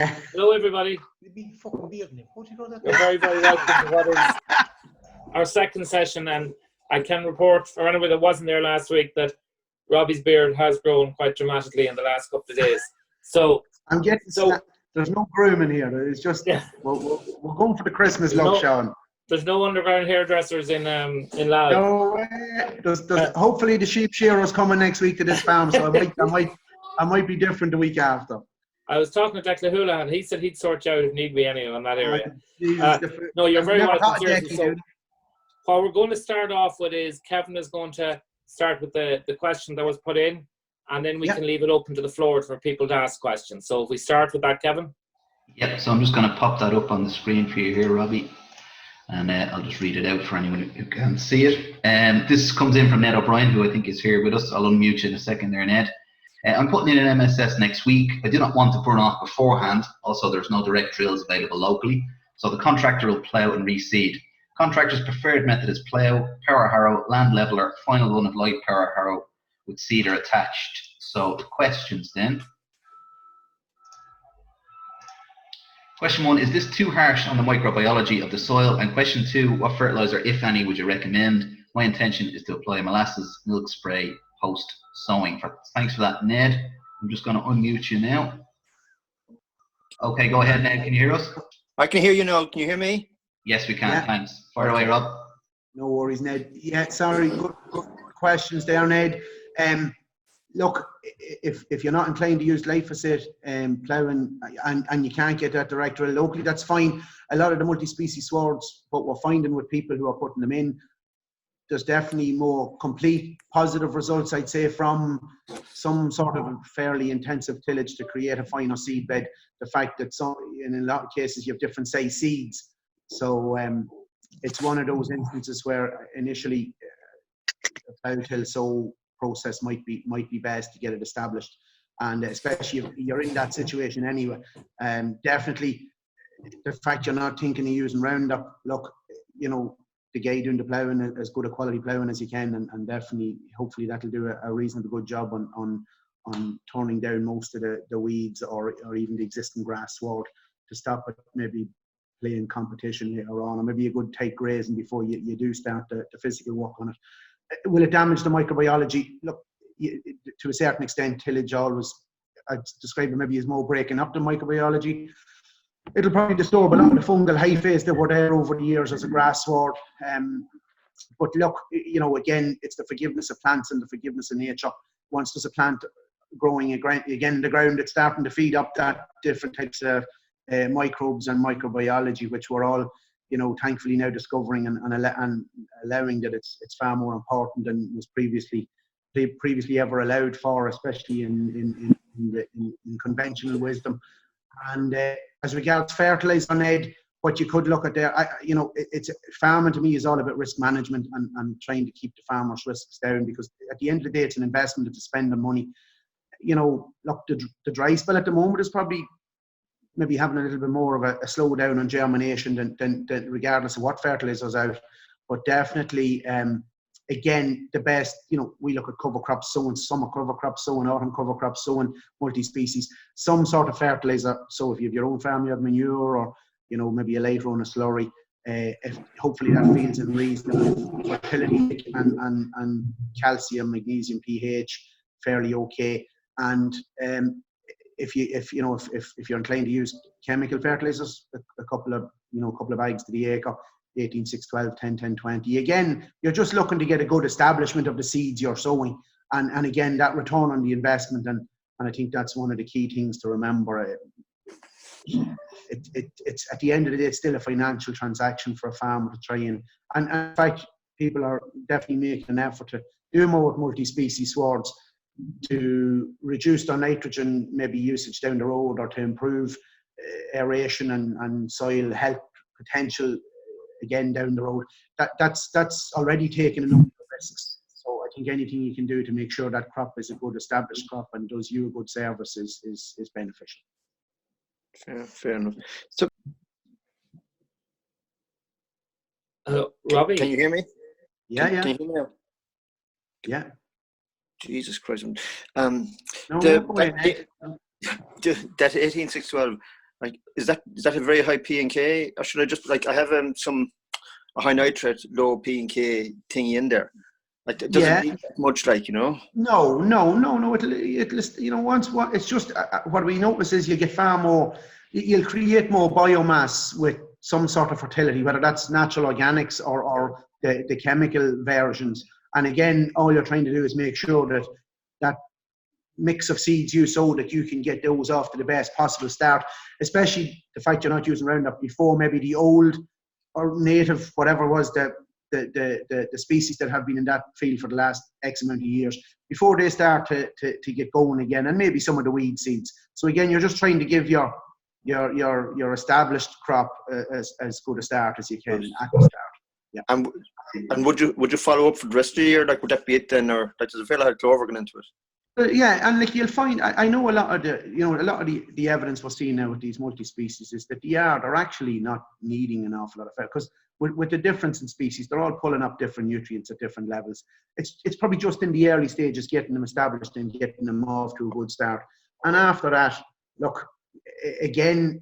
Hello, everybody. Big fucking beard name. What do you know that? You're very, very welcome to what is our second session, and I can report for anyone that wasn't there last week that Robbie's beard has grown quite dramatically in the last couple of days. So I'm getting there's no grooming here. It's just we're going for the Christmas look, Sean. There's no underground hairdressers in Louth. No way. Hopefully the sheep shearer's coming next week to this farm, so I might be different the week after. I was talking to Declan Houlihan. He said he'd sort you out if need be anyway on that area. No, you're very welcome. So what we're going to start off with is Kevin is going to start with the question that was put in, and then we can leave it open to the floor for people to ask questions. So if we start with that, Kevin. Yep, so I'm just going to pop that up on the screen for you here, Robbie. And I'll just read it out for anyone who can't see it. This comes in from Ned O'Brien, who I think is here with us. I'll unmute you in a second there, Ned. I'm putting in an MSS next week. I do not want to burn off beforehand. Also, there's no direct drills available locally. So the contractor will plough and reseed. Contractor's preferred method is plough, power harrow, land leveler, final run of light power harrow with seeder attached. So the questions then. Question 1, is this too harsh on the microbiology of the soil? And question 2, what fertilizer, if any, would you recommend? My intention is to apply molasses milk spray post sowing. Thanks for that, Ned. I'm just going to unmute you now. Okay, go ahead, Ned. Can you hear us? I can hear you now. Can you hear me? Yes, we can. Thanks. Fire away, Rob. No worries, Ned. Yeah, sorry. Good questions there, Ned. Look, if you're not inclined to use glyphosate ploughing and you can't get that direct drill locally, that's fine. A lot of the multi-species swards, what we're finding with people who are putting them in, there's definitely more complete positive results, I'd say, from some sort of fairly intensive tillage to create a finer seed bed. The fact that in a lot of cases you have different size seeds. So it's one of those instances where initially a plough till sow process might be best to get it established, and especially if you're in that situation anyway. Definitely the fact you're not thinking of using Roundup, look, the guy doing the ploughing, as good a quality ploughing as you can, and definitely hopefully that'll do a reasonably good job on turning down most of the weeds or even the existing grass sward to stop it maybe playing competition later on, or maybe a good tight grazing before you do start the physical work on it. Will it damage the microbiology? Look, to a certain extent, tillage always, I'd describe it maybe as more breaking up the microbiology. It'll probably disturb a lot of the fungal hyphae that were there over the years as a grass sward. But look, again, it's the forgiveness of plants and the forgiveness of nature. Once there's a plant growing again in the ground, it's starting to feed up that different types of microbes and microbiology, which we're all thankfully now discovering and allowing that it's far more important than was previously ever allowed for, especially in conventional wisdom. And as regards fertilizer, Ned, what you could look at there, it's farming to me is all about risk management and trying to keep the farmers' risks down, because at the end of the day, it's an investment, it's a spend of money. Look, the dry spell at the moment is probably maybe having a little bit more of a slowdown on germination than regardless of what fertilizer's out. But definitely, again, the best, we look at cover crop sowing, summer cover crop sowing, autumn cover crop sowing, multi-species, some sort of fertilizer. So if you have your own farmyard manure or, maybe a later on a slurry, hopefully that feeds in reasonable fertility and calcium, magnesium, pH, fairly okay. And if you're inclined to use chemical fertilizers, a couple of bags to the acre, 18, 6, 12, 10, 10, 20. Again, you're just looking to get a good establishment of the seeds you're sowing. And again, that return on the investment, and I think that's one of the key things to remember. It's at the end of the day, it's still a financial transaction for a farmer to try and in fact, people are definitely making an effort to do more with multi-species swards to reduce their nitrogen maybe usage down the road, or to improve aeration and soil health potential again down the road. That's already taken a number of risks. So I think anything you can do to make sure that crop is a good established crop and does you a good service is beneficial. Fair enough. So, Robbie, can you hear me? Yeah. Can you hear me now? Yeah. Jesus Christ. That That 18612, Like, is that a very high P and K, or should I just, like, I have a high nitrate, low P and K thingy in there? Like, does it need that much, like, you know? No. It'll it's just what we notice is you get far more. You'll create more biomass with some sort of fertility, whether that's natural organics or the chemical versions. And again, all you're trying to do is make sure that mix of seeds you sow, that you can get those off to the best possible start, especially the fact you're not using Roundup before maybe the old or native, whatever was the species that have been in that field for the last X amount of years, before they start to get going again, and maybe some of the weed seeds. So again, you're just trying to give your established crop as good a start as you can at the start. Yeah. And would you follow up for the rest of the year? Like, would that be it then, or like, does it feel like clover going into it? Yeah, and like you'll find, I know a lot of the evidence we're seeing now with these multi-species is that they're actually not needing an awful lot of because with the difference in species, they're all pulling up different nutrients at different levels. It's probably just in the early stages getting them established and getting them off to a good start. And after that, look, again,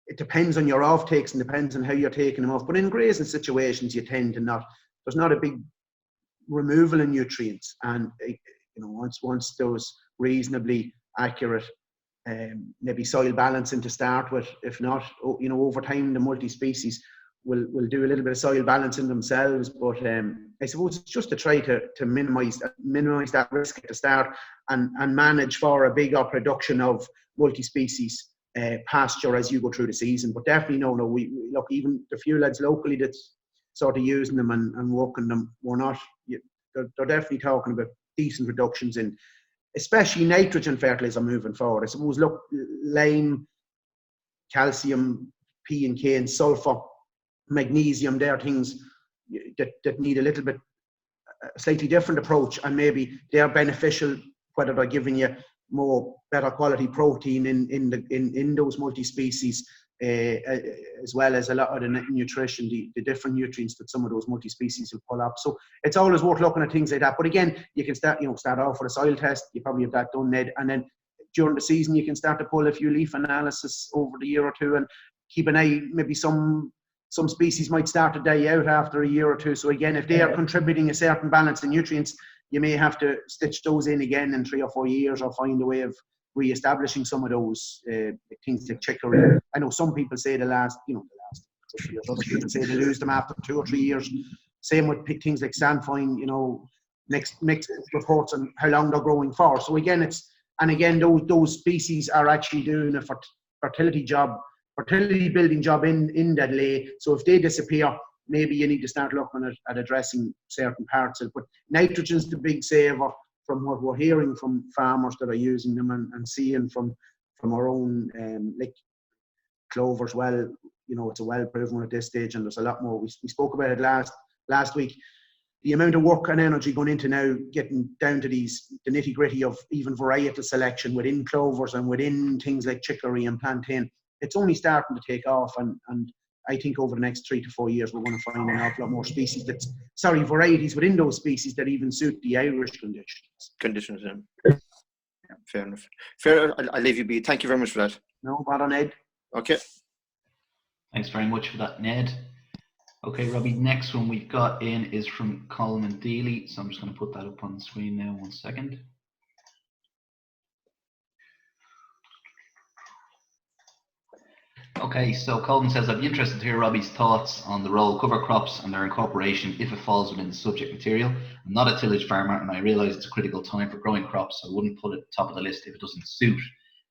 it depends on your offtakes and depends on how you're taking them off. But in grazing situations, you tend to there's not a big removal in nutrients. And once those reasonably accurate maybe soil balancing to start with, if not, over time the multi-species will do a little bit of soil balancing themselves. But I suppose it's just to try to minimize that risk at the start and manage for a bigger production of multi-species pasture as you go through the season. But definitely we look, even the few lads locally that's sort of using them and working them, they're definitely talking about decent reductions in especially nitrogen fertilizer moving forward. I suppose, look, lime, calcium, P and K and sulfur, magnesium, they're things that need a little bit a slightly different approach, and maybe they're beneficial whether they're giving you better quality protein in those multi-species, as well as a lot of the nutrition, the different nutrients that some of those multi-species will pull up. So it's always worth looking at things like that. But again, you can start off with a soil test. You probably have that done, Ned, and then during the season you can start to pull a few leaf analysis over the year or two and keep an eye. Maybe some species might start to die out after a year or two. So again, if they are contributing a certain balance in nutrients, you may have to stitch those in again in 3 or 4 years, or find a way of re-establishing some of those things like chicory. I know some people say the last 2 years. Other people say they lose them after 2 or 3 years. Same with things like sandfine. Mixed reports on how long they're growing for. So again, those species are actually doing a fertility building job in that lay. So if they disappear, maybe you need to start looking at addressing certain parts of it. But nitrogen's the big saver from what we're hearing from farmers that are using them, and seeing from our own like clovers. Well, it's a well proven at this stage, and there's a lot more. We spoke about it last week. The amount of work and energy going into now getting down to the nitty gritty of even varietal selection within clovers and within things like chicory and plantain. It's only starting to take off, and I think over the next 3 to 4 years, we're going to find an awful lot more varieties within those species that even suit the Irish conditions. Yeah. Fair enough. I'll leave you be. Thank you very much for that. No bother, Ned. Okay. Thanks very much for that, Ned. Okay, Robbie, next one we've got in is from Coleman Deely. So I'm just going to put that up on the screen now, 1 second. Okay, so Coleman says, I'd be interested to hear Robbie's thoughts on the role of cover crops and their incorporation if it falls within the subject material. I'm not a tillage farmer, and I realise it's a critical time for growing crops, so I wouldn't put it top of the list if it doesn't suit.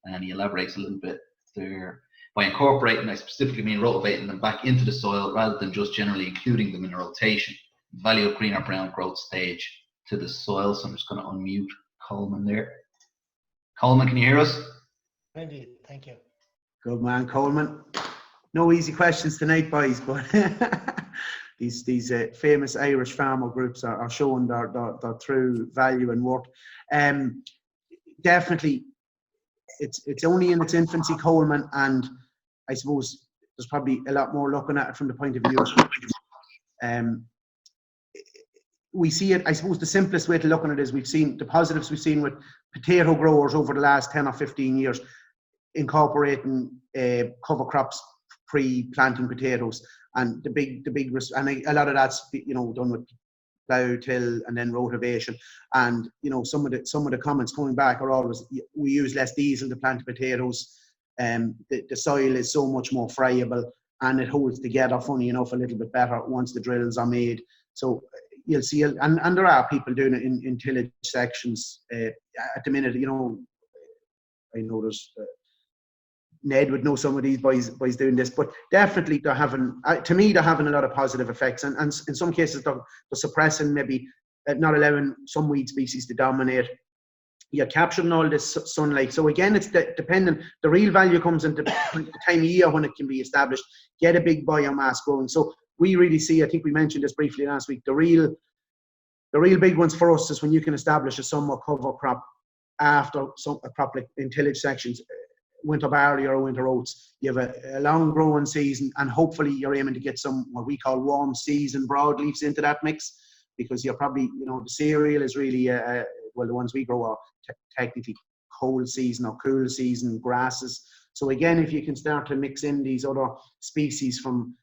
And he elaborates a little bit there. By incorporating, I specifically mean rotating them back into the soil rather than just generally including them in a rotation. Value of green or brown growth stage to the soil. So I'm just going to unmute Coleman there. Coleman, can you hear us? Indeed, thank you. Good man, Coleman. No easy questions tonight, boys, but these famous Irish farmer groups are showing their true value and worth. Definitely, it's only in its infancy, Coleman, and I suppose there's probably a lot more looking at it from the point of view of we see it. I suppose the simplest way to look at it is we've seen the positives we've seen with potato growers over the last 10 or 15 years. incorporating cover crops pre-planting potatoes, and and a lot of that's done with plough, till, and then rotivation. And some of the comments coming back are always, we use less diesel to plant the potatoes, the soil is so much more friable, and it holds together, funny enough, a little bit better once the drills are made. So you'll see, and there are people doing it in tillage sections at the minute. I know there's Ned would know some of these boys doing this, but definitely they're having, to me, they're having a lot of positive effects, and in some cases they're suppressing, maybe not allowing some weed species to dominate. You're capturing all this sunlight. So again, it's dependent. The real value comes into the time of year when it can be established. Get a big biomass going. So we really see, I think we mentioned this briefly last week, the real big ones for us is when you can establish a summer cover crop after a crop like in tillage sections, winter barley or winter oats. You have a long growing season, and hopefully you're aiming to get some what we call warm season broadleafs into that mix, because you're probably, the cereal is really, well, the ones we grow are technically cold season or cool season grasses. So again, if you can start to mix in these other species from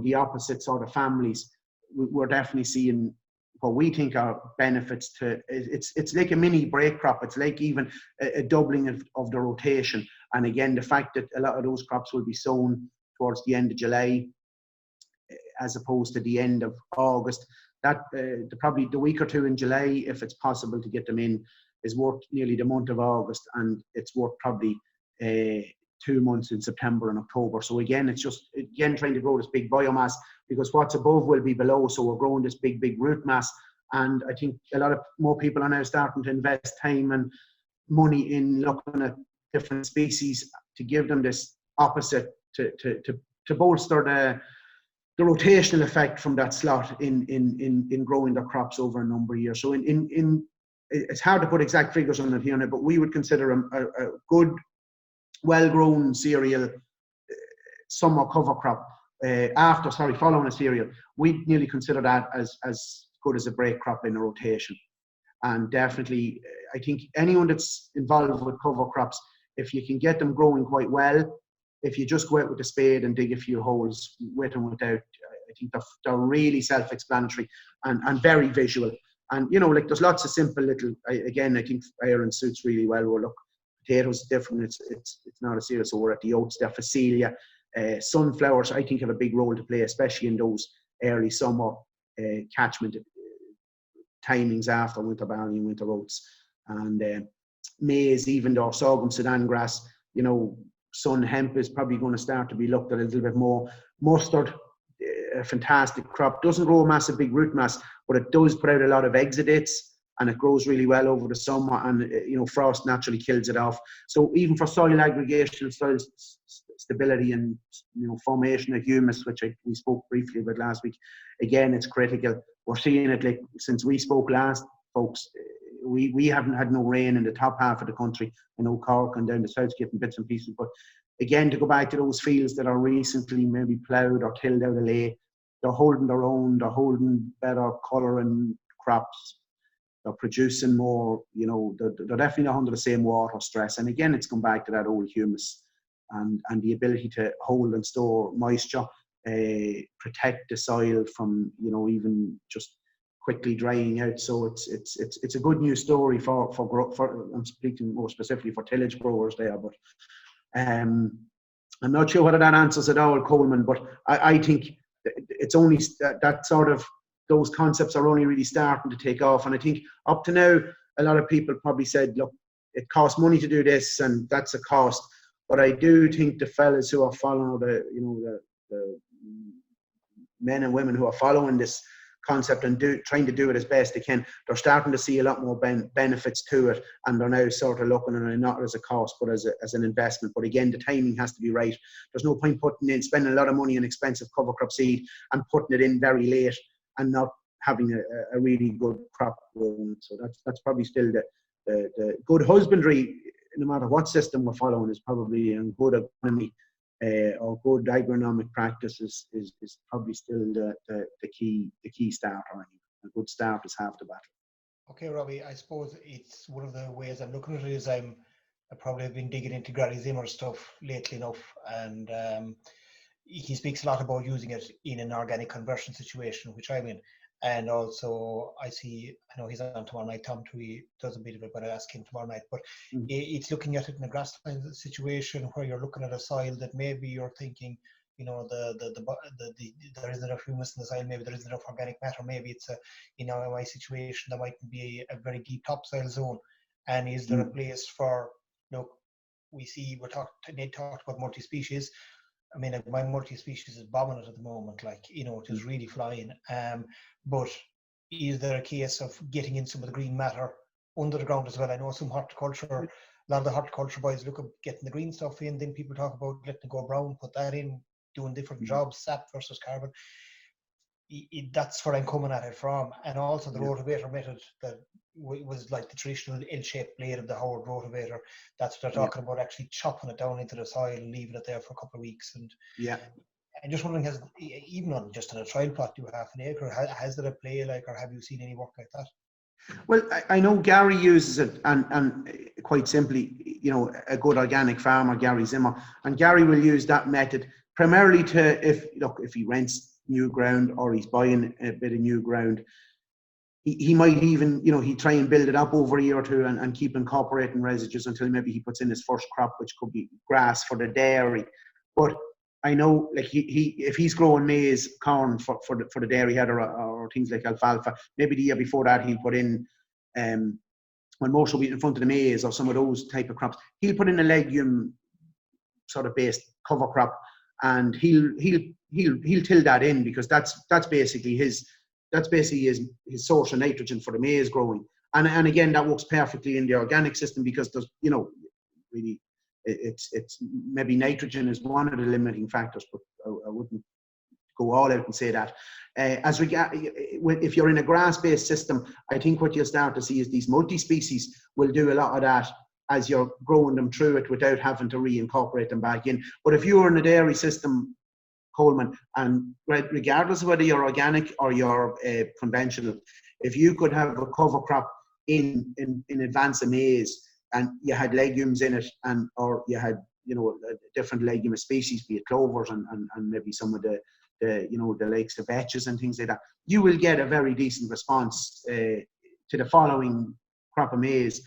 the opposite sort of families, we're definitely seeing what we think are benefits to. It's like a mini break crop. It's like even a doubling of the rotation. And again, the fact that a lot of those crops will be sown towards the end of July as opposed to the end of August, that probably the week or two in July, if it's possible to get them in, is worth nearly the month of August, and it's worth probably 2 months in September and October. So again, it's just trying to grow this big biomass, because what's above will be below. So we're growing this big root mass, and I think a lot of more people are now starting to invest time and money in looking at different species to give them this opposite to bolster the rotational effect from that slot in growing their crops over a number of years. So it's hard to put exact figures on it here, but we would consider a good, well-grown cereal summer cover crop following a cereal. We'd nearly consider that as good as a break crop in a rotation. And definitely, I think anyone that's involved with cover crops, if you can get them growing quite well, if you just go out with a spade and dig a few holes with and without, I think they're really self-explanatory and very visual. And, there's lots of simple little, again, I think iron suits really well. Well, look, potatoes is different. It's not a cereal, so we're at the oats, they're phacelia. Sunflowers, I think, have a big role to play, especially in those early summer catchment timings after winter barley and winter oats. And maize, even though sorghum, Sudan grass, sun hemp is probably going to start to be looked at a little bit more. Mustard, a fantastic crop, doesn't grow a massive big root mass, but it does put out a lot of exudates, and it grows really well over the summer, and frost naturally kills it off. So even for soil aggregation, soil stability, and formation of humus, which we spoke briefly about last week, again, it's critical. We're seeing it, like, since we spoke last, folks. We haven't had no rain in the top half of the country. I know Cork and down the south getting bits and pieces, but again, to go back to those fields that are recently maybe ploughed or tilled out of lay, they're holding their own, they're holding better colour and crops, they're producing more, they're definitely not under the same water stress. And again, it's come back to that old humus and the ability to hold and store moisture, protect the soil from, even just quickly drying out. So it's a good news story for I'm speaking more specifically for tillage growers there, but I'm not sure whether that answers it all, Coleman, but I think it's only that sort of, those concepts are only really starting to take off. And I think up to now, a lot of people probably said, look, it costs money to do this, and that's a cost. But I do think the fellas who are following the men and women who are following this concept and trying to do it as best they can, they're starting to see a lot more benefits to it, and they're now sort of looking at it not as a cost but as an investment. But again, the timing has to be right. There's no point spending a lot of money on expensive cover crop seed and putting it in very late and not having a really good crop growing. So that's probably still the good husbandry, no matter what system we're following, is probably, in good agronomy or good agronomic practices is probably still the key starter. A good start is half the battle. Okay, Robbie, I suppose it's one of the ways I'm looking at it is I'm I probably have been digging into Gary Zimmer stuff lately enough, and he speaks a lot about using it in an organic conversion situation, which I'm in. And also, I know he's on tomorrow night. Tom Tui does a bit of it, but I'll ask him tomorrow night. But it's looking at it in a grassland situation where you're looking at a soil that maybe you're thinking, there isn't enough humus in the soil, maybe there isn't enough organic matter, maybe it's in my situation, there might be a very deep topsoil zone. And is there a place for, Ned talked about multi-species. I mean, my multi-species is bombing it at the moment, it is really flying. But is there a case of getting in some of the green matter under the ground as well? I know some horticulture, a lot of the horticulture boys look at getting the green stuff in, then people talk about letting it go brown, put that in, doing different jobs, sap versus carbon. That's where I'm coming at it from. And also the rotavator method that was like the traditional L-shaped blade of the Howard rotavator. That's what they're talking about, actually chopping it down into the soil and leaving it there for a couple of weeks. And I'm just wondering, even on a trial plot, do half an acre, has there a play or have you seen any work like that? Well, I know Gary uses it, and quite simply, a good organic farmer, Gary Zimmer, and Gary will use that method primarily to, if he rents new ground or he's buying a bit of new ground, he might even, he'd try and build it up over a year or two and keep incorporating residues until maybe he puts in his first crop, which could be grass for the dairy. But I know, if he's growing maize, corn for the dairy header or things like alfalfa, maybe the year before that he'll put in, when most will be in front of the maize or some of those type of crops, he'll put in a legume sort of based cover crop, and he'll till that in, because that's basically his source of nitrogen for the maize growing. And again, that works perfectly in the organic system, because there's, really, it's maybe nitrogen is one of the limiting factors, but I wouldn't go all out and say that. If you're in a grass-based system, I think what you'll start to see is these multi-species will do a lot of that as you're growing them through it without having to reincorporate them back in. But if you're in a dairy system, Coleman, and regardless of whether you're organic or you're conventional, if you could have a cover crop in advance of maize, and you had legumes in it, or you had different legume species, be it clovers and maybe some of the likes of vetches and things like that, you will get a very decent response to the following crop of maize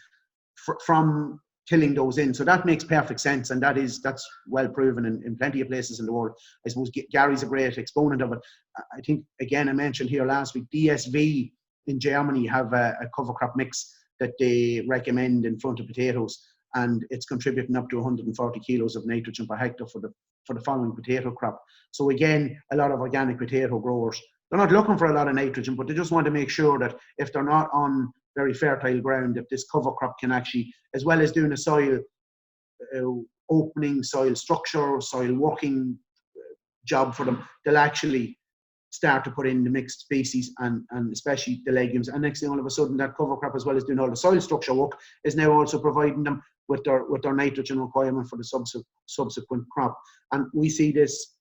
from tilling those in. So that makes perfect sense, and that's well proven in plenty of places in the world. I suppose Gary's a great exponent of it. I think, again, I mentioned here last week, DSV in Germany have a cover crop mix that they recommend in front of potatoes, and it's contributing up to 140 kilos of nitrogen per hectare for the following potato crop. So again, a lot of organic potato growers, they're not looking for a lot of nitrogen, but they just want to make sure that if they're not on very fertile ground, that this cover crop can actually, as well as doing a soil opening, soil structure, soil working job for them, they'll actually start to put in the mixed species and especially the legumes. And next thing, all of a sudden, that cover crop, as well as doing all the soil structure work, is now also providing them with their nitrogen requirement for the subsequent crop. And we see this,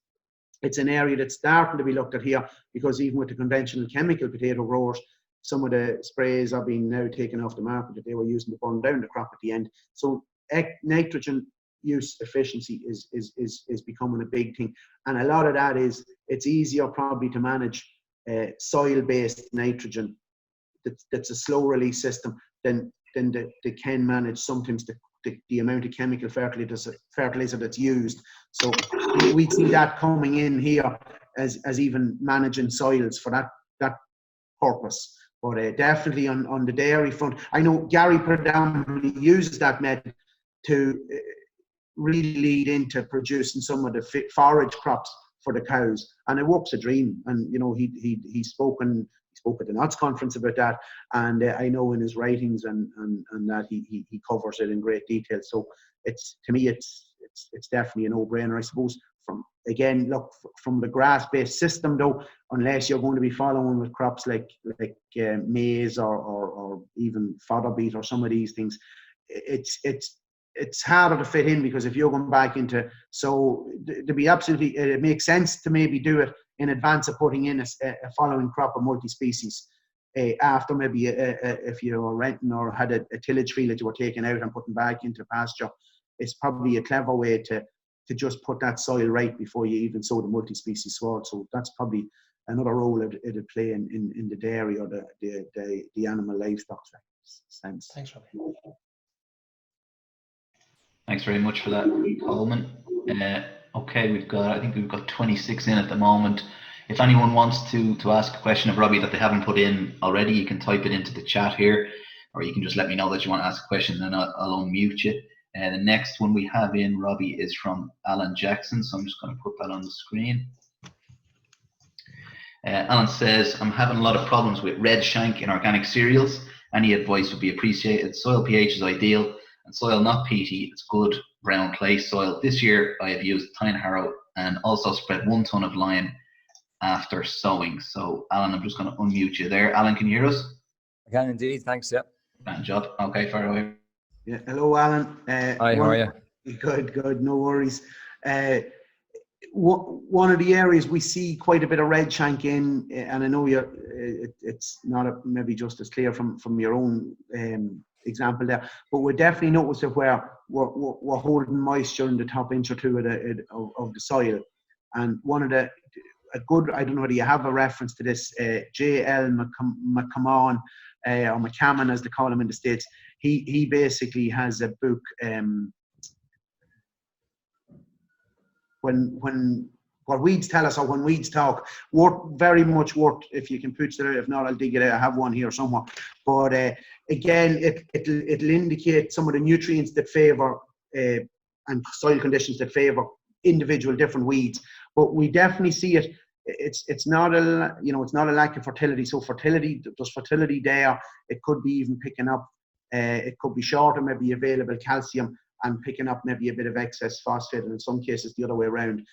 it's an area that's starting to be looked at here, because even with the conventional chemical potato growers, some of the sprays are being now taken off the market that they were using to burn down the crop at the end. So nitrogen use efficiency is becoming a big thing, and a lot of that is, it's easier probably to manage soil-based nitrogen that's a slow release system than they can manage sometimes the amount of chemical fertilizer that's used. So we see that coming in here as even managing soils for that purpose. But definitely on the dairy front, I know Gary predominantly uses that method to really lead into producing some of the forage crops for the cows, and it works a dream. And he spoke at the Nuts conference about that, and I know in his writings and that he covers it in great detail. So to me it's definitely a no-brainer, I suppose. From the grass-based system though, unless you're going to be following with crops like maize or even fodder beet or some of these things, it's harder to fit in, because if you're going back into, so to be absolutely, it makes sense to maybe do it in advance of putting in a following crop of multi-species. after maybe if you were renting or had a tillage field that you were taking out and putting back into pasture. It's probably a clever way to just put that soil right before you even sow the multi-species sward. So that's probably another role it'll play in the dairy or the animal livestock sense. Thanks, Robbie. Thanks very much for that, Coleman. Okay, I think we've got 26 in at the moment. If anyone wants to ask a question of Robbie that they haven't put in already, you can type it into the chat here, or you can just let me know that you want to ask a question and I'll unmute you. The next one we have in, Robbie, is from Alan Jackson, so I'm just going to put that on the screen. Alan says, I'm having a lot of problems with red shank in organic cereals. Any advice would be appreciated. Soil pH is ideal, and soil not peaty, it's good brown clay soil. This year I have used Tyne Harrow and also spread 1 ton of lime after sowing. So Alan, I'm just going to unmute you there. Alan, can you hear us? I can indeed, thanks. Yeah. Good job. Okay, fire away. Yeah. Hello, Alan. Hi, how are you? Good, no worries. One of the areas we see quite a bit of red shank in, and I know it's not maybe just as clear from your own example there, but we definitely notice it where we're holding moisture in the top inch or two of the soil. And one of I don't know whether you have a reference to this, J.L. McCammon, or McCammon as they call him in the States. He basically has a book, when what weeds tell us or when weeds talk, very much worth, if you can put it out. If not, I'll dig it out. I have one here somewhere. But again, it'll indicate some of the nutrients that favour and soil conditions that favour individual different weeds. But we definitely see it. It's not a lack of fertility. So there's fertility there. It could be even picking up. It could be shorter, maybe available calcium, and picking up maybe a bit of excess phosphate, and in some cases the other way around.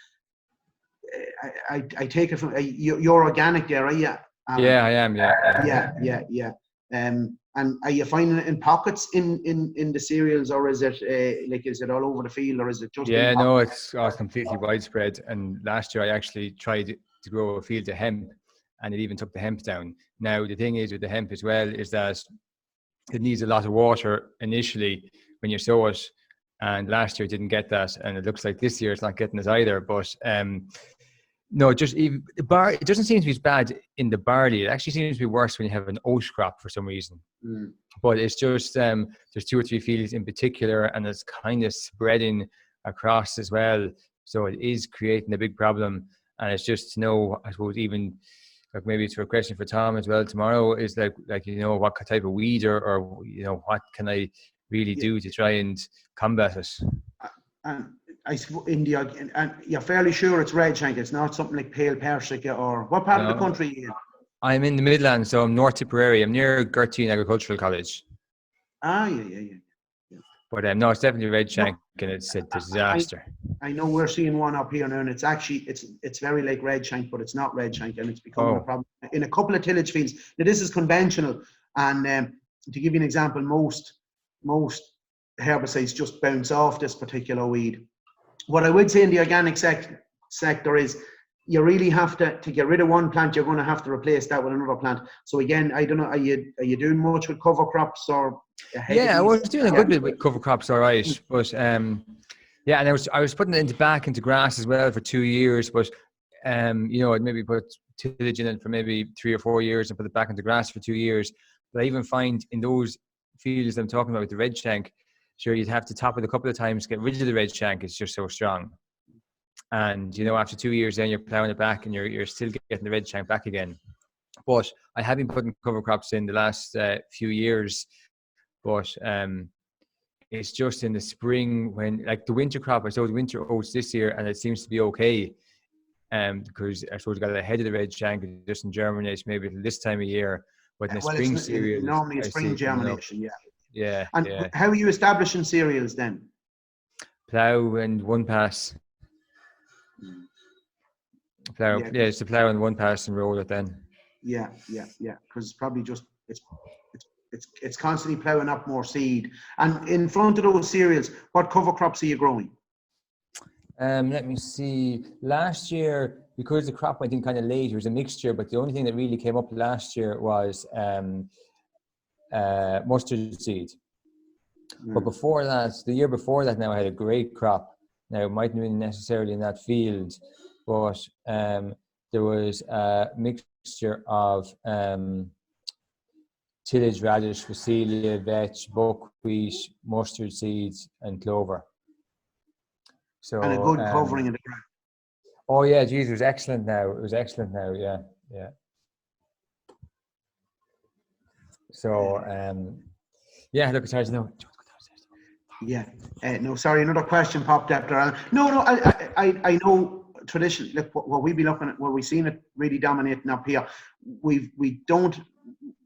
I take it from you're organic there, are you? Yeah, I am. Yeah. Yeah. And are you finding it in pockets in the cereals, or is it is it all over the field, or is it just? Yeah, no, it's completely widespread. And last year I actually tried to grow a field of hemp, and it even took the hemp down. Now the thing is with the hemp as well is that it needs a lot of water initially when you sow it, and last year it didn't get that, and it looks like this year it's not getting it either. But no, just even it doesn't seem to be as bad in the barley. It actually seems to be worse when you have an oat crop for some reason. But it's just there's 2 or 3 fields in particular, and it's kind of spreading across as well. So it is creating a big problem, and it's just to know, I suppose, even like maybe it's a question for Tom as well tomorrow, is like what type of weed or what can I really do to try and combat it. And I suppose India, and you're fairly sure it's red shank. It's not something like pale persica, or what part of the country are you in? I'm in the Midlands, so I'm North Tipperary. I'm near Gertine Agricultural College. Yeah. But no, it's definitely red shank, and it's a disaster. I know we're seeing one up here now, and it's actually it's very like red shank, but it's not red shank, and it's becoming a problem in a couple of tillage fields. Now this is conventional, and to give you an example, most herbicides just bounce off this particular weed. What I would say in the organic sector is you really have to get rid of one plant. You're going to have to replace that with another plant. So again, I don't know, are you doing much with cover crops or? Yeah, I was doing a good bit with cover crops, all right. But and I was putting it back into grass as well for 2 years. But I'd maybe put tillage in it for maybe 3 or 4 years and put it back into grass for 2 years. But I even find in those fields I'm talking about with the red shank, sure, you'd have to top it a couple of times to get rid of the red shank. It's just so strong. And, after 2 years, then you're plowing it back and you're still getting the red shank back again. But I have been putting cover crops in the last few years. But it's just in the spring when, like the winter crop, I sowed winter oats this year and it seems to be okay. Because I suppose I got ahead of the red shank, it doesn't germinate maybe this time of year. But in the spring cereals, normally it's spring germination, Yeah. And how are you establishing cereals then? Plough and one pass. Plough, it's the plough and one pass and roll it then. Yeah. Because it's probably just it's constantly ploughing up more seed. And in front of those cereals, what cover crops are you growing? Let me see. Last year, because the crop went in kind of late, it was a mixture, but the only thing that really came up last year was mustard seed. But before that, the year before that now, I had a great crop. Now, it mightn't have been necessarily in that field, but there was a mixture of tillage radish, phacelia, vetch, buckwheat, mustard seeds, and clover. So, and a good covering of the ground. Oh yeah, geez, it was excellent now. It was excellent now, yeah. So, yeah, look, it's hard to know. Yeah. No, sorry, another question popped up there. No, I know traditionally, look, what we be looking at, where we've seen it really dominating up here, we don't,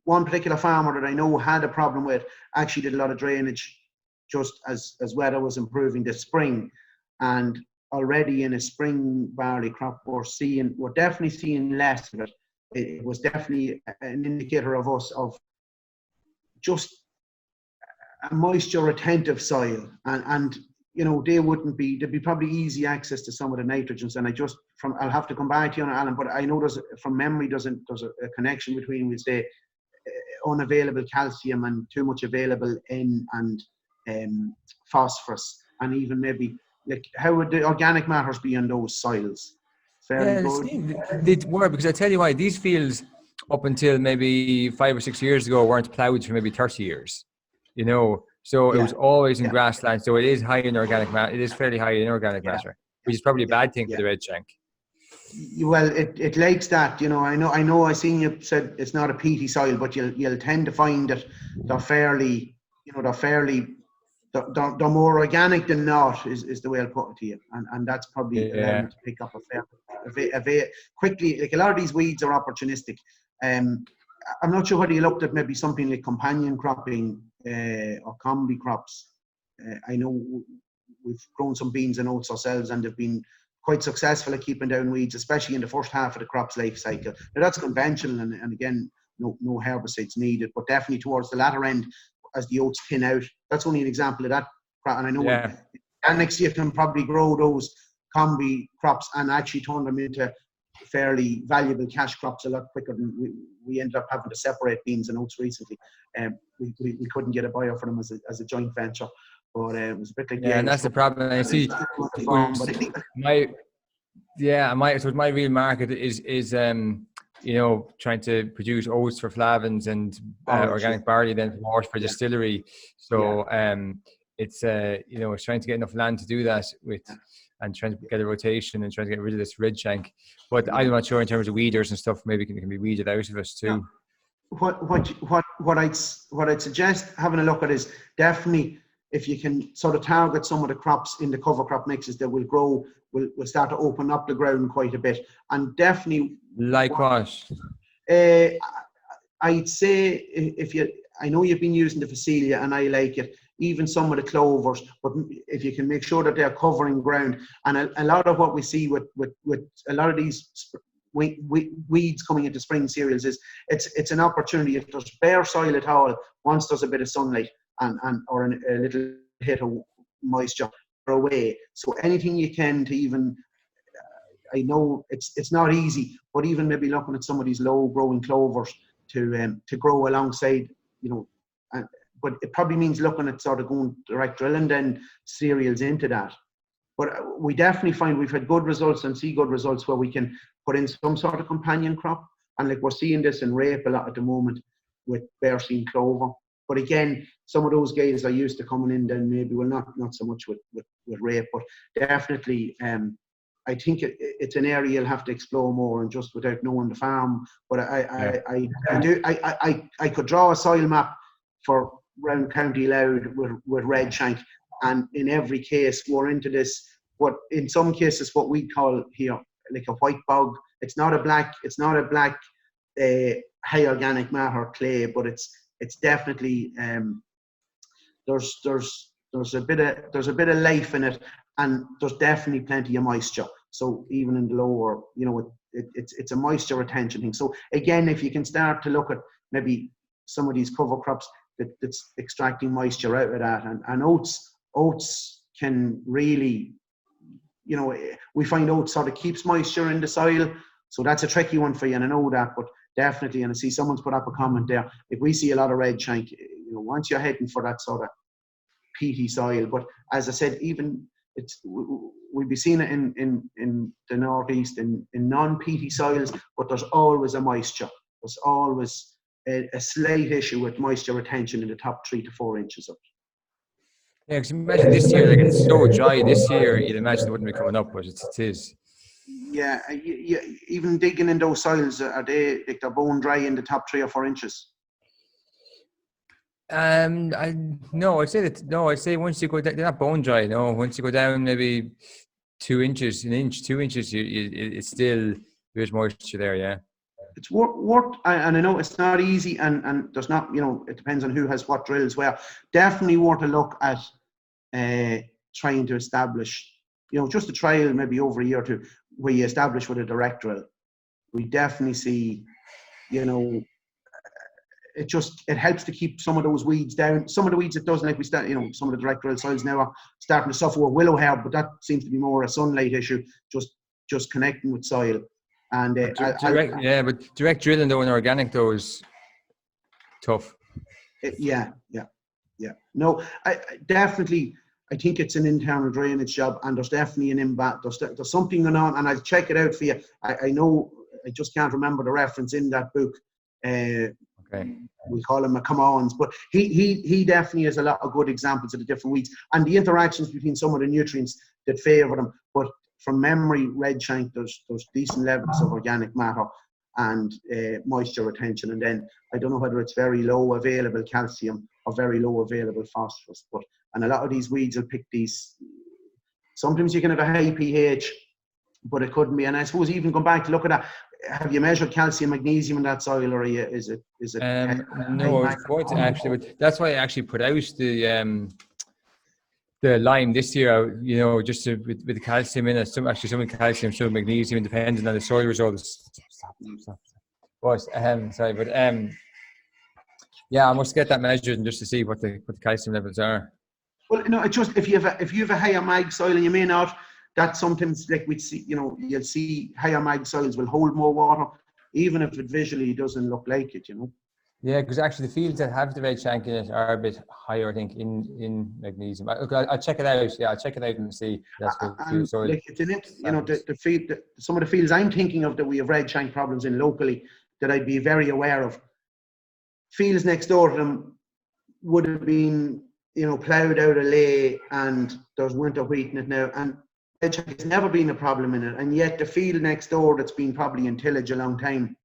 one particular farmer that I know had a problem with actually did a lot of drainage just as weather was improving this spring. And already in a spring barley crop, we're definitely seeing less of it. It was definitely an indicator of us of just a moisture retentive soil, and you know, there'd be probably easy access to some of the nitrogens. And I'll have to come back to you on Alan, but I know there's from memory there's a connection between, we say, unavailable calcium and too much available N and phosphorus, and even maybe like how would the organic matters be in those soils? Fairly good. They were, because I tell you why, these fields up until maybe 5 or 6 years ago weren't ploughed for maybe 30 years. You know, so it was always in grassland. So it is high in organic matter. It is fairly high in organic matter, which is probably a bad thing for the red shank. Well, it likes that, you know. I know. I seen you said it's not a peaty soil, but you'll tend to find that they're fairly, you know, they're more organic than not, is the way I'll put it to you, and that's probably allowing to pick up a fair quickly. Like a lot of these weeds are opportunistic. I'm not sure whether you looked at maybe something like companion cropping or combi crops. I know we've grown some beans and oats ourselves, and they've been quite successful at keeping down weeds, especially in the first half of the crop's life cycle. Now that's conventional, and again, no herbicides needed, but definitely towards the latter end, as the oats thin out, that's only an example of that crop. And I know and next year you can probably grow those combi crops and actually turn them into fairly valuable cash crops a lot quicker than we ended up having to separate beans and oats recently. We couldn't get a buyer for them as a joint venture, but it was a bit like and that's the problem. I see my real market is you know, trying to produce oats for Flavins and organic barley then for distillery. So it's you know, it's trying to get enough land to do that with, and trying to get a rotation and trying to get rid of this red shank. But I'm not sure in terms of weeders and stuff, maybe it can be weeded out of us too. What I'd suggest having a look at is definitely if you can sort of target some of the crops in the cover crop mixes that will grow, will start to open up the ground quite a bit. And definitely like what? I'd say I know you've been using the phacelia and I like it, even some of the clovers, but if you can make sure that they're covering ground. And a lot of what we see with a lot of these weeds coming into spring cereals is it's an opportunity. If there's bare soil at all, once there's a bit of sunlight or a little hit of moisture away. So anything you can to even, I know it's not easy, but even maybe looking at some of these low growing clovers to grow alongside, you know, but it probably means looking at sort of going direct drilling then cereals into that. But we definitely find we've had good results and see good results where we can put in some sort of companion crop. And like we're seeing this in rape a lot at the moment with bearseen clover. But again, some of those guys are used to coming in then maybe, well, not so much with rape, but definitely I think it's an area you'll have to explore more, and just without knowing the farm. But I could draw a soil map for around County Louth with red shank, and in every case we're into this, what in some cases what we call here like a white bog. It's not a black high organic matter clay, but it's definitely there's a bit of life in it, and there's definitely plenty of moisture. So even in the lower, you know, it's a moisture retention thing. So again, if you can start to look at maybe some of these cover crops that's extracting moisture out of that, and oats can really you know, we find out sort of keeps moisture in the soil. So that's a tricky one for you, and I know that, but definitely, and I see someone's put up a comment there, if we see a lot of red shank, you know, once you're heading for that sort of peaty soil, but as I said, even we'd be seeing it in the northeast in non-peaty soils, but there's always a moisture. There's always a slight issue with moisture retention in the top 3 to 4 inches of it. Yeah, because imagine this year, like it's so dry this year, you'd imagine it wouldn't be coming up, but it is. Yeah, even digging in those soils, they're bone dry in the top 3 or 4 inches? I'd say once you go down, they're not bone dry. No, once you go down maybe 2 inches, 2 inches, it's still, there's moisture there. Yeah. It's worth, and I know it's not easy, and there's not, you know, it depends on who has what drills where. Definitely worth a look at trying to establish, you know, just a trial maybe over a year or two where you establish with a direct drill. We definitely see, you know, it helps to keep some of those weeds down. Some of the weeds it doesn't, like we start, you know, some of the direct drill soils now are starting to suffer with willow herb, but that seems to be more a sunlight issue, just connecting with soil. And but direct drilling though in organic though is tough. Yeah. No, I definitely. I think it's an internal drainage job, and there's definitely an impact. There's something going on, and I'll check it out for you. I know, I just can't remember the reference in that book. Okay. We call him a come-ons, but he definitely has a lot of good examples of the different weeds and the interactions between some of the nutrients that favour them. But from memory, red shank, there's decent levels of organic matter and moisture retention, and then I don't know whether it's very low available calcium or very low available phosphorus, and a lot of these weeds will pick these. Sometimes you can have a high pH, but it couldn't be. And I suppose even going back to look at that, have you measured calcium, magnesium in that soil, or is it? No, I was going to actually, but that's why I actually put out the lime this year. You know, just with the calcium in it, some calcium, some magnesium, depending on the soil results. But yeah, I must get that measured and just to see what the calcium levels are. Well, no, it's just if you have a higher mag soil, and you may not. That sometimes, like we see, you know, you'll see higher mag soils will hold more water, even if it visually doesn't look like it, you know. Yeah, because actually the fields that have the red shank in it are a bit higher, I think, in magnesium. I'll check it out. Yeah, I'll check it out and see. That's and soil. Like it's in it, you know, the field, some of the fields I'm thinking of that we have red shank problems in locally that I'd be very aware of. Fields next door to them would have been, you know, ploughed out a lay, and there's winter wheat in it now, and red shank has never been a problem in it, and yet the field next door that's been probably in tillage a long time,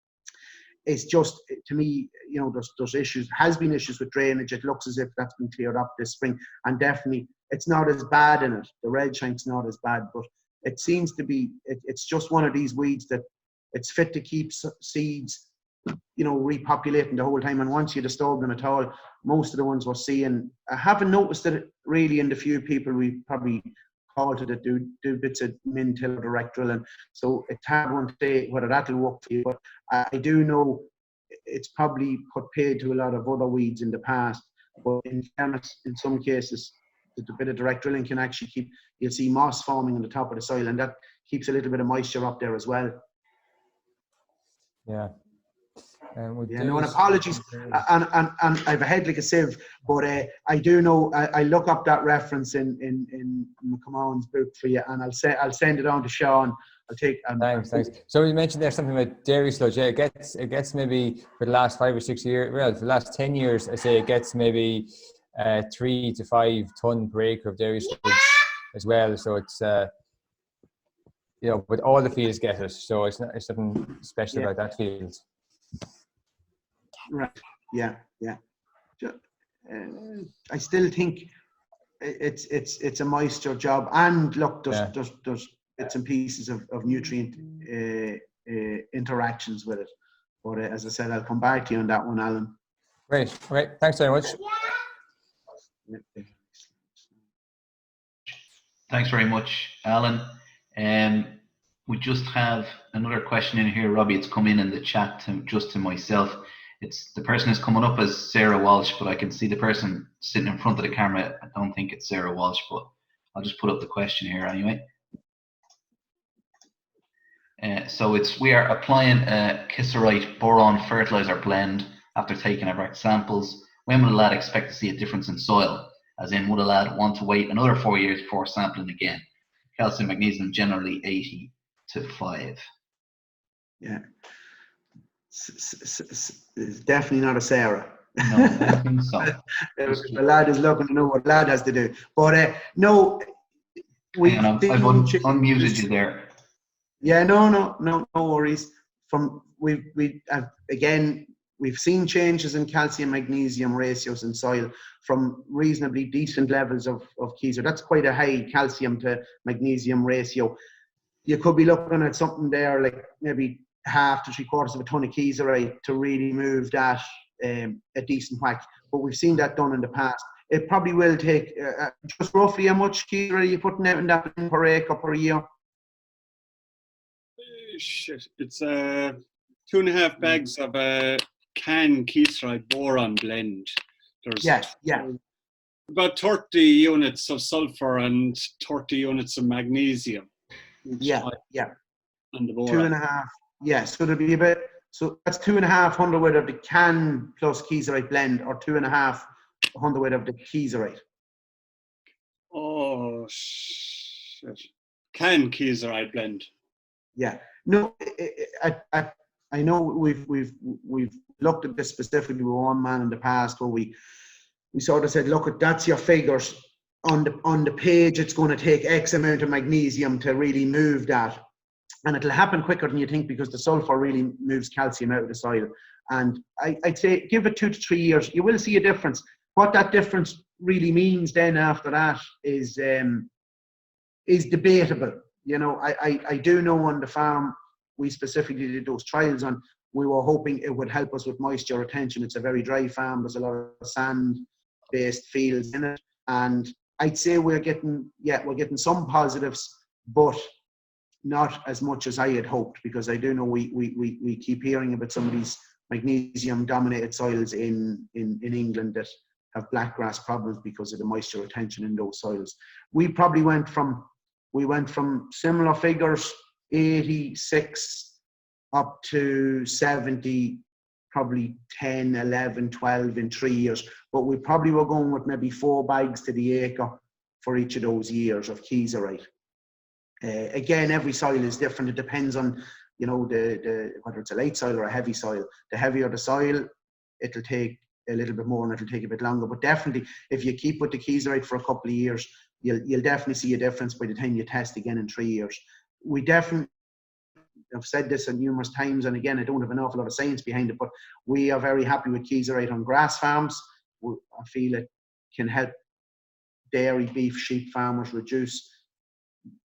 it's just, to me, you know, there's issues, has been issues with drainage. It looks as if that's been cleared up this spring, and definitely it's not as bad in it. The red shank's not as bad, but it seems to be, it's just one of these weeds that it's fit to keep seeds, you know, repopulating the whole time, and once you disturb them at all, most of the ones we're seeing, I haven't noticed it really in the few people we probably called to that do bits of min-till or direct drilling, so it's hard one to say whether that'll work for you, but I do know it's probably put paid to a lot of other weeds in the past, but in fairness, in some cases, the bit of direct drilling can actually keep, you'll see moss forming on the top of the soil, and that keeps a little bit of moisture up there as well. Yeah. No, and apologies, and I have a head like a sieve, but I do know, I look up that reference in McCommon's book for you, and I'll send it on to Sean. I'll take. Thanks. So you mentioned there's something about dairy sludge. Yeah, it gets maybe for the last 5 or 6 years. Well, for the last 10 years, I say it gets maybe 3 to 5 ton per acre of dairy sludge as well. So it's you know, but all the fields get it. So it's nothing special about that field. Right. Yeah. I still think it's a moisture job, and look, there's bits and pieces of nutrient interactions with it. But as I said, I'll come back to you on that one, Alan. Great. Thanks very much. Thanks very much, Alan. We just have another question in here, Robbie. It's come in the chat to myself. It's the person is coming up as Sarah Walsh, but I can see the person sitting in front of the camera. I don't think it's Sarah Walsh, but I'll just put up the question here anyway. So we are applying a Kisserite boron fertilizer blend after taking our samples. When will a lad expect to see a difference in soil? As in, would a lad want to wait another 4 years before sampling again? Calcium, magnesium, generally 80 to 5. Yeah. It's definitely not a Sarah. No, I don't think so. The lad is looking to know what lad has to do. But no, Hang on, I've unmuted you there. Yeah, no worries. We've seen changes in calcium magnesium ratios in soil from reasonably decent levels of Kieser. That's quite a high calcium to magnesium ratio. You could be looking at something there like maybe half to 3/4 of a ton of Kieserite to really move that a decent whack. But we've seen that done in the past. It probably will take just roughly how much Kieserite are you putting out in that per acre per year? It's 2.5 bags of a can Kieserite boron blend. There's about 30 units of sulfur and 30 units of magnesium. And the boron. 2.5. Yeah, so there'll be a bit. So that's 2.5 hundredweight of the can plus Kieserite blend, or 2.5 hundredweight of the Kieserite. Oh shit! Can Kieserite blend? Yeah. No, I know we've looked at this specifically with one man in the past where we sort of said, look, that's your figures on the page. It's going to take X amount of magnesium to really move that, and it'll happen quicker than you think because the sulfur really moves calcium out of the soil. And I'd say give it 2 to 3 years, you will see a difference. What that difference really means then after that is debatable. You know, I do know on the farm we specifically did those trials on. We were hoping it would help us with moisture retention. It's a very dry farm. There's a lot of sand-based fields in it, and I'd say we're getting some positives, but not as much as I had hoped, because I do know we keep hearing about some of these magnesium-dominated soils in England that have blackgrass problems because of the moisture retention in those soils. We probably went from similar figures, 86 up to 70, probably 10, 11, 12 in 3 years. But we probably were going with maybe 4 bags to the acre for each of those years of Kieserite. Again, every soil is different. It depends on, you know, whether it's a light soil or a heavy soil. The heavier the soil, it'll take a little bit more and it'll take a bit longer. But definitely, if you keep with the Kieserite for a couple of years, you'll definitely see a difference by the time you test again in 3 years. We definitely, I've said this numerous times, and again, I don't have an awful lot of science behind it, but we are very happy with Kieserite on grass farms. I feel it can help dairy, beef, sheep farmers reduce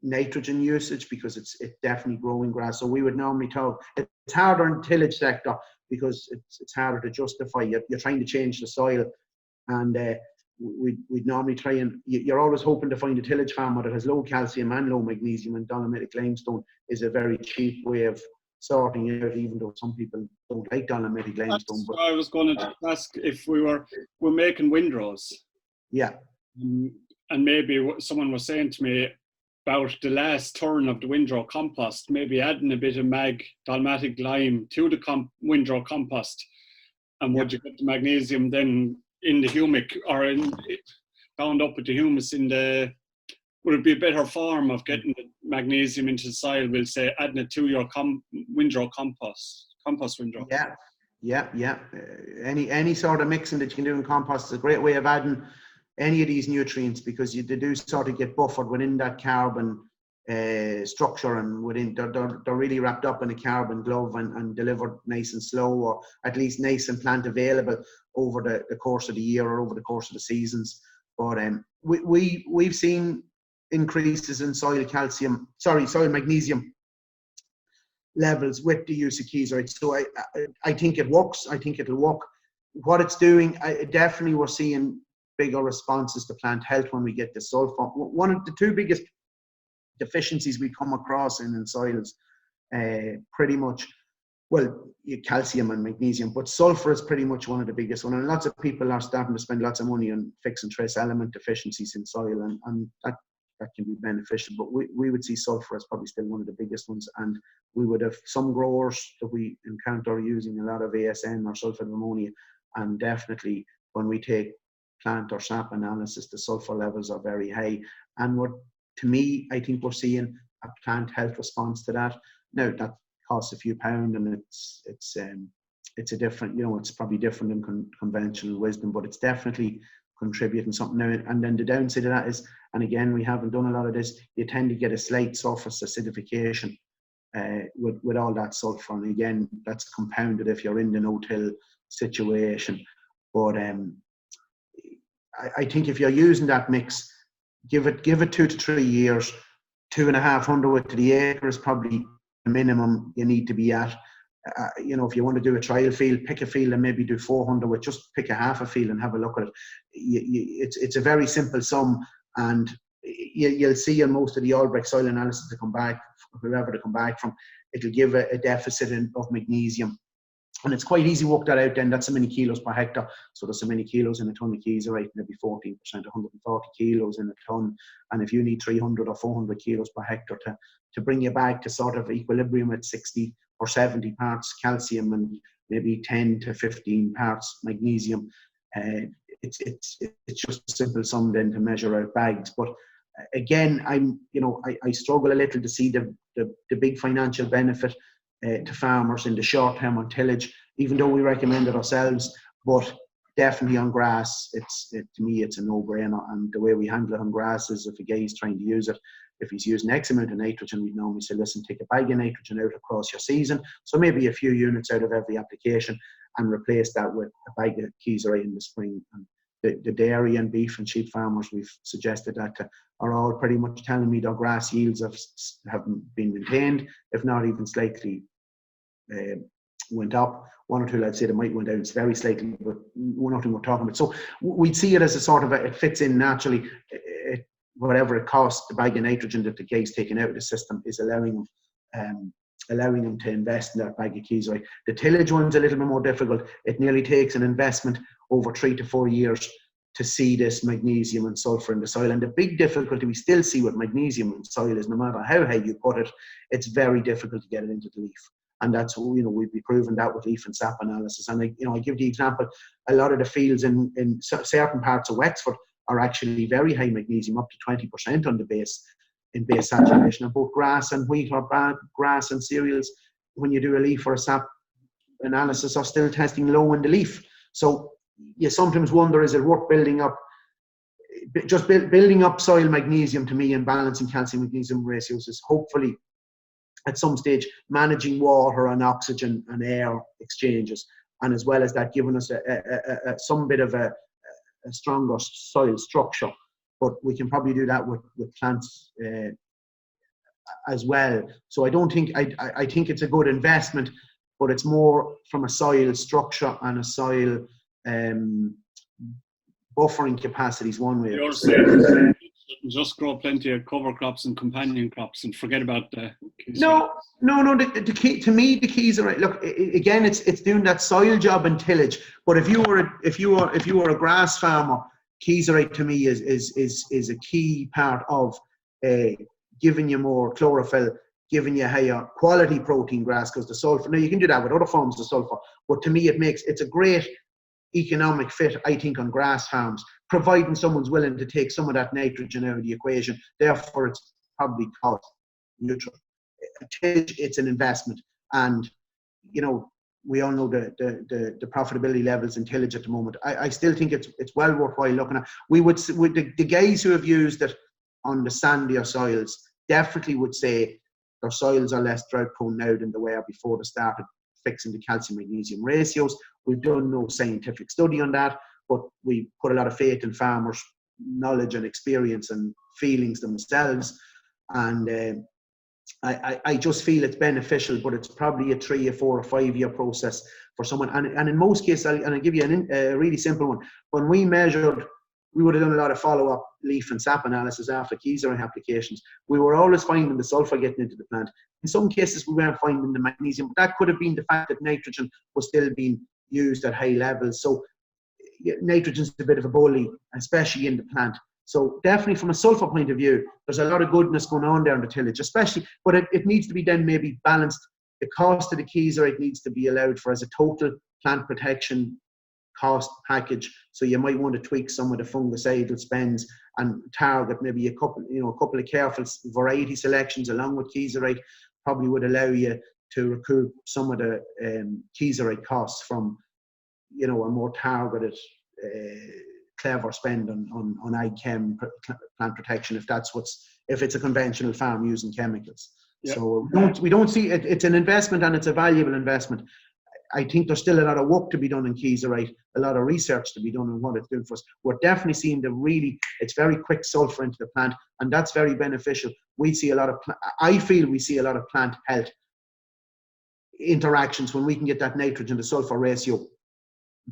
nitrogen usage because it's definitely growing grass. So we would normally talk, it's harder in tillage sector because it's harder to justify. You're trying to change the soil, and we'd normally try, and you're always hoping to find a tillage farmer that has low calcium and low magnesium, and dolomitic limestone is a very cheap way of sorting it out, even though some people don't like dolomitic limestone. That's what I was going to ask, if we're making windrows. Yeah. And maybe someone was saying to me about the last turn of the windrow compost, maybe adding a bit of dolomitic lime to the windrow compost, and would you get the magnesium then in the humic, or bound up with the humus would it be a better form of getting the magnesium into the soil, we'll say, adding it to your windrow compost windrow? Yeah. Any sort of mixing that you can do in compost is a great way of adding any of these nutrients, because they do sort of get buffered within that carbon structure, and within they're really wrapped up in a carbon glove and delivered nice and slow, or at least nice and plant available over the course of the year or over the course of the seasons. But we've seen increases in soil magnesium levels with the use of Kieserite. So I think it works. I think it'll work. What it's doing, definitely we're seeing bigger responses to plant health when we get the sulfur. One of the 2 biggest deficiencies we come across in soils, pretty much, well, calcium and magnesium, but sulfur is pretty much one of the biggest one. And lots of people are starting to spend lots of money on fixing trace element deficiencies in soil, and that that can be beneficial. But we would see sulfur as probably still one of the biggest ones, and we would have some growers that we encounter using a lot of ASN or sulfate of ammonia, and definitely when we take plant or sap analysis, the sulfur levels are very high. And to me, I think we're seeing a plant health response to that. Now that costs a few pounds, and it's a different, it's probably different than conventional wisdom, but it's definitely contributing something now. And then the downside of that is, and again, we haven't done a lot of this, you tend to get a slight surface acidification with all that sulfur. And again, that's compounded if you're in the no-till situation. But I think if you're using that mix, give it 2 to 3 years. 2.5 hundredweight to the acre is probably the minimum you need to be at. If you want to do a trial field, pick a field and maybe do 400 with, just pick a half a field and have a look at it. It's a very simple sum, and you'll see in most of the Albrecht soil analysis to come back, whoever to come back from, it'll give a deficit of magnesium. And it's quite easy to work that out then. That's so many kilos per hectare. So there's so many kilos in a ton of kieserite, maybe 14%, 140 kilos in a ton. And if you need 300 or 400 kilos per hectare to bring you back to sort of equilibrium at 60 or 70 parts calcium and maybe 10 to 15 parts magnesium, it's just a simple sum then to measure out bags. But again, I struggle a little to see the big financial benefit to farmers in the short term on tillage, even though we recommend it ourselves. But definitely on grass, to me it's a no-brainer. And the way we handle it on grass is, if a guy is trying to use it, if he's using X amount of nitrogen, we'd normally say, listen, take a bag of nitrogen out across your season, so maybe a few units out of every application, and replace that with a bag of kieserite in the spring. And the dairy and beef and sheep farmers we've suggested that to are all pretty much telling me their grass yields have been maintained, if not even slightly went up. One or two, I'd say, they might went down very slightly, but nothing we're talking about. So we'd see it as a sort of it fits in naturally. Whatever it costs, the bag of nitrogen that the guy's taking out of the system is allowing them to invest in that bag of kieserite. The tillage one's a little bit more difficult. It nearly takes an investment over 3 to 4 years to see this magnesium and sulfur in the soil. And the big difficulty we still see with magnesium in soil is, no matter how high you put it, it's very difficult to get it into the leaf. And that's, we've been proving that with leaf and sap analysis. And I give the example, a lot of the fields in certain parts of Wexford are actually very high magnesium, up to 20% on the base saturation of both grass and wheat, or grass and cereals. When you do a leaf or a sap analysis, are still testing low in the leaf. So you sometimes wonder, is it worth building up soil magnesium? To me, and balancing calcium magnesium ratios is hopefully at some stage managing water and oxygen and air exchanges, and as well as that giving us some bit of a stronger soil structure. But we can probably do that with plants as well. So I don't think, I think it's a good investment, but it's more from a soil structure and a soil buffering capacities one way. You're saying just grow plenty of cover crops and companion crops and forget about the keys. No. The key, to me, the keys are right. Look, again, it's doing that soil job and tillage. But if you were a grass farmer, kieserite to me is a key part of giving you more chlorophyll, giving you higher quality protein grass, because the sulfur. Now you can do that with other forms of sulfur, but to me it's a great economic fit, I think, on grass farms, providing someone's willing to take some of that nitrogen out of the equation. Therefore, it's probably cost neutral. It's an investment, and we all know the profitability levels in tillage at the moment. I still think it's well worthwhile looking at. The guys who have used it on the sandier soils definitely would say their soils are less drought prone now than they were before they started fixing the calcium magnesium ratios. We've done no scientific study on that, but we put a lot of faith in farmers' knowledge and experience and feelings themselves. And I just feel it's beneficial, but it's probably a 3 or 4 or 5 year process for someone. And in most cases, I'll give you a really simple one. When we measured, we would have done a lot of follow-up leaf and sap analysis after kieserite applications. We were always finding the sulfur getting into the plant. In some cases, we weren't finding the magnesium, but that could have been the fact that nitrogen was still being used at high levels. So nitrogen's a bit of a bully, especially in the plant. So definitely from a sulfur point of view, there's a lot of goodness going on there in the tillage, especially, but it needs to be then maybe balanced. The cost of the kieserite needs to be allowed for as a total plant protection cost package. So you might want to tweak some of the fungicidal spends and target maybe a couple of careful variety selections along with kieserite probably would allow you to recoup some of the kieserite costs from, a more targeted, clever spend on ag chem plant protection if it's a conventional farm using chemicals. Yep. So we don't see it. It's an investment and it's a valuable investment. I think there's still a lot of work to be done in kieserite, a lot of research to be done on what it's doing for us. We're definitely seeing it's very quick sulfur into the plant, and that's very beneficial. I feel we see a lot of plant health interactions when we can get that nitrogen to sulfur ratio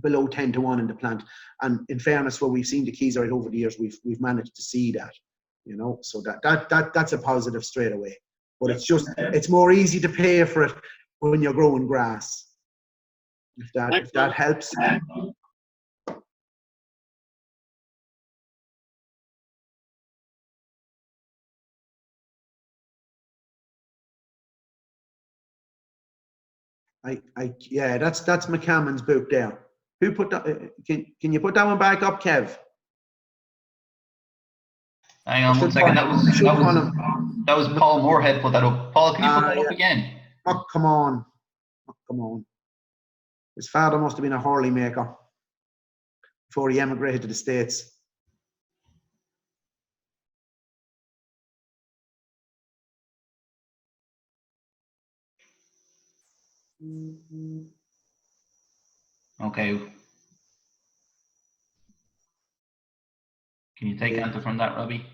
below 10:1 in the plant. And in fairness, where we've seen the kieserite over the years, we've managed to see that, so that's a positive straight away. But it's more easy to pay for it when you're growing grass. If that helps. Yeah, that's McCammon's book there. Who put that? Can you put that one back up, Kev? Hang on 1 second. That was Paul Moorhead put that up. Paul, can you put that up again? Oh, come on. His father must have been a Hurley maker before he emigrated to the States. Okay. Can you take enter from that, Robbie?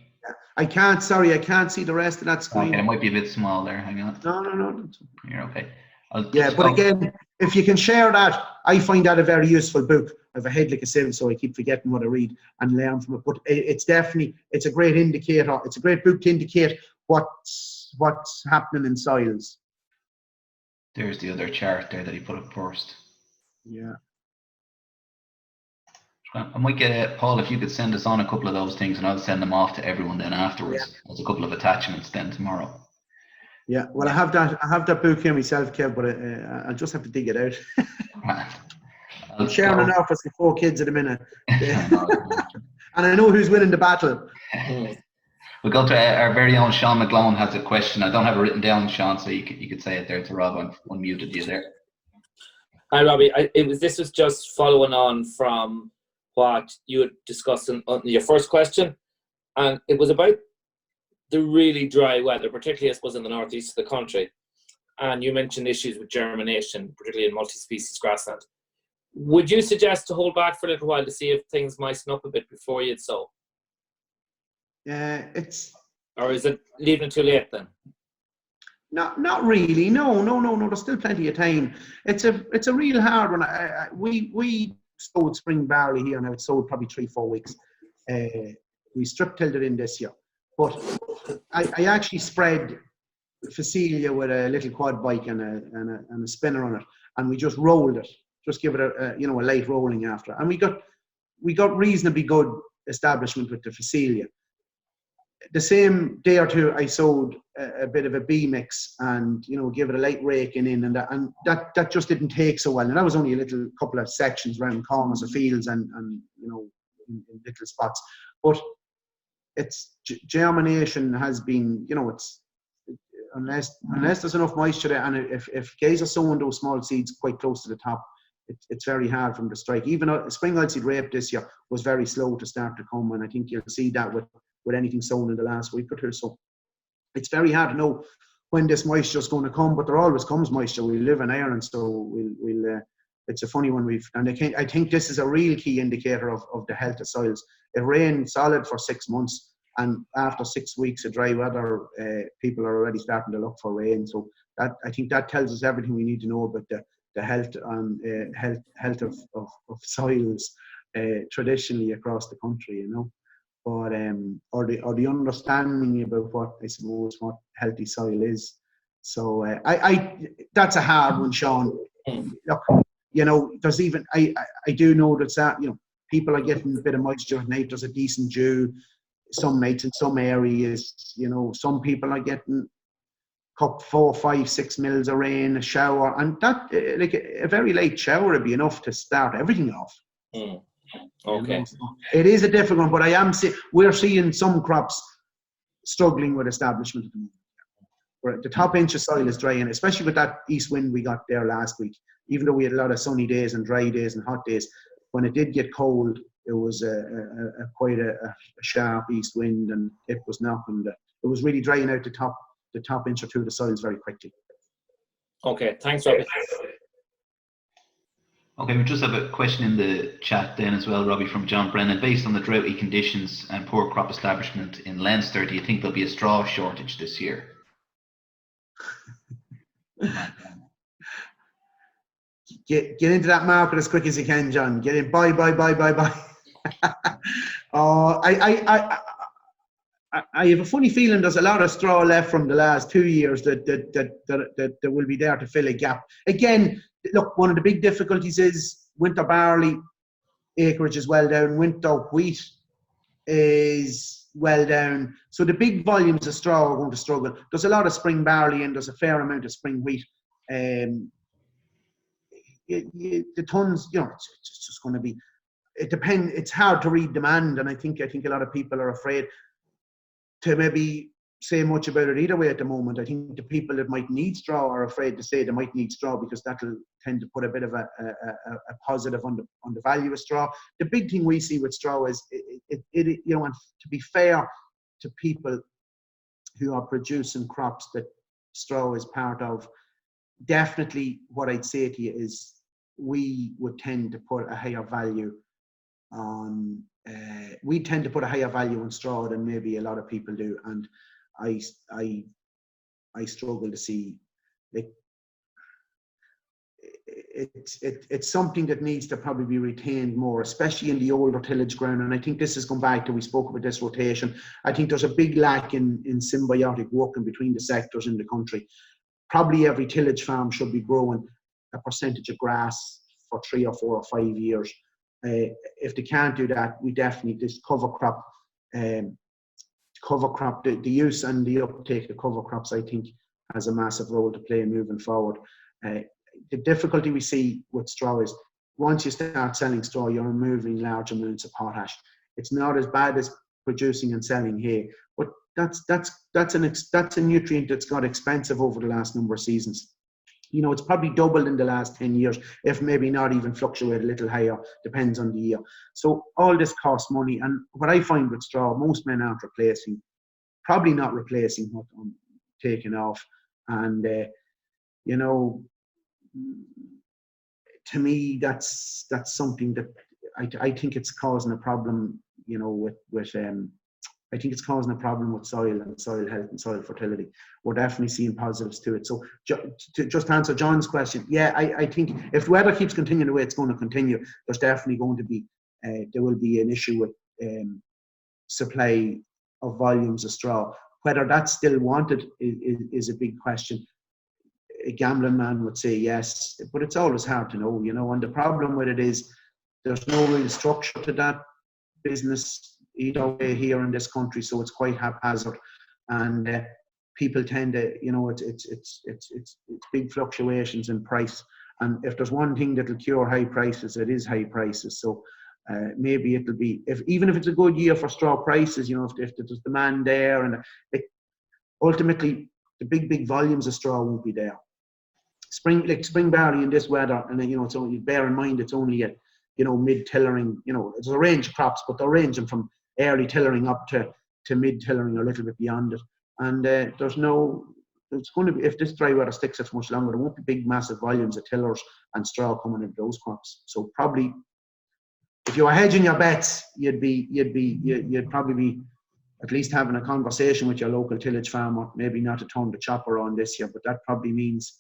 I can't see the rest of that screen. Okay, it might be a bit small there. Hang on. No. You're okay. But again, if you can share that, I find that a very useful book. I have a head like a sieve, so I keep forgetting what I read and learn from it. But it's a great indicator. It's a great book to indicate what's happening in soils. There's the other chart there that he put up first. Yeah. I might get Paul, if you could send us on a couple of those things, and I'll send them off to everyone then afterwards. There's a couple of attachments then tomorrow. Yeah, well, I have that book here myself, Kev, but I'll just have to dig it out. I'm sharing an office with 4 kids at a minute. And I know who's winning the battle. We'll go to our very own Sean McGlone has a question. I don't have it written down, Sean, so you could say it there to Rob. I've unmuted you there. Hi, Robbie. This was just following on from what you had discussed on your first question, and it was about the really dry weather, particularly I suppose in the northeast of the country, and you mentioned issues with germination, particularly in multi-species grassland. Would you suggest to hold back for a little while to see if things moisten up a bit before you'd sow? Or is it leaving it too late then? Not really. No. There's still plenty of time. It's a real hard one. We sowed spring barley here now. It's sowed probably 3-4 weeks. We strip tilled it in this year, but I actually spread Facilia with a little quad bike and a spinner on it, and we just rolled it. Just give it a light rolling after, and we got reasonably good establishment with the Facilia. The same day or two, I sowed a bit of a B mix and give it a light raking in, and that just didn't take so well. And that was only a little couple of sections around corners of fields and in little spots. But it's germination has been, it's unless there's enough moisture there, and if guys are sowing those small seeds quite close to the top, it's very hard for them to strike. Even a spring oilseed rape this year was very slow to start to come, and I think you'll see that with anything sown in the last week or two. So it's very hard to know when this moisture is going to come, but there always comes moisture. We live in Ireland, so we'll it's a funny one. I think this is a real key indicator of the health of soils. It rained solid for 6 months, and after 6 weeks of dry weather, people are already starting to look for rain. So I think that tells us everything we need to know about the health and health of soils traditionally across the country, But or the understanding about what healthy soil is. So that's a hard one, Sean. Look, there's even I do know that people are getting a bit of moisture at night. There's a decent dew. some mates in some areas, you know, some people are getting cup 4, 5, 6 mils of rain, a shower, and that like a very late shower would be enough to start everything off. Okay. You know, so it is a difficult one, but we're seeing some crops struggling with establishment at the moment. Where the top inch of soil is drying, especially with that east wind we got there last week. Even though we had a lot of sunny days and dry days and hot days, when it did get cold, it was quite a sharp east wind, and it was knocking. It was really drying out the top inch or two of the soils very quickly. Okay, thanks, Robbie. Okay, we just have a question in the chat then as well, Robbie, from John Brennan. Based on the droughty conditions and poor crop establishment in Leinster, do you think there'll be a straw shortage this year? Get into that market as quick as you can, John. Get in, buy. I have a funny feeling there's a lot of straw left from the last 2 years that will be there to fill a gap. Again, look, one of the big difficulties is winter barley acreage is well down, winter wheat is well down. So the big volumes of straw are going to struggle. There's a lot of spring barley and there's a fair amount of spring wheat. The tons, you know, it's just going to be, it depends. It's hard to read demand, and I think a lot of people are afraid to maybe say much about it either way at the moment. I think the people that might need straw are afraid to say they might need straw because that'll tend to put a bit of a positive on the value of straw. The big thing we see with straw is it you know, and to be fair to people who are producing crops that straw is part of, definitely what I'd say to you is we would tend to put a higher value on straw than maybe a lot of people do, and I struggle to see, like, it's something that needs to probably be retained more, especially in the older tillage ground. And I think this has gone back to, we spoke about this rotation. I think there's a big lack in symbiotic working between the sectors in the country. Probably every tillage farm should be growing a percentage of grass for 3 or 4 or 5 years. If they can't do that, we definitely, this cover crop, the use and the uptake of cover crops, I think, has a massive role to play moving forward. The difficulty we see with straw is once you start selling straw, you're removing large amounts of potash. It's not as bad as producing and selling hay, but that's a nutrient that's got expensive over the last number of seasons. You know, it's probably doubled in the last 10 years, if maybe not even fluctuate a little higher, depends on the year. So all this costs money, and what I find with straw, most men aren't replacing, probably not replacing what I'm taking off. And, you know, to me, that's something that I think it's causing a problem, you know, I think it's causing a problem with soil and soil health and soil fertility. We're definitely seeing positives to it. So to just answer John's question, yeah, I think if weather keeps continuing the way it's going to continue, there's definitely going to be, there will be an issue with supply of volumes of straw. Whether that's still wanted is a big question. A gambling man would say yes, but it's always hard to know, you know, and the problem with it is there's no real structure to that business either way here in this country, so it's quite haphazard, and people tend to, you know, it's big fluctuations in price, and if there's one thing that'll cure high prices, it is high prices. So maybe it'll be, even if it's a good year for straw prices, you know, if there's demand there, and ultimately the big volumes of straw won't be there. Spring barley in this weather, and then, you know, it's only, bear in mind it's only at, you know, mid-tillering, you know, there's a range of crops, but they're ranging from early tillering up to mid-tillering or a little bit beyond it. And it's going to be, if this dry weather sticks it much longer, there won't be big, massive volumes of tillers and straw coming into those crops. So probably, if you were hedging your bets, you'd probably be at least having a conversation with your local tillage farmer, maybe not to turn the chopper on this year, but that probably means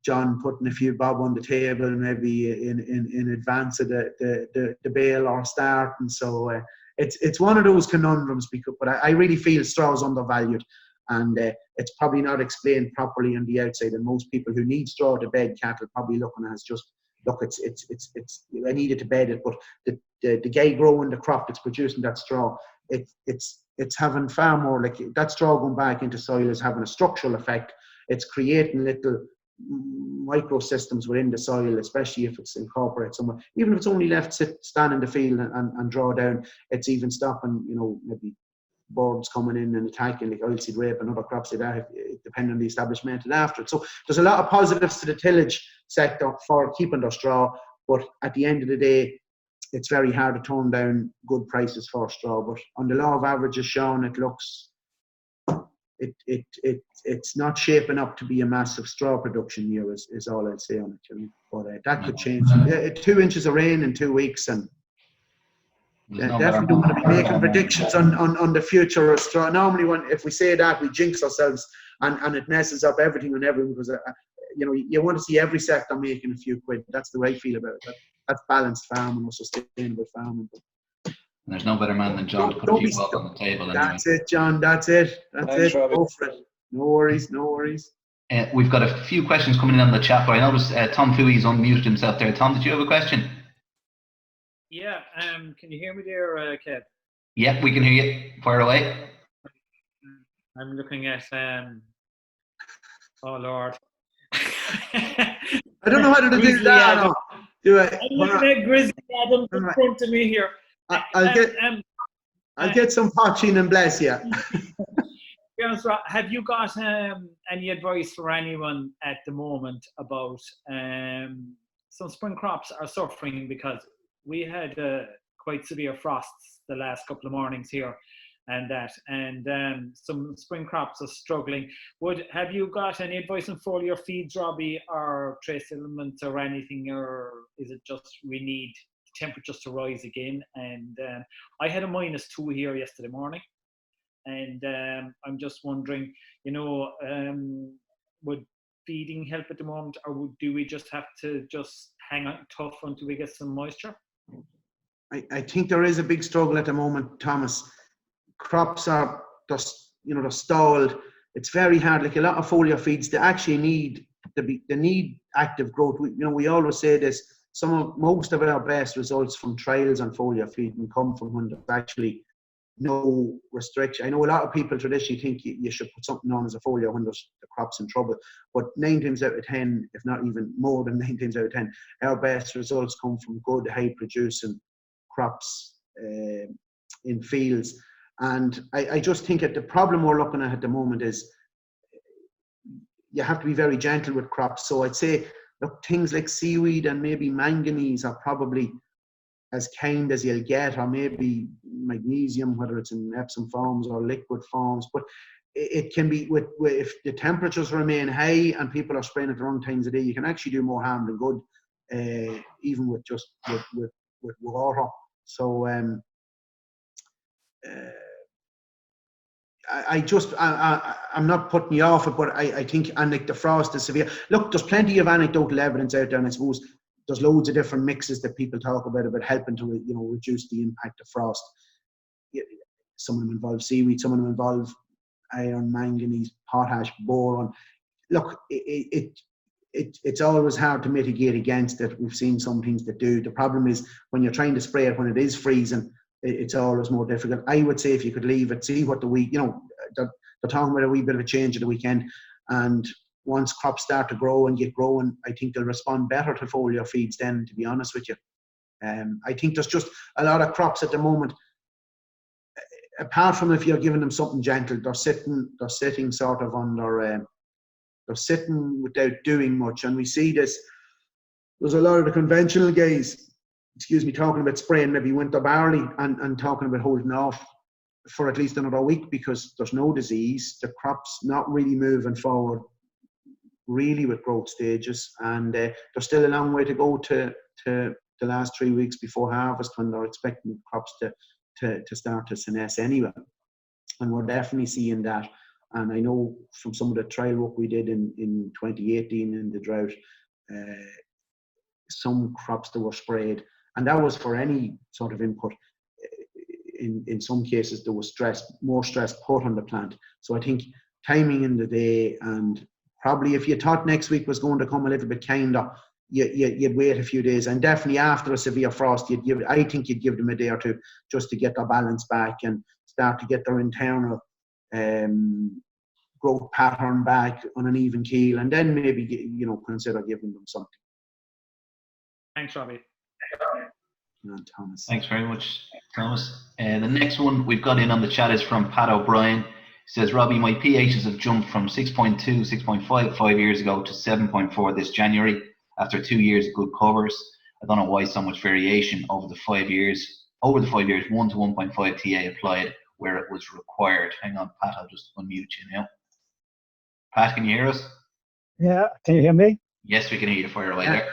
John putting a few bob on the table, maybe in advance of the bale or start. And so it's one of those conundrums, but I really feel straw is undervalued, and it's probably not explained properly on the outside, and most people who need straw to bed cattle probably looking at it as just look, I needed to bed it, but the guy growing the crop that's producing that straw, it's having far more, like that straw going back into soil is having a structural effect. It's creating little microsystems within the soil, especially if it's incorporated somewhere. Even if it's only left stand in the field and draw down, it's even stopping, maybe birds coming in and attacking, like oilseed rape and other crops like that, depending on the establishment and after it. So there's a lot of positives to the tillage sector for keeping their straw, but at the end of the day, it's very hard to turn down good prices for straw. But on the law of averages, Sean, it looks, it's not shaping up to be a massive straw production year, is all I'd say on it. But that could change. 2 inches of rain in 2 weeks, and definitely don't want to be making predictions on the future of straw. Normally, if we say that, we jinx ourselves, and it messes up everything and everyone, because you want to see every sector making a few quid. That's the way I feel about it. That's balanced farming or sustainable farming. And there's no better man than John to put a few bob on the table. That's it, John. That's it. Thanks, go for it. No worries. We've got a few questions coming in on the chat, but I noticed Tom Fooey's unmuted himself there. Tom, did you have a question? Yeah. Can you hear me there, Kev? Yeah, we can hear you. Fire away. I'm looking at. Oh Lord. I don't know how to do that. I'm looking at Grizzly Adam in front of me here. I'll get some potching and bless you. Have you got any advice for anyone at the moment about some spring crops are suffering because we had quite severe frosts the last couple of mornings here, and some spring crops are struggling. Have you got any advice on foliar feeds, Robbie, or trace elements or anything, or is it just we need temperatures to rise again? And I had a -2 here yesterday morning, and I'm just wondering, would feeding help at the moment, or do we just have to just hang on tough until we get some moisture? I think there is a big struggle at the moment, Thomas. Crops are just, they're stalled. It's very hard. Like a lot of foliar feeds, they actually need active growth. We always say this. Most of our best results from trials on foliar feeding come from when there's actually no restriction. I know a lot of people traditionally think you should put something on as a foliar when the crop's in trouble, but 9 times out of 10, if not even more than 9 times out of 10, our best results come from good, high-producing crops in fields. And I just think that the problem we're looking at the moment is you have to be very gentle with crops. So I'd say, look, things like seaweed and maybe manganese are probably as kind as you'll get, or maybe magnesium, whether it's in Epsom forms or liquid forms. But it can be, if the temperatures remain high and people are spraying at the wrong times of day, you can actually do more harm than good, even with water. So I'm not putting you off it, but I think, and like the frost is severe. Look, there's plenty of anecdotal evidence out there, and I suppose there's loads of different mixes that people talk about helping to reduce the impact of frost. Some of them involve seaweed, some of them involve iron, manganese, potash, boron. Look, it's always hard to mitigate against it. We've seen some things that do. The problem is when you're trying to spray it when it is freezing, it's always more difficult. I would say if you could leave it, see what the week, they're talking about a wee bit of a change at the weekend, and once crops start to grow and get growing, I think they'll respond better to foliar feeds then, to be honest with you. I think there's just a lot of crops at the moment, apart from if you're giving them something gentle, they're sitting sort of under, they're sitting without doing much. And we see this, there's a lot of the conventional guys, talking about spraying maybe winter barley and talking about holding off for at least another week because there's no disease. The crop's not really moving forward really with growth stages, and there's still a long way to go to the last 3 weeks before harvest, when they're expecting crops to start to senesce anyway. And we're definitely seeing that. And I know from some of the trial work we did in 2018 in the drought, some crops that were sprayed, and that was for any sort of input. In some cases, there was more stress put on the plant. So I think timing in the day, and probably if you thought next week was going to come a little bit kinder, you'd wait a few days, and definitely after a severe frost, I think you'd give them a day or two just to get their balance back and start to get their internal growth pattern back on an even keel, and then maybe consider giving them something. Thanks, Robbie. Thomas. Thanks very much, Thomas. The next one we've got in on the chat is from Pat O'Brien. He says, Robbie, my pHs have jumped from 6.2, 6.5 5 years ago to 7.4 this January after 2 years of good covers. I don't know why so much variation over the 5 years. Over the 5 years, 1 to 1.5 TA applied where it was required. Hang on, Pat, I'll just unmute you now. Pat, can you hear us? Yeah, can you hear me? Yes, we can hear you. Fire away there.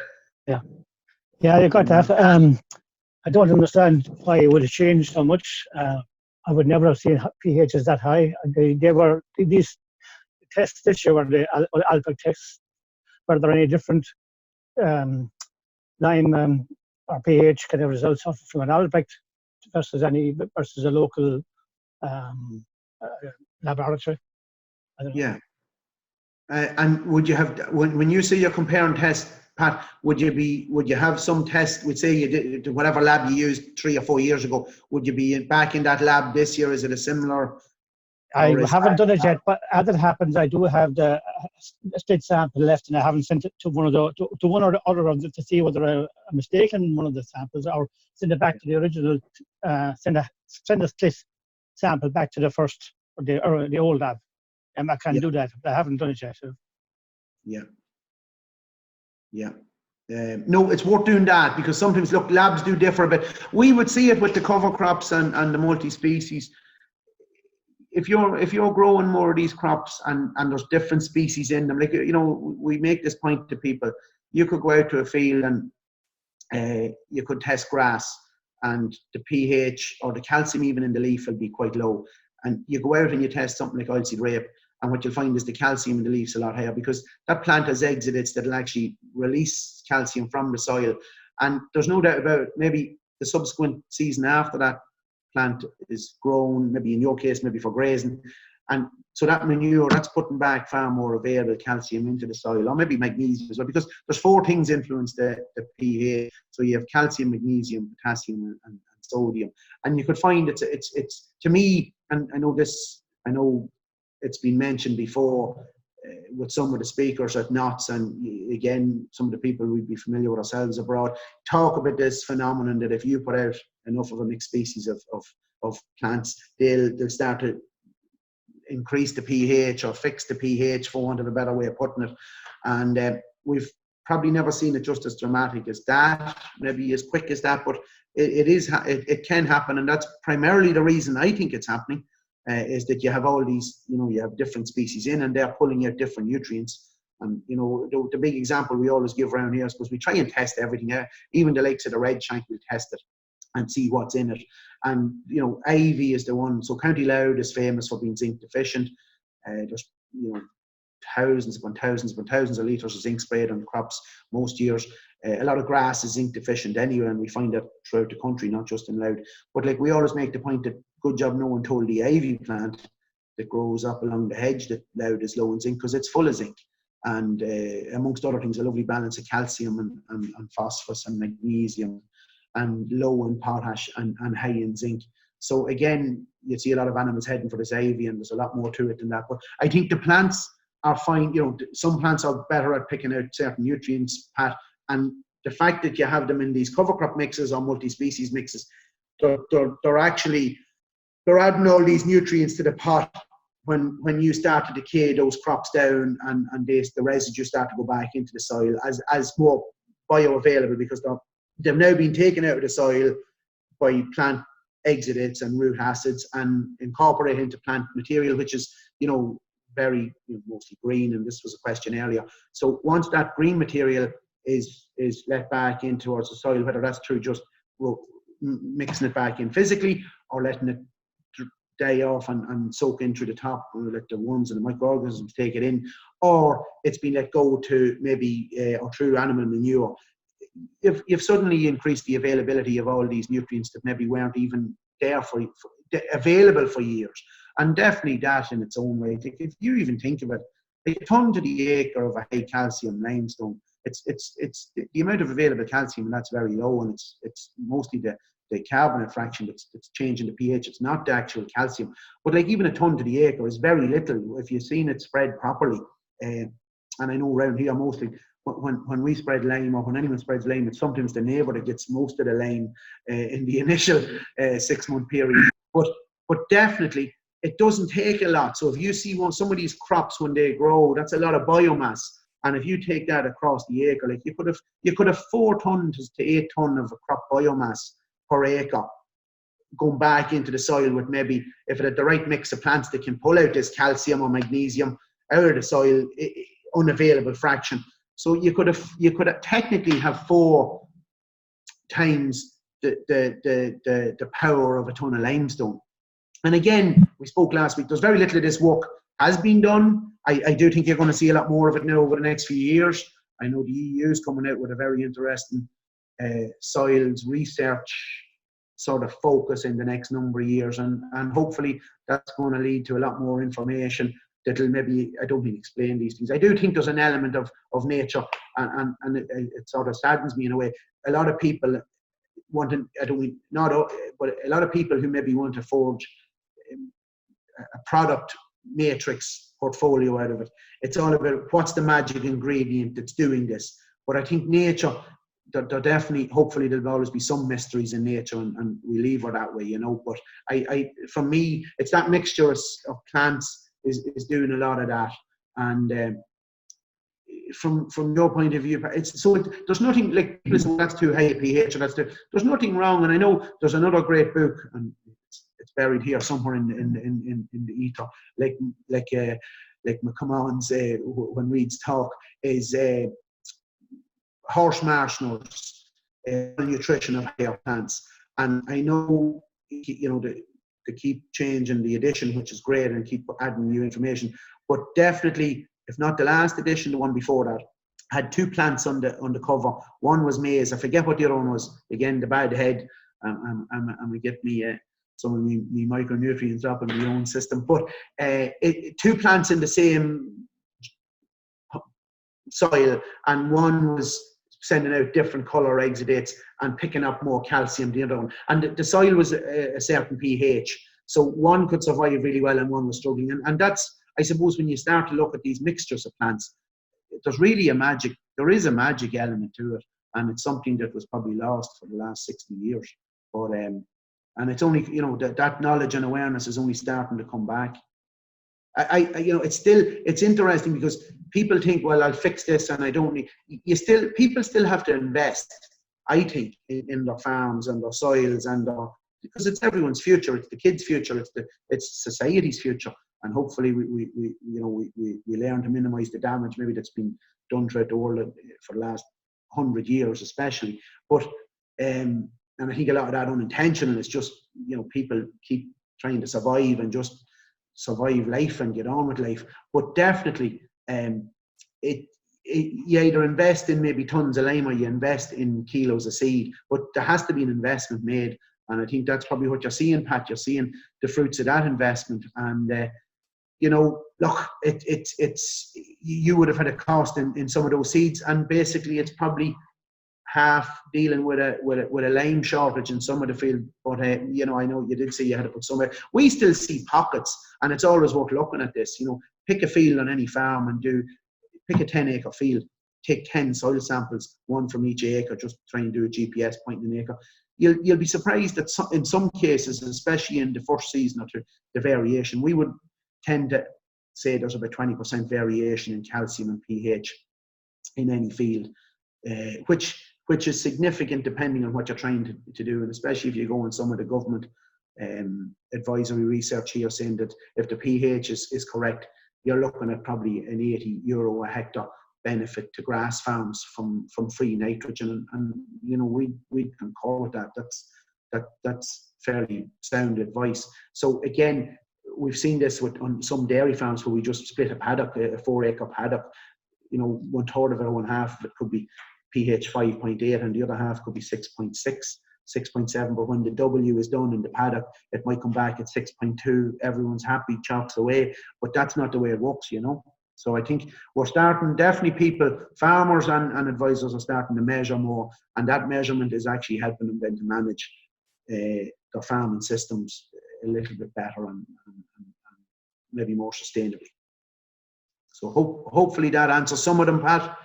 Yeah, you got that. I don't understand why it would have changed so much. I would never have seen pHs that high. These tests this year were the alpha tests. Were there any different lime or pH kind of results from an Albrecht versus a local laboratory? I don't know. Yeah. And would you have, when you say you're comparing tests, Pat, would you have some test? Would say you did whatever lab you used 3 or 4 years ago. Would you be back in that lab this year? Is it a similar? I haven't done it yet, but as it happens, I do have the split sample left, and I haven't sent it to one or the other of them to see whether I'm mistaken in one of the samples, or send it back to the original. Send a split sample back to the first or the old lab. I can do that. I haven't done it yet. So. Yeah. No, it's worth doing that, because sometimes, look, labs do differ a bit. We would see it with the cover crops and the multi-species. If you're growing more of these crops and there's different species in them, like, we make this point to people. You could go out to a field and you could test grass, and the pH or the calcium even in the leaf will be quite low. And you go out and you test something like oilseed rape, and what you'll find is the calcium in the leaves a lot higher, because that plant has exudates that will actually release calcium from the soil. And there's no doubt about it, maybe the subsequent season after that plant is grown, maybe in your case, maybe for grazing. And so that manure, that's putting back far more available calcium into the soil, or maybe magnesium as well, because there's 4 things influence the pH. So you have calcium, magnesium, potassium, and sodium. And you could find it's to me, and I know it's been mentioned before with some of the speakers at Knots, and again, some of the people we'd be familiar with ourselves abroad, talk about this phenomenon that if you put out enough of a mixed species of plants, they'll start to increase the pH or fix the pH, for want of a better way of putting it. And we've probably never seen it just as dramatic as that, maybe as quick as that, but it can happen, and that's primarily the reason I think it's happening. Is that you have all these, you have different species in, and they're pulling out different nutrients. And, the big example we always give around here is because we try and test everything out. Even the likes of the red shank, we'll test it and see what's in it. And, Ivy is the one. So County Louth is famous for being zinc deficient. There's, thousands upon thousands of litres of zinc sprayed on crops most years. A lot of grass is zinc deficient anyway, and we find that throughout the country, not just in Louth. But like we always make the point that good job no one told the ivy plant that grows up along the hedge that Louth is low in zinc, because it's full of zinc. And amongst other things, a lovely balance of calcium and phosphorus and magnesium, and low in potash and high in zinc. So again, you see a lot of animals heading for this ivy, and there's a lot more to it than that. But I think the plants are fine. Some plants are better at picking out certain nutrients, Pat, and the fact that you have them in these cover crop mixes or multi-species mixes, they're adding all these nutrients to the pot when you start to decay those crops down, and the residue start to go back into the soil as more bioavailable, because they've now been taken out of the soil by plant exudates and root acids and incorporated into plant material, which is, very mostly green, and this was a question earlier. So once that green material is let back in towards the soil, whether that's through just mixing it back in physically or letting it die off and soak in through the top, let the worms and the microorganisms take it in, or it's been let go to maybe or through animal manure, if you've suddenly increased the availability of all these nutrients that maybe weren't even there available for years. And definitely that in its own way, if you even think of it, a ton to the acre of a high calcium limestone it's the amount of available calcium, and that's very low, and it's mostly the carbonate fraction that's changing the pH. It's not the actual calcium. But like even a ton to the acre is very little if you've seen it spread properly. And I know around here mostly when we spread lime, or when anyone spreads lime, it's sometimes the neighbour that gets most of the lime in the initial 6-month period. But definitely it doesn't take a lot. So if you see some of these crops when they grow, that's a lot of biomass. And if you take that across the acre, like you could have 4 tons to 8 tons of crop biomass per acre going back into the soil with maybe, if it had the right mix of plants that can pull out this calcium or magnesium out of the soil, unavailable fraction. So you could have technically have 4 times the power of a ton of limestone. And again, we spoke last week, there's very little of this work has been done. I do think you're going to see a lot more of it now over the next few years. I know the EU is coming out with a very interesting soils research sort of focus in the next number of years, and hopefully that's going to lead to a lot more information that'll maybe, I don't mean explain these things. I do think there's an element of nature, and it sort of saddens me in a way. A lot of people want to, but a lot of people who maybe want to forge a product matrix portfolio out of it. It's all about what's the magic ingredient that's doing this. But I think nature, there definitely, hopefully there'll always be some mysteries in nature, and we leave her that way, you know. But for me, it's that mixture of plants is doing a lot of that. And from your point of view, there's nothing like people say that's too high a pH, or there's nothing wrong. And I know there's another great book, and it's buried here somewhere in the ether, like McCummon's when Reeds talk, is horse marshmallows, nutrition of higher plants. And I know, you know, to keep changing the edition, which is great, and keep adding new information. But definitely, if not the last edition, the one before that had 2 plants on the cover. One was maize. I forget what the other one was. Again, the bad head. We get me some of me micronutrients up in my own system. But 2 plants in the same soil, and one was sending out different color exudates and picking up more calcium than the other one. And the soil was a certain pH. So one could survive really well and one was struggling. And that's, I suppose, when you start to look at these mixtures of plants, there's really there is a magic element to it. And it's something that was probably lost for the last 60 years. But, and it's only, you know, that knowledge and awareness is only starting to come back. You know, it's interesting because people think, well, I'll fix this and I don't need, people still have to invest, I think, in their farms and their soils and because it's everyone's future, it's the kids' future, it's society's future. And hopefully we learn to minimize the damage maybe that's been done throughout the world for the last 100 years, especially. But, and I think a lot of that unintentional is just, you know, people keep trying to survive and just survive life and get on with life. But definitely, you either invest in maybe tons of lime or you invest in kilos of seed, but there has to be an investment made. And I think that's probably what you're seeing, Pat. You're seeing the fruits of that investment. And, you know, look, it's you would have had a cost in some of those seeds, and basically it's probably half dealing with a lime shortage in some of the field. But you know, I know you did say you had to put somewhere. We still see pockets, and it's always worth looking at this. You know, pick a field on any farm and pick a 10-acre field, take 10 soil samples, 1 from each acre, just try and do a GPS point in an acre. You'll be surprised that in some cases, especially in the first season of the variation, we would tend to say there's about 20% variation in calcium and pH in any field, which is significant depending on what you're trying to do, and especially if you go on some of the government advisory research here saying that if the pH is correct, you're looking at probably an €80 a hectare benefit to grass farms from free nitrogen, and you know, we concur with that. That's fairly sound advice. So again, we've seen this on some dairy farms where we just split a paddock, a 4-acre paddock. You know, 1/3 of it or 1/2 of it could be pH 5.8, and the other half could be 6.6, 6.7. But when the W is done in the paddock, it might come back at 6.2. Everyone's happy, chalks away. But that's not the way it works, you know. So I think we're starting, definitely people, farmers and advisors are starting to measure more, and that measurement is actually helping them then to manage their farming systems a little bit better and maybe more sustainably. So hopefully that answers some of them, Pat.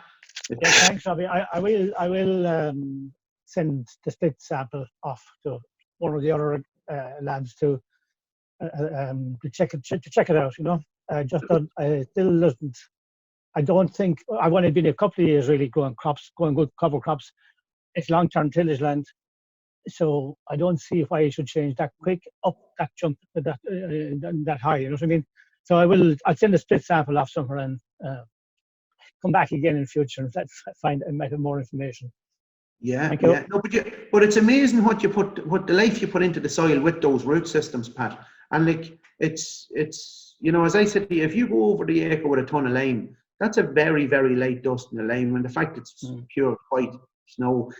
Yeah, thanks, Robbie. I will send the split sample off to one of the other lads to check it out. You know, I still doesn't. I don't think I've only been a couple of years really growing good cover crops. It's long-term tillage land, so I don't see why you should change that quick up that jump that high. You know what I mean? So I'll send a split sample off somewhere and come back again in future and find and make more information. Yeah, yeah. No, but it's amazing what the life you put into the soil with those root systems, Pat. And like it's you know, as I said to you, if you go over the acre with a ton of lime, that's a very, very light dust in the lime, and the fact it's pure white snow,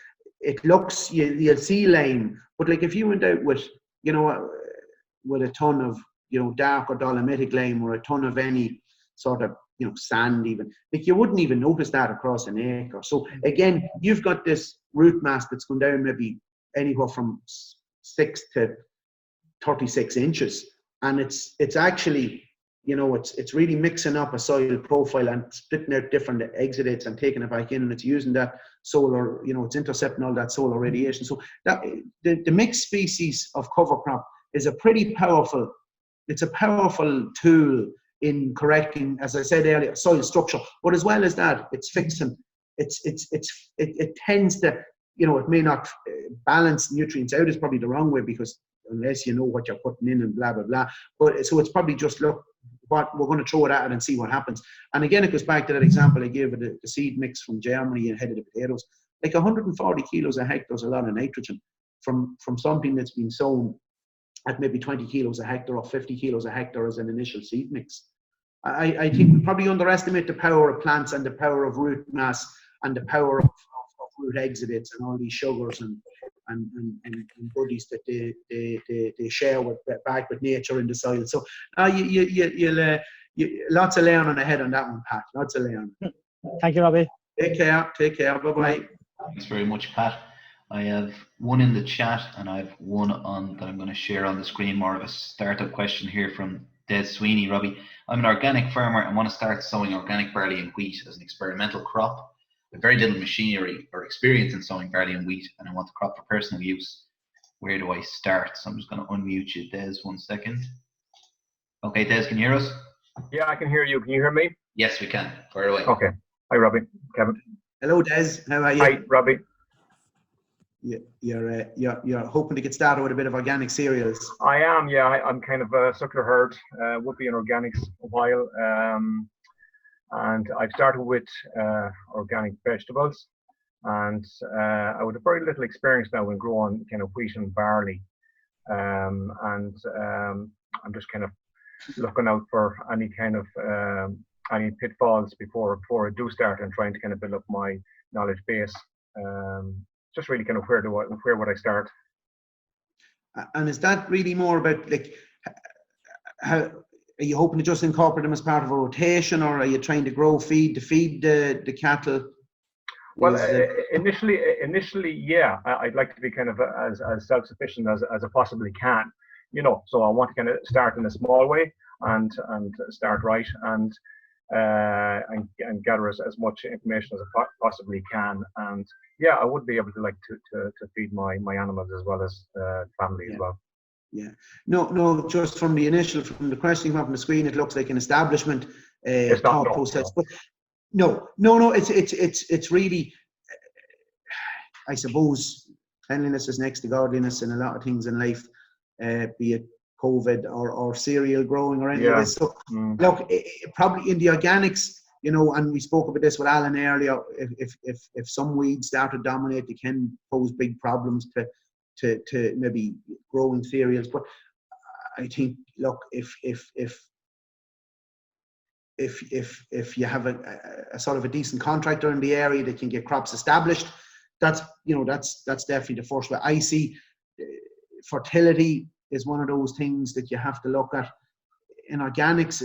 it looks, you'll see lime, but like if you went out with, you know, with a ton of, you know, dark or dolomitic lime or a ton of any sort of, you know, sand even, like you wouldn't even notice that across an acre. So again, you've got this root mass that's gone down maybe anywhere from 6 to 36 inches, and it's actually, you know, it's really mixing up a soil profile and splitting out different exudates and taking it back in, and it's using that solar, you know, it's intercepting all that solar radiation. So that the mixed species of cover crop is a powerful tool in correcting, as I said earlier, soil structure. But as well as that, it's fixing. It tends to, you know, it may not balance nutrients out, is probably the wrong way, because unless you know what you're putting in and blah blah blah. But so it's probably just, look, what we're going to throw it at it and see what happens. And again, it goes back to that example I gave of the seed mix from Germany ahead of the potatoes. Like 140 kilos a hectare is a lot of nitrogen from something that's been sown at maybe 20 kilos a hectare or 50 kilos a hectare as an initial seed mix. I think we probably underestimate the power of plants and the power of root mass and the power of root exudates and all these sugars and goodies that they share back with nature in the soil. So you'll lots of learning ahead on that one, Pat. Lots of learning. Thank you, Robbie. Take care. Bye bye. Thanks very much, Pat. I have one in the chat and I have one on that I'm going to share on the screen, more of a startup question here from Des Sweeney. Robbie, I'm an organic farmer and want to start sowing organic barley and wheat as an experimental crop. With very little machinery or experience in sowing barley and wheat, and I want the crop for personal use. Where do I start? So I'm just going to unmute you, Des, 1 second. Okay, Des, can you hear us? Yeah, I can hear you. Can you hear me? Yes, we can. Fire away. Okay. Hi, Robbie. Kevin. Hello, Des. How are you? Hi, Robbie. You're hoping to get started with a bit of organic cereals. I am, yeah. I'm kind of a sucker herd. Would be in organics a while. And I've started with organic vegetables, and I would have very little experience now in growing kind of wheat and barley. And I'm just kind of looking out for any kind of any pitfalls before I do start, and trying to kind of build up my knowledge base. Just really kind of where would I start? And is that really more about, like, how are you hoping to just incorporate them as part of a rotation, or are you trying to grow feed to feed the cattle? Well, initially, yeah, I'd like to be kind of as self-sufficient as I possibly can, you know. So I want to kind of start in a small way and start right and gather as much information as I possibly can. And yeah, I would be able to to feed my animals as well as family as well. Yeah. No. Just from the question from the screen, it looks like an establishment thought process. But no. It's really, I suppose, cleanliness is next to godliness in a lot of things in life, be it COVID or cereal growing or anything. So look, probably in the organics, you know, and we spoke about this with Alan earlier. If some weeds start to dominate, they can pose big problems to maybe growing cereals. But I think, look, if you have a sort of a decent contractor in the area that can get crops established, that's definitely the first way. I see fertility is one of those things that you have to look at. In organics,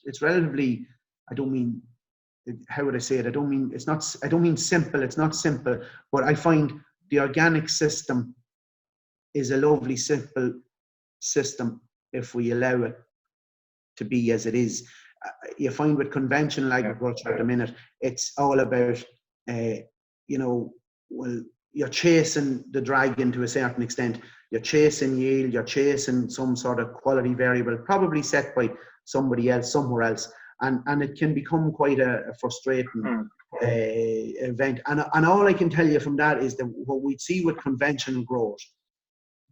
it's relatively, I don't mean, how would I say it? I don't mean simple. It's not simple, but I find the organic system is a lovely, simple system if we allow it to be as it is. You find with conventional agriculture at the minute, it's all about, well, you're chasing the dragon to a certain extent. You're chasing yield, you're chasing some sort of quality variable, probably set by somebody else, somewhere else. And it can become quite a frustrating event. And all I can tell you from that is that what we see with conventional growers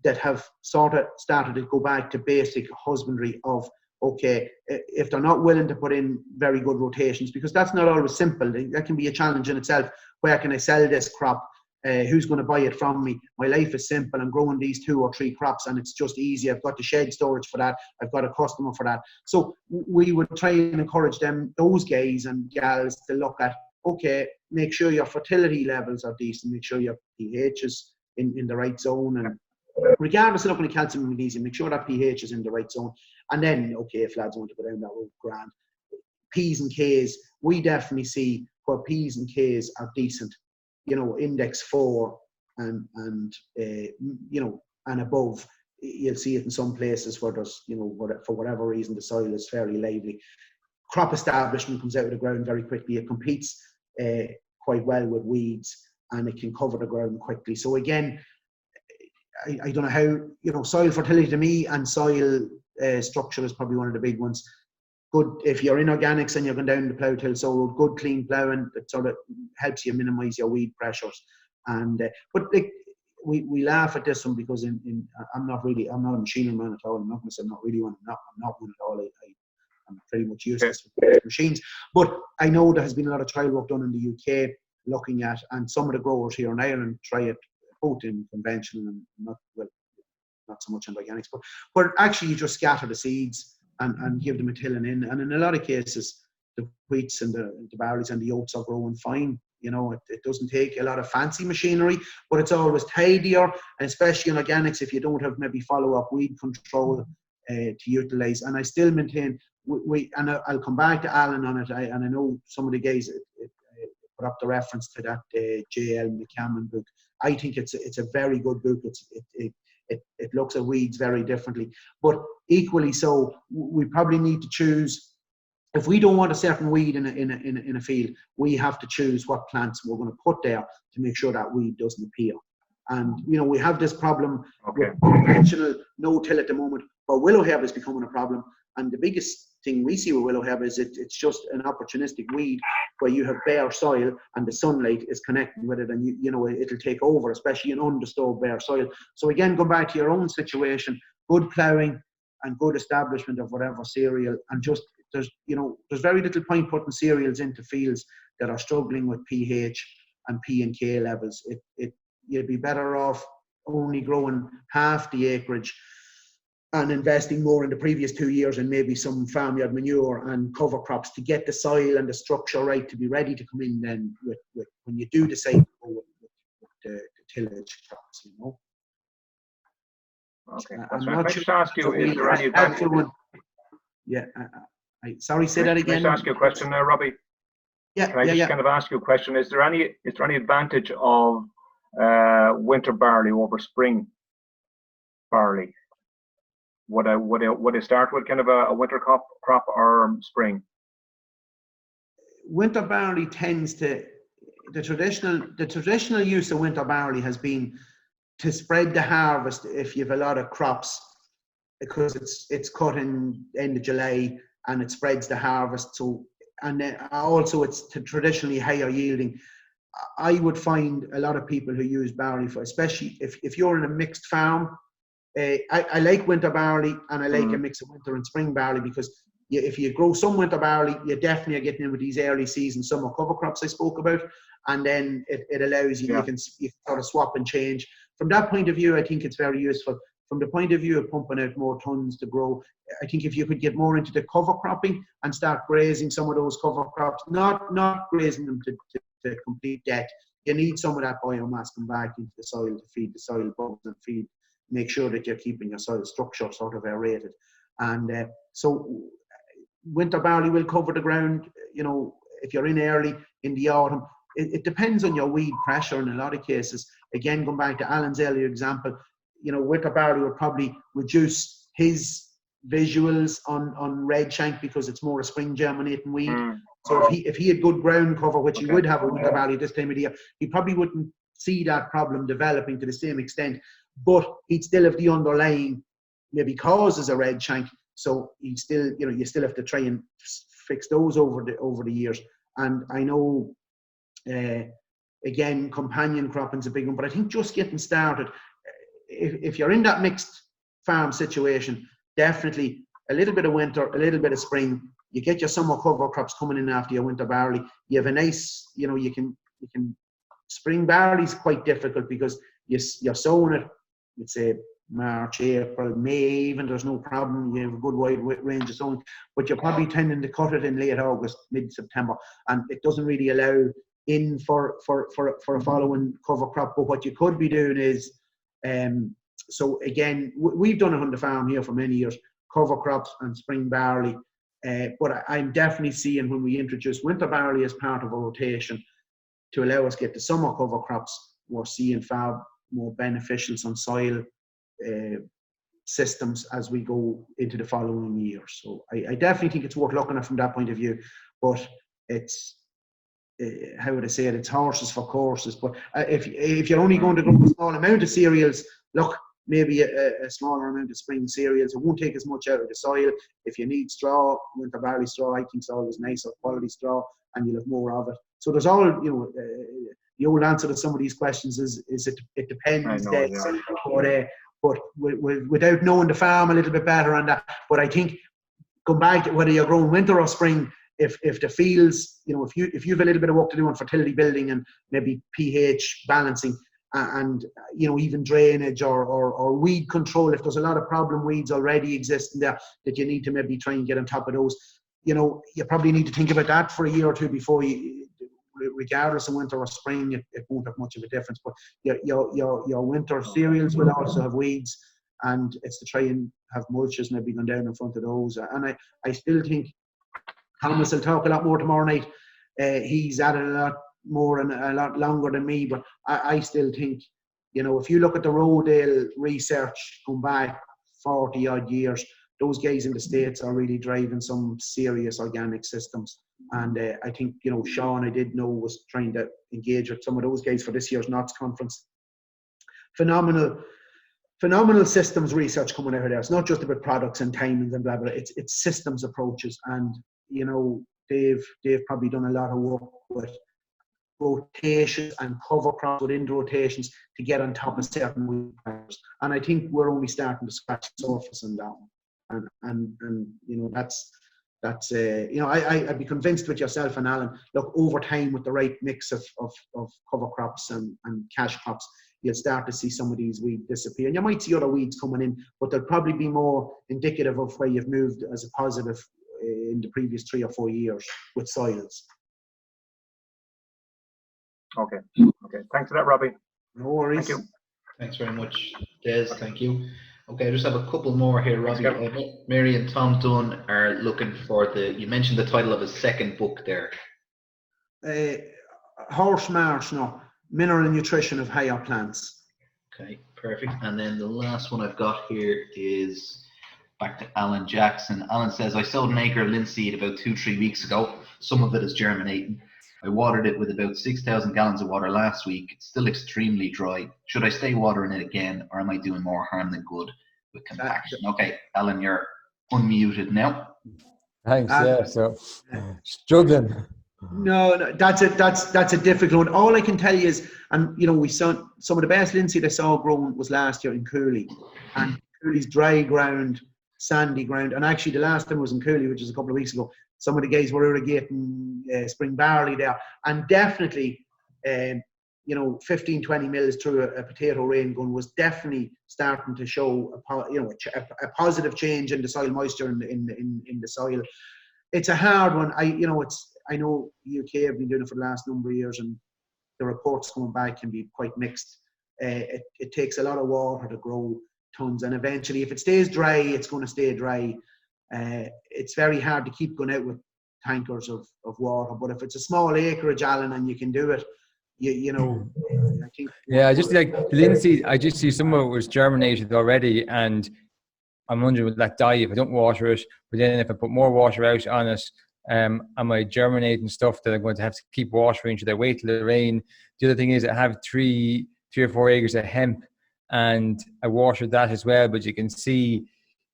that have sort of started to go back to basic husbandry of, okay, if they're not willing to put in very good rotations, because that's not always simple. That can be a challenge in itself. Where can I sell this crop? Who's going to buy it from me? My life is simple. I'm growing these 2 or 3 crops and it's just easy. I've got the shed storage for that. I've got a customer for that. So we would try and encourage those guys and gals to look at, okay, make sure your fertility levels are decent, make sure your pH is in the right zone, and regardless of looking at calcium and magnesium, make sure that pH is in the right zone. And then, okay, if lads want to go down that road, grand. P's and K's, we definitely see where P's and K's are decent. Index 4 and above. You'll see it in some places where there's, for whatever reason, the soil is fairly lively. Crop establishment comes out of the ground very quickly. It competes quite well with weeds, and it can cover the ground quickly. So again, I don't know how, soil fertility to me and soil structure is probably one of the big ones. Good, if you're in organics and you're going down the plough till soil, good clean ploughing, that sort of helps you minimise your weed pressures. And but we laugh at this one because I'm not a machinery man at all. I'm not going to say I'm not really one. I'm not one at all. I'm pretty much useless with machines. But I know there has been a lot of trial work done in the UK looking at, and some of the growers here in Ireland try it both in conventional and not so much in organics, but actually you just scatter the seeds and give them a tilling in, and in a lot of cases the wheats and the barleys and the oats are growing fine. It doesn't take a lot of fancy machinery, but it's always tidier, and especially in organics if you don't have maybe follow-up weed control to utilise. And I still maintain and I'll come back to Alan on it, and I know some of the guys put up the reference to that J.L. McCammon book. I think it's a very good book. It looks at weeds very differently, but equally so, we probably need to choose. If we don't want a certain weed in a field, we have to choose what plants we're going to put there to make sure that weed doesn't appear. And we have this problem with conventional no-till at the moment, but willow herb is becoming a problem. And the biggest thing we see with willow herb is it's just an opportunistic weed where you have bare soil and the sunlight is connecting with it, and it'll take over, especially in undisturbed bare soil. So again, go back to your own situation, good ploughing and good establishment of whatever cereal, and just there's very little point putting cereals into fields that are struggling with pH and P and K levels. You'd be better off only growing half the acreage and investing more in the previous 2 years and maybe some farmyard manure and cover crops to get the soil and the structure right to be ready to come in then with when you do decide to go with the tillage crops, Okay, that's right. Can I just ask you, is there any advantage? Yeah, sorry, say that again. Can I just ask you a question there, Robbie? Yeah, Can I just kind of ask you a question? Is there any advantage of winter barley over spring barley? Would I start with kind of a winter crop or spring? Winter barley tends to, the traditional use of winter barley has been to spread the harvest if you have a lot of crops, because it's cut in end of July and it spreads the harvest. So, and then also it's traditionally higher yielding. I would find a lot of people who use barley for, especially if you're in a mixed farm. I like winter barley and I like a mix of winter and spring barley, because if you grow some winter barley, you definitely are getting in with these early season summer cover crops I spoke about, and then it allows you, you can sort of swap and change. From that point of view, I think it's very useful. From the point of view of pumping out more tons to grow, I think if you could get more into the cover cropping and start grazing some of those cover crops, not grazing them to complete death. You need some of that biomass come back into the soil to feed the soil bugs and make sure that you're keeping your soil structure sort of aerated. And so winter barley will cover the ground, you know, if you're in early in the autumn. It depends on your weed pressure in a lot of cases. Again, going back to Alan's earlier example, you know, winter barley will probably reduce his visuals on red shank because it's more a spring germinating weed. So if he had good ground cover, which he would have with winter barley this time of the year, he probably wouldn't see that problem developing to the same extent, but he'd still have the underlying maybe causes a red shank. So he'd still, you know, you still have to try and fix those over the years. And I know, again, companion cropping's a big one, but I think just getting started, if you're in that mixed farm situation, definitely a little bit of winter, a little bit of spring. You get your summer cover crops coming in after your winter barley. You have a nice, you know, you can spring barley's quite difficult because you're sowing it, let's say March, April, May even, there's no problem. You have a good wide range of sowing, but you're probably tending to cut it in late August, mid-September, and it doesn't really allow in for a following cover crop. But what you could be doing is, so again, we've done it on the farm here for many years, cover crops and spring barley. But I'm definitely seeing when we introduce winter barley as part of a rotation to allow us get the summer cover crops, we're seeing far more beneficials on soil systems as we go into the following year. So I definitely think it's worth looking at from that point of view. But it's, how would I say it, it's horses for courses. But if you're only going to grow a small amount of cereals, look, maybe a smaller amount of spring cereals. It won't take as much out of the soil. If you need straw, winter barley straw, I think it's always nicer quality straw, and you'll have more of it. So there's all, you know, the old answer to some of these questions is it depends. But without knowing the farm a little bit better on that, but I think going back to whether you're growing winter or spring, if the fields, you know, if you have a little bit of work to do on fertility building and maybe pH balancing, and you know, even drainage or weed control, if there's a lot of problem weeds already existing there that you need to maybe try and get on top of those, you know, you probably need to think about that for a year or two before you, regardless of winter or spring, it won't have much of a difference. But your winter cereals will also have weeds, and it's to try and have mulches maybe gone down in front of those. And I still think Thomas will talk a lot more tomorrow night. He's added a lot more and a lot longer than me, but I still think, you know, if you look at the Rodale research going back 40 odd years, those guys in the States are really driving some serious organic systems. And I think, you know, Sean, I did know, was trying to engage with some of those guys for this year's NOTS conference. Phenomenal systems research coming out of there. It's not just about products and timings and blah blah. It's systems approaches, and you know, they've probably done a lot of work with rotations and cover crops within the rotations to get on top of certain weed pressures. And I think we're only starting to scratch the surface on that one. And you know, that's you know, I'd be convinced with yourself and Alan, look, over time with the right mix of cover crops and cash crops, you'll start to see some of these weeds disappear. And you might see other weeds coming in, but they'll probably be more indicative of where you've moved as a positive in the previous 3 or 4 years with soils. Okay. Thanks for that, Robbie. No worries. Thank you. Thanks very much, Des. Thank you. Okay, I just have a couple more here, Robbie. Mary and Tom Dunn are looking for you mentioned the title of his second book there. Horse Marsh, no. Mineral Nutrition of Higher Plants. Okay, perfect. And then the last one I've got here is back to Alan Jackson. Alan says, I sowed an acre of linseed about 2-3 weeks ago. Some of it is germinating. I watered it with about 6,000 gallons of water last week. It's still extremely dry. Should I stay watering it again, or am I doing more harm than good with compaction? Okay, Alan, you're unmuted now. Thanks. Yeah, so struggling. No, that's a difficult one. All I can tell you is, and you know, we saw some of the best linseed I saw grown was last year in Cooley, and Cooley's dry ground, sandy ground, and actually the last time was in Cooley, which was a couple of weeks ago. Some of the guys were irrigating spring barley there, and definitely, you know, 15-20 mils through a potato rain gun was definitely starting to show a positive change in the soil moisture in the soil. It's a hard one. I know the UK have been doing it for the last number of years, and the reports coming back can be quite mixed. It takes a lot of water to grow tons, and eventually, if it stays dry, it's going to stay dry. it's very hard to keep going out with tankers of water. But if it's a small acreage, Alan, and you can do it, you know, I think. Yeah, I just like linseed. I just see some of it was germinated already, and I'm wondering will that die if I don't water it? But then if I put more water out on it, am I germinating stuff that I'm going to have to keep watering? Should I wait till the rain? The other thing is I have three or 4 acres of hemp, and I watered that as well. But you can see,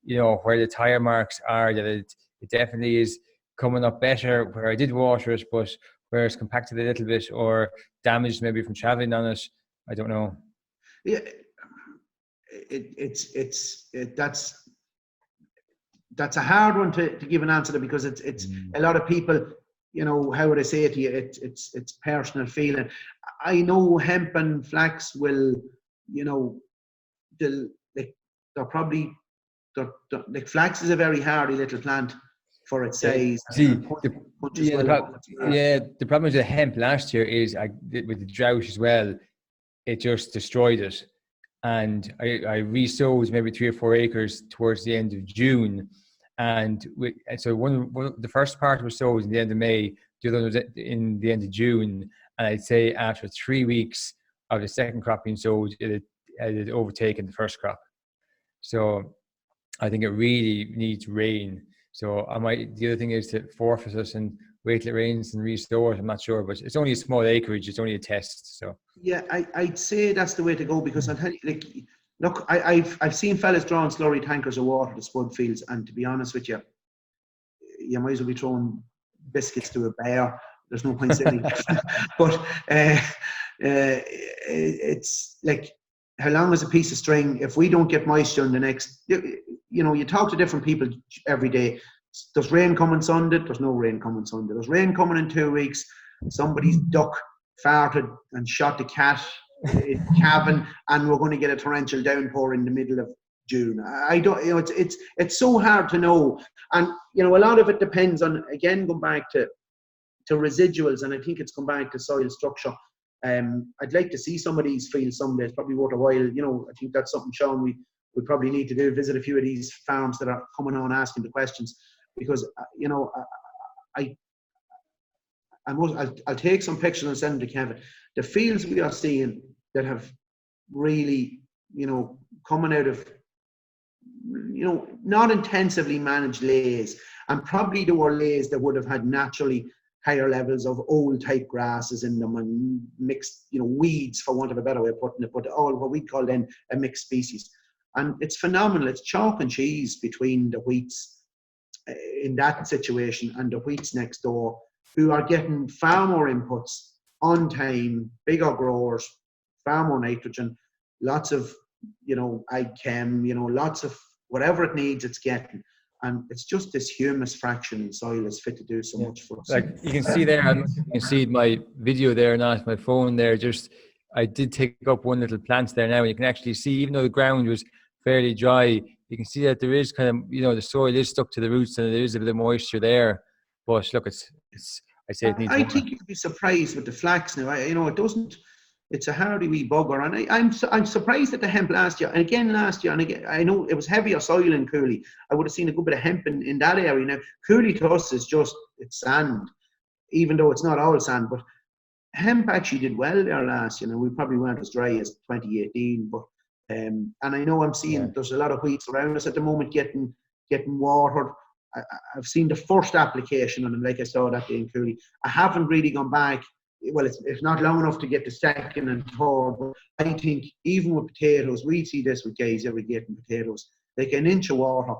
you know, where the tire marks are, that it definitely is coming up better where I did water it, but where it's compacted a little bit or damaged maybe from traveling on it. I don't know. Yeah, that's a hard one to give an answer to, because it's a lot of people, you know, how would I say it to you? It's personal feeling. I know hemp and flax will, you know, they're probably like flax is a very hardy little plant for its size. See, the problem with the hemp last year is with the drought as well, it just destroyed it. And I re-sowed maybe 3 or 4 acres towards the end of June. And so the first part was sowed in the end of May, the other one was in the end of June. And I'd say after 3 weeks of the second crop being sowed, it had overtaken the first crop. So I think it really needs rain. So the other thing is to forfeit it and wait till it rains and restore it. I'm not sure, but it's only a small acreage. It's only a test. So yeah, I'd say that's the way to go, because I'll tell you, like, look, I've seen fellas drawing slurry tankers of water to spud fields, and to be honest with you, you might as well be throwing biscuits to a bear. There's no point saying different. But it's like, how long is a piece of string? If we don't get moisture in the next, you know, you talk to different people every day. There's rain coming Sunday, there's no rain coming Sunday. There's rain coming in 2 weeks. Somebody's duck farted and shot the cat in cabin, and we're going to get a torrential downpour in the middle of June. I don't, you know, it's so hard to know. And, you know, a lot of it depends on, again, going back to residuals, and I think it's come back to soil structure. I'd like to see some of these fields someday. It's probably worth a while. You know, I think that's something, Sean, we probably need to do, visit a few of these farms that are coming on asking the questions, because, you know, I'll take some pictures and send them to Kevin. The fields we are seeing that have really, you know, coming out of, you know, not intensively managed lays, and probably there were lays that would have had naturally higher levels of old type grasses in them and mixed, you know, weeds, for want of a better way of putting it, but all what we call then a mixed species. And it's phenomenal. It's chalk and cheese between the wheats in that situation and the wheats next door, who are getting far more inputs on time, bigger growers, far more nitrogen, lots of, you know, ag chem, you know, lots of whatever it needs, it's getting. And it's just this humus fraction in soil is fit to do so much for us. Like you can see there, you can see my video there, not my phone there. Just I did take up one little plant there now, and you can actually see, even though the ground was fairly dry, you can see that there is kind of, you know, the soil is stuck to the roots and there is a bit of moisture there. But look, it's I say it needs. I think you'd be surprised with the flax now. You know, it doesn't. It's a hardy wee bugger, and I'm surprised at the hemp last year, and again last year, and again, I know it was heavier soil in Cooley. I would have seen a good bit of hemp in that area. Now Cooley to us is just, it's sand, even though it's not all sand. But hemp actually did well there last year. We probably weren't as dry as 2018, but and I know I'm seeing there's a lot of wheats around us at the moment getting watered. I've seen the first application on them, like I saw that day in Cooley. I haven't really gone back. Well, it's not long enough to get the second and third, but I think even with potatoes, we see this with guys every getting potatoes, like an inch of water,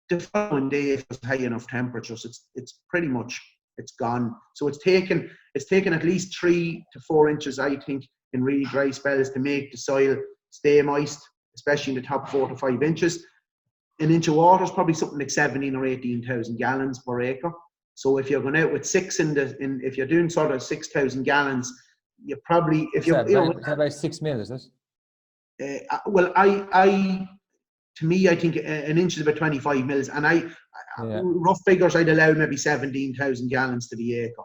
the following day, if it's high enough temperatures, it's pretty much, it's gone. So it's taken at least 3 to 4 inches, I think, in really dry spells to make the soil stay moist, especially in the top 4 to 5 inches. An inch of water is probably something like 17 or 18,000 gallons per acre. So if you're going out with 6 if you're doing sort of 6,000 gallons, you probably, if you're, you know, is that about 6 mil, is it? Well, to me, I think an inch is about 25 mils, and rough figures, I'd allow maybe 17,000 gallons to the acre.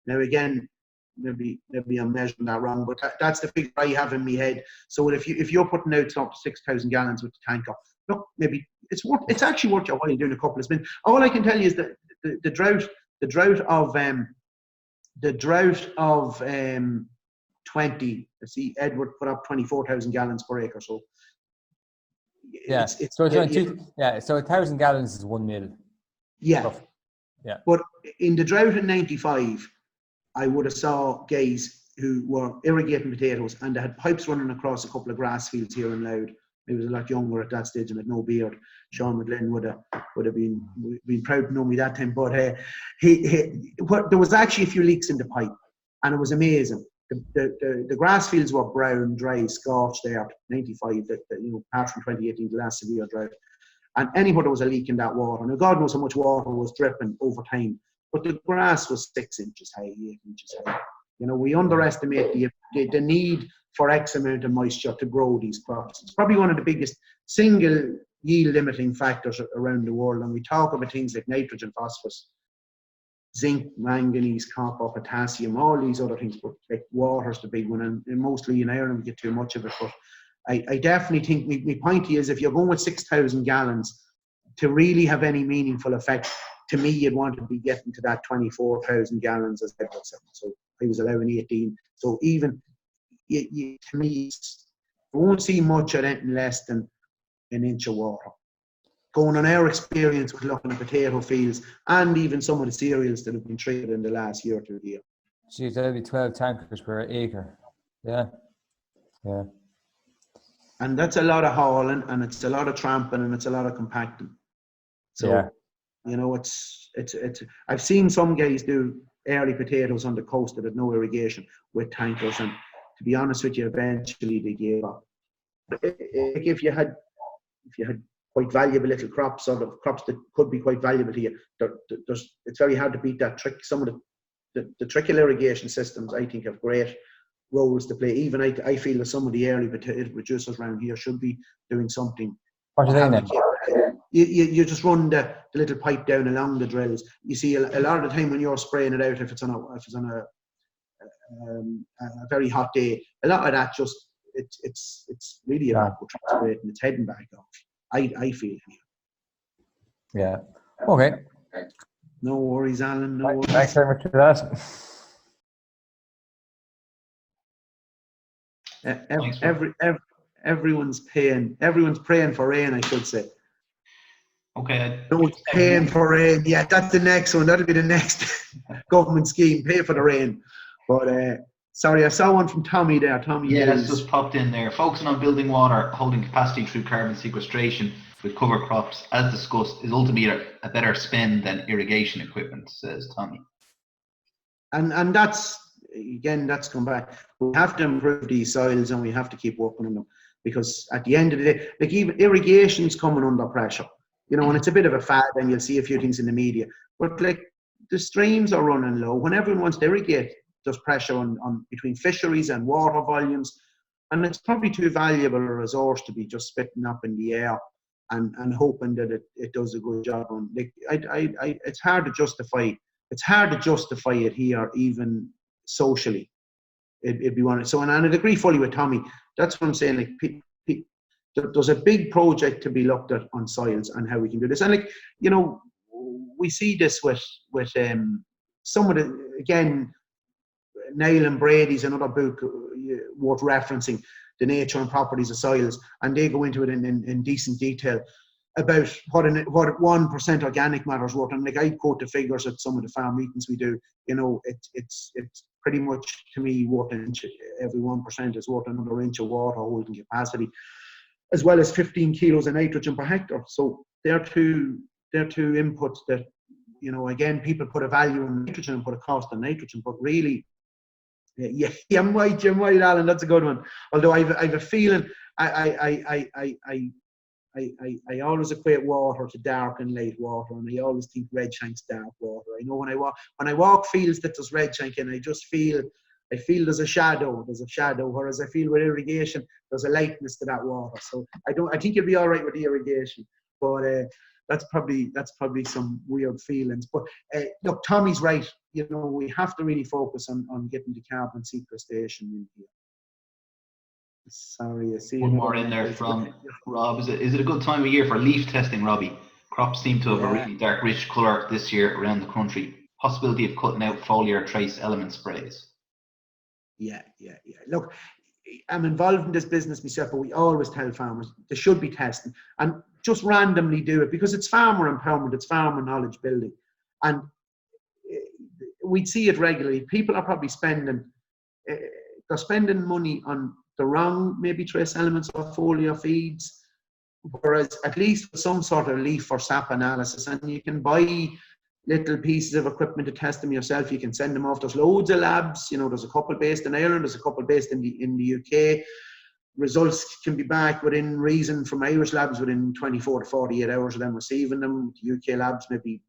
Now again, maybe I'm measuring that wrong, but that's the figure I have in my head. So if you're putting out sort of 6,000 gallons with the tanker, look, maybe it's actually worth your while doing a couple of spins. All I can tell you is that the drought of 20. Let's see, Edward put up 24,000 gallons per acre. So yeah, so 1,000 gallons is 1 mil. Yeah, rough. Yeah. But in the drought in '95, I would have saw guys who were irrigating potatoes and they had pipes running across a couple of grass fields here in Louth. He was a lot younger at that stage and had no beard. Sean McGlynn would have been proud to know me that time. But there was actually a few leaks in the pipe, and it was amazing. The grass fields were brown, dry, scorched there. '95, apart from 2018, the last severe drought. And anywhere there was a leak in that water, now God knows how much water was dripping over time, but the grass was 6 inches high, 8 inches high. We underestimate the need for X amount of moisture to grow these crops. It's probably one of the biggest single yield limiting factors around the world. And we talk about things like nitrogen, phosphorus, zinc, manganese, copper, potassium, all these other things, but like water's the big one. And mostly in Ireland we get too much of it. But I definitely think my point here is if you're going with 6,000 gallons to really have any meaningful effect, to me, you'd want to be getting to that 24,000 gallons as Edward said. So I was allowing 18. So even, to me, you won't see much of anything less than an inch of water. Going on our experience with looking at potato fields and even some of the cereals that have been treated in the last year or 2 years. Geez, that'd be 12 tankers per acre. Yeah. Yeah. And that's a lot of hauling, and it's a lot of tramping, and it's a lot of compacting. So, yeah. It's. I've seen some guys do early potatoes on the coast that had no irrigation with tankers, and to be honest with you, eventually they gave up. If you had quite valuable little crops, or the crops that could be quite valuable to you, it's very hard to beat that trick. Some of the trickle irrigation systems, I think, have great roles to play. Even I feel that some of the early potato producers around here should be doing something. What do they know? You just run the little pipe down along the drills. You see a lot of the time when you're spraying it out, if it's on a very hot day, a lot of that just it's really evapotranspirating. It's heading back off. I feel. Yeah. Okay. No worries, Alan. No worries. Thanks very much for that. Everyone's praying for rain, I should say. Okay. No, paying for rain. Yeah, that's the next one. That'll be the next government scheme. Pay for the rain. But sorry, I saw one from Tommy there. Tommy. Yeah, it's just popped in there. Focusing on building water, holding capacity through carbon sequestration with cover crops, as discussed, is ultimately a better spend than irrigation equipment, says Tommy. And that's come back. We have to improve these soils and we have to keep working on them, because at the end of the day, like even irrigation's coming under pressure, and it's a bit of a fad, and you'll see a few things in the media, but like the streams are running low. When everyone wants to irrigate, there's pressure on between fisheries and water volumes, and it's probably too valuable a resource to be just spitting up in the air and hoping that it does a good job on. Like it's hard to justify. It's hard to justify it here, even socially. It'd be one. So, and I'd agree fully with Tommy. That's what I'm saying. Like, there's a big project to be looked at on soils and how we can do this. And we see this with some of the, again, Niall and Brady's another book worth referencing, The Nature and Properties of Soils, and they go into it in decent detail about what 1% organic matter is worth. And like I quote the figures at some of the farm meetings we do, it's pretty much, to me, worth an inch. Every 1% is worth another inch of water holding capacity, as well as 15 kilos of nitrogen per hectare. So they're two inputs that, again, people put a value on nitrogen and put a cost on nitrogen, but really, I'm right, Alan, that's a good one. Although I've a feeling I always equate water to dark and light water, and I always think red shank's dark water. I know when I walk fields that there's red shank, and I feel there's a shadow, whereas I feel with irrigation there's a lightness to that water. So I think you'll be all right with the irrigation, but that's probably some weird feelings. But look, Tommy's right. We have to really focus on getting the carbon sequestration in here. Sorry, I see one more in there from Rob. Is it a good time of year for leaf testing, Robbie? Crops seem to have a really dark, rich colour this year around the country. Possibility of cutting out foliar trace element sprays. Yeah. Look, I'm involved in this business myself, but we always tell farmers they should be testing and just randomly do it because it's farmer empowerment, it's farmer knowledge building. And we'd see it regularly. People are probably spending money on the wrong maybe trace elements or foliar feeds, whereas at least with some sort of leaf or sap analysis, and you can buy little pieces of equipment to test them yourself. You can send them off. There's loads of labs. There's a couple based in Ireland. There's a couple based in the UK. Results can be back within reason from Irish labs within 24 to 48 hours of them receiving them. The UK labs maybe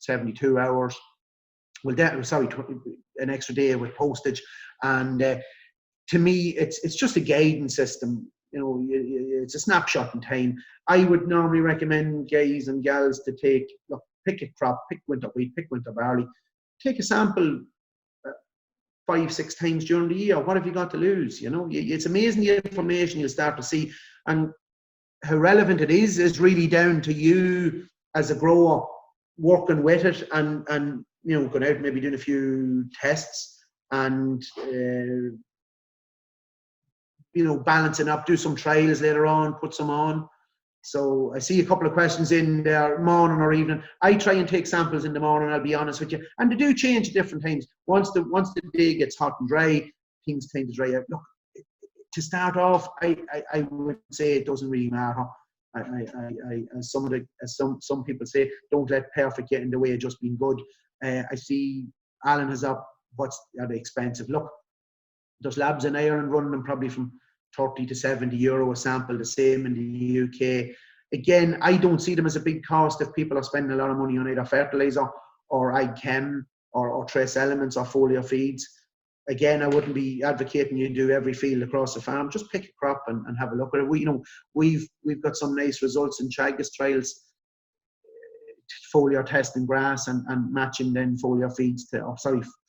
72 hours. Well, an extra day with postage. And to me, it's just a guiding system. It's a snapshot in time. I would normally recommend guys and gals to pick a crop, pick winter wheat, pick winter barley, take a sample 5-6 times during the year. What have you got to lose? It's amazing the information you'll start to see, and how relevant it is really down to you as a grower working with it and going out and maybe doing a few tests and balancing up, do some trials later on, put some on. So I see a couple of questions in there, morning or evening. I try and take samples in the morning, I'll be honest with you. And they do change at different times. Once the day gets hot and dry, things tend to dry out. Look, to start off, I would say it doesn't really matter. As some people say, don't let perfect get in the way of just being good. I see Alan has up, are they expensive? Look, there's labs in Ireland running them probably from 30 to 70 euro a sample, the same in the UK. Again, I don't see them as a big cost if people are spending a lot of money on either fertilizer or ag-chem or trace elements or foliar feeds. Again, I wouldn't be advocating you do every field across the farm. Just pick a crop and have a look at it. We've got some nice results in Chagas trials, foliar testing grass and matching then foliar feeds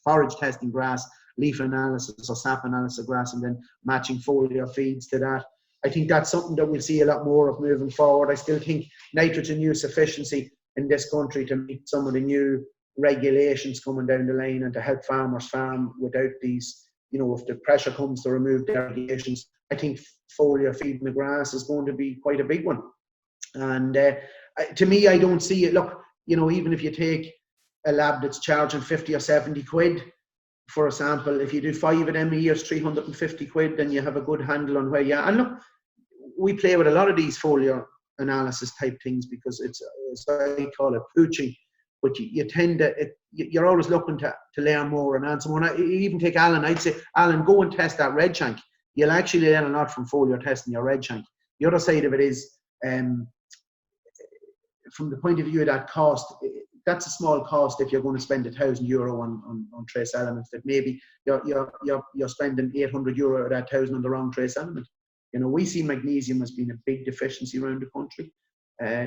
forage testing grass, leaf analysis or sap analysis of grass, and then matching foliar feeds to that. I think that's something that we'll see a lot more of moving forward. I still think nitrogen use efficiency in this country to meet some of the new regulations coming down the line and to help farmers farm without these, if the pressure comes to remove derogations, I think foliar feeding the grass is going to be quite a big one. And to me, I don't see it. Look, even if you take a lab that's charging 50 or 70 quid for a sample, if you do 5 of them a year, it's 350 quid, then you have a good handle on where you are. And look, we play with a lot of these foliar analysis type things because it's I call it pooching, but you tend to, you're always looking to learn more and answer more. And even take Alan, I'd say, Alan, go and test that red shank. You'll actually learn a lot from foliar testing your red shank. The other side of it is, from the point of view of that cost, that's a small cost if you're going to spend €1,000 on trace elements. That maybe you're spending 800 euro of that 1,000 on the wrong trace element. We see magnesium as being a big deficiency around the country.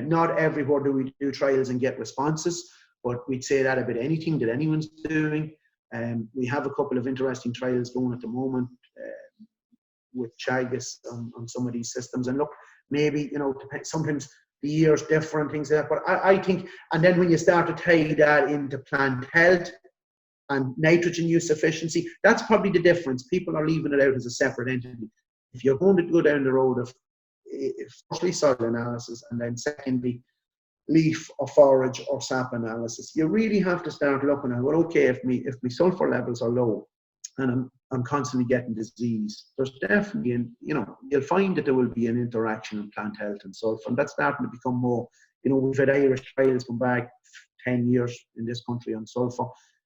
Not everywhere do we do trials and get responses, but we'd say that about anything that anyone's doing. We have a couple of interesting trials going at the moment with Chagas on some of these systems. And look, maybe, sometimes the year's different, things like that. But I think, and then when you start to tie that into plant health and nitrogen use efficiency, that's probably the difference. People are leaving it out as a separate entity. If you're going to go down the road of firstly soil analysis and then secondly leaf or forage or sap analysis, you really have to start looking at, well, okay, if my sulfur levels are low and I'm constantly getting disease, there's definitely, you'll find that there will be an interaction in plant health and sulfur, and that's starting to become more, we've had Irish trials come back 10 years in this country on sulfur.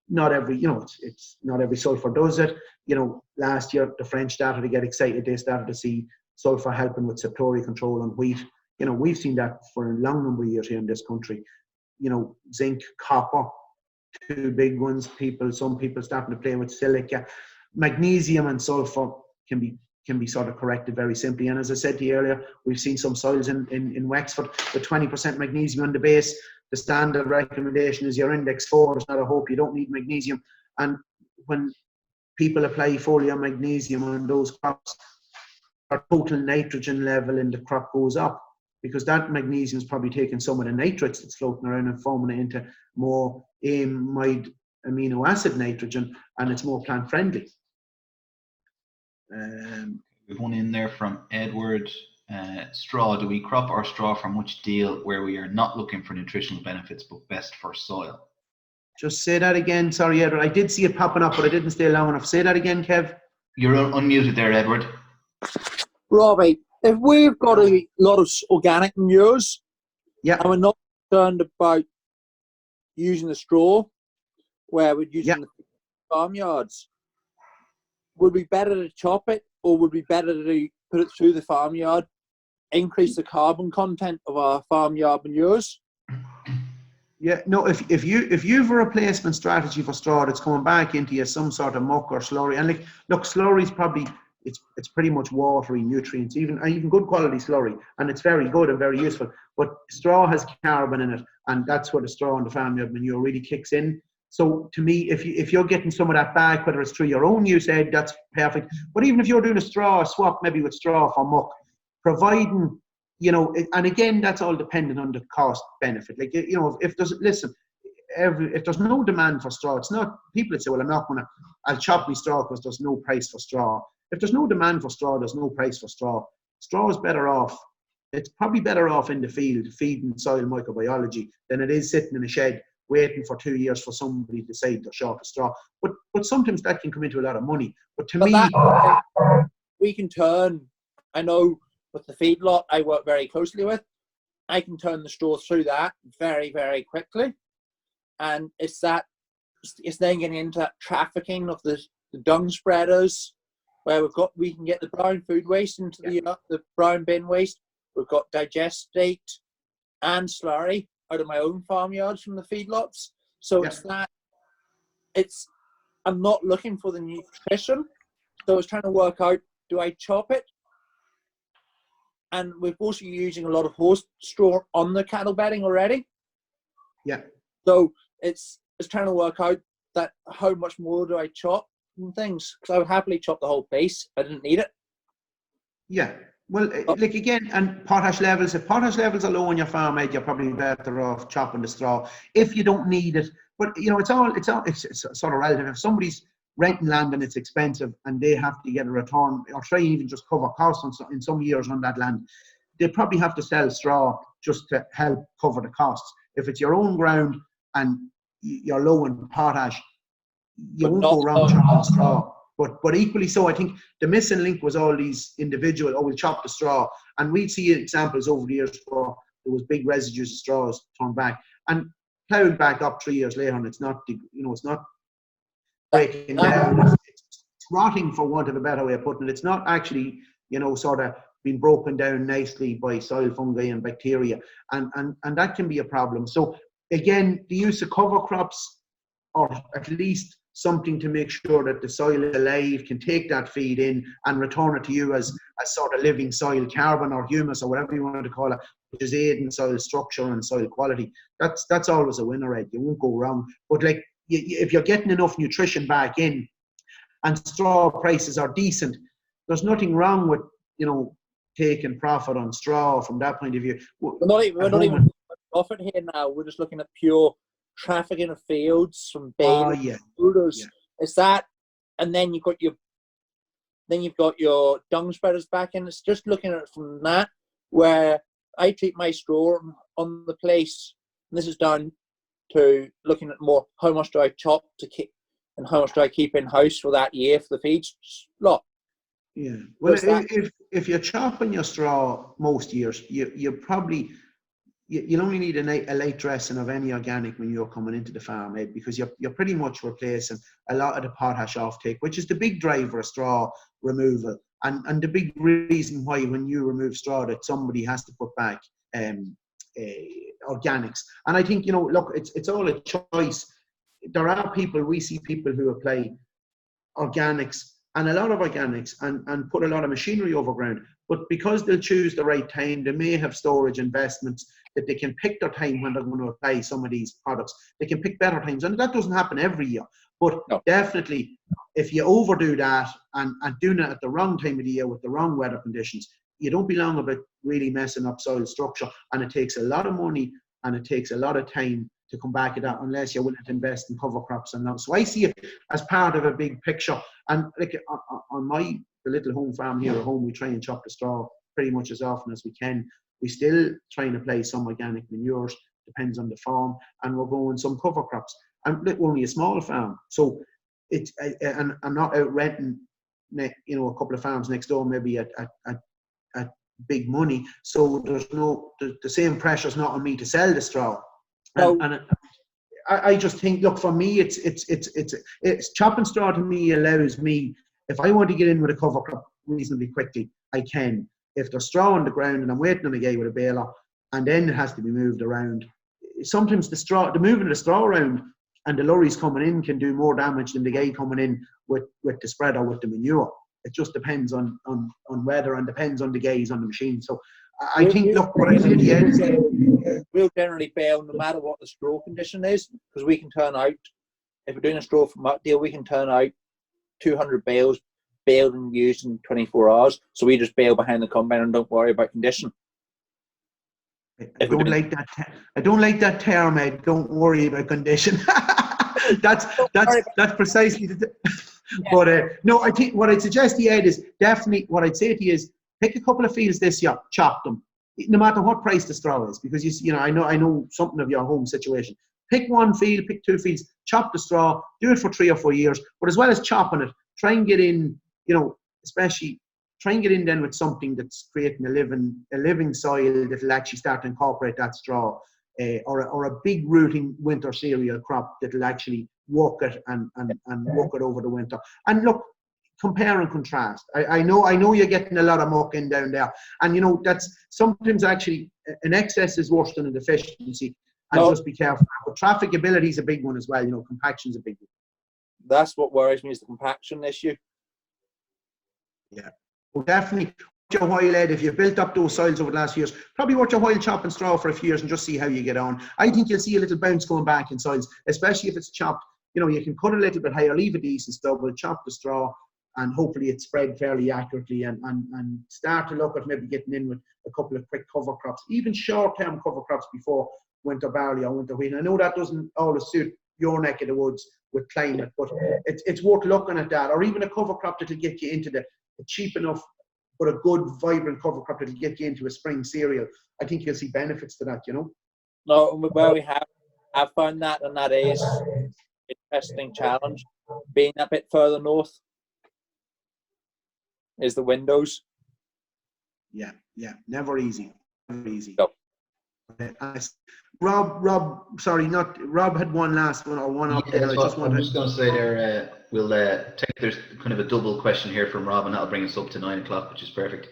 Not every, it's not every sulfur does it. Last year the French started to get excited. They started to see sulfur helping with septoria control on wheat. We've seen that for a long number of years here in this country. Zinc, copper, two big ones. Some people starting to play with silica. Magnesium and sulfur can be sort of corrected very simply. And as I said to you earlier, we've seen some soils in Wexford with 20% magnesium on the base. The standard recommendation is your index 4. There's not a hope. You don't need magnesium. And when people apply foliar magnesium on those crops, total nitrogen level in the crop goes up, because that magnesium is probably taking some of the nitrates that's floating around and forming it into more amide amino acid nitrogen, and it's more plant friendly. We've one in there from Edward. Straw, do we crop our straw from which deal where we are not looking for nutritional benefits but best for soil? Just say that again. Sorry, Edward. I did see it popping up, but I didn't stay long enough. Say that again, Kev. You're unmuted there, Edward. Robbie, if we've got a lot of organic manures, yeah, and we're not concerned about using the straw where we're using the farmyards, would we be better to chop it, or would we be better to put it through the farmyard, increase the carbon content of our farmyard manures? Yeah, no, if you've a replacement strategy for straw that's coming back into you, some sort of muck or slurry, and look, slurry's probably, it's pretty much watery nutrients, even good quality slurry, and it's very good and very useful, but straw has carbon in it, and that's where the straw and the farmyard manure really kicks in. So to me, if you're getting some of that back, whether it's through your own use, Ed, that's perfect. But even if you're doing a swap, maybe with straw for muck, providing, and again, that's all dependent on the cost benefit. Like, if there's no demand for straw, it's not, people that say, well, I'll chop my straw because there's no price for straw. If there's no demand for straw, there's no price for straw. Straw is better off. It's probably better off in the field feeding soil microbiology than it is sitting in a shed waiting for 2 years for somebody to decide they're short of straw. But sometimes that can come into a lot of money. But to me, we can turn, I know with the feedlot I work very closely with, I can turn the straw through that very, very quickly. And it's then getting into that trafficking of the dung spreaders, where we can get the brown food waste into the brown bin waste. We've got digestate and slurry out of my own farmyards from the feedlots. So I'm not looking for the nutrition. So I was trying to work out, do I chop it? And we're also using a lot of horse straw on the cattle bedding already. Yeah. So it's trying to work out that how much more do I chop and things, because I would happily chop the whole piece. I didn't need it. Yeah. Well, like again, and potash levels, if potash levels are low on your farm, Ed, you're probably better off chopping the straw if you don't need it. But it's sort of relative. If somebody's renting land and it's expensive and they have to get a return, or try and even just cover costs in some years on that land, they probably have to sell straw just to help cover the costs. If it's your own ground and you're low in potash, you won't go around chopping straw. But equally so, I think the missing link was all these individual, we'll chop the straw. And we'd see examples over the years where there was big residues of straws turned back and plowed back up 3 years later, and it's not breaking down. It's rotting, for want of a better way of putting it. It's not actually, sort of being broken down nicely by soil fungi and bacteria. And that can be a problem. So again, the use of cover crops, or at least something to make sure that the soil is alive, can take that feed in and return it to you as sort of living soil carbon or humus or whatever you want to call it, which is aiding soil structure and soil quality. That's always a winner, Ed. You won't go wrong. But like, if you're getting enough nutrition back in and straw prices are decent, there's nothing wrong with, taking profit on straw from that point of view. We're not even profit here now. We're just looking at pure trafficking of fields from bales. It's that, and then you've got your dung spreaders back in. It's just looking at it from that, where I treat my straw on the place, and this is down to looking at more how much do I chop to keep and how much do I keep in house for that year for the feed lot. Yeah. Well, if you're chopping your straw most years, you'll only need a light dressing of any organic manure coming into the farm, Ed, because you're pretty much replacing a lot of the potash offtake, which is the big driver of straw removal, and the big reason why when you remove straw that somebody has to put back organics. And I think, look, it's all a choice. We see people who apply organics, and a lot of organics, and put a lot of machinery over ground, But because they'll choose the right time, they may have storage investments that they can pick their time when they're going to apply some of these products. They can pick better times, and that doesn't happen every year. But definitely, if you overdo that and doing it at the wrong time of the year with the wrong weather conditions, you don't be long about really messing up soil structure, and it takes a lot of money and it takes a lot of time to come back at that unless you're willing to invest in cover crops and that. So I see it as part of a big picture. And like on the little home farm here at home, we try and chop the straw pretty much as often as we can. We still try and apply some organic manures, depends on the farm, and we're growing some cover crops. And only a small farm, so it's and I'm not out renting, a couple of farms next door, maybe at big money. So there's the same pressure's not on me to sell the straw. And I just think, look, for me, it's chopping straw. To me, allows me, if I want to get in with a cover crop reasonably quickly, I can. If there's straw on the ground and I'm waiting on a guy with a baler, and then it has to be moved around. Sometimes the moving of the straw around and the lorries coming in can do more damage than the guy coming in with the spreader with the manure. It just depends on weather and depends on the guys on the machine. So I think, look, what I say at the end is, we'll generally bale no matter what the straw condition is, because we can turn out, if we're doing a straw from muck deal, we can turn out 200 bales baled and used in 24 hours. So we just bale behind the combine and don't worry about condition. I don't like that term, Ed. Don't worry about condition. that's precisely the. Yeah. But no, I think what I'd suggest to you, Ed, is definitely what I'd say to you is pick a couple of fields this year, chop them, no matter what price the straw is, because I know something of your home situation. Pick one field, pick two fields, chop the straw, do it for 3 or 4 years. But as well as chopping it, try and get in, especially try and get in then with something that's creating a living soil that'll actually start to incorporate that straw, or a big rooting winter cereal crop that'll actually work it and work it over the winter. And look, compare and contrast. I know you're getting a lot of muck in down there, and that's sometimes actually an excess is worse than a deficiency. And just be careful. But trafficability is a big one as well. Compaction is a big one. That's what worries me, is the compaction issue. Yeah. Well, definitely watch your while, Ed. If you've built up those soils over the last few years, probably watch your while chopping straw for a few years and just see how you get on. I think you'll see a little bounce going back in soils, especially if it's chopped. You can cut a little bit higher, leave a decent stubble, chop the straw, and hopefully it's spread fairly accurately, and start to look at maybe getting in with a couple of quick cover crops, even short-term cover crops before winter barley or winter wheat. I know that doesn't always suit your neck of the woods with climate, but it's worth looking at that, or even a cover crop that'll get you into a cheap enough but a good, vibrant cover crop that'll get you into a spring cereal. I think you'll see benefits to that, No, where we have found that, and that is an interesting challenge. Being a bit further north is the windows. Yeah, never easy. No. Rob had one last one, or one up there. I'm just going to say there, we'll there's kind of a double question here from Rob, and that'll bring us up to 9 o'clock, which is perfect.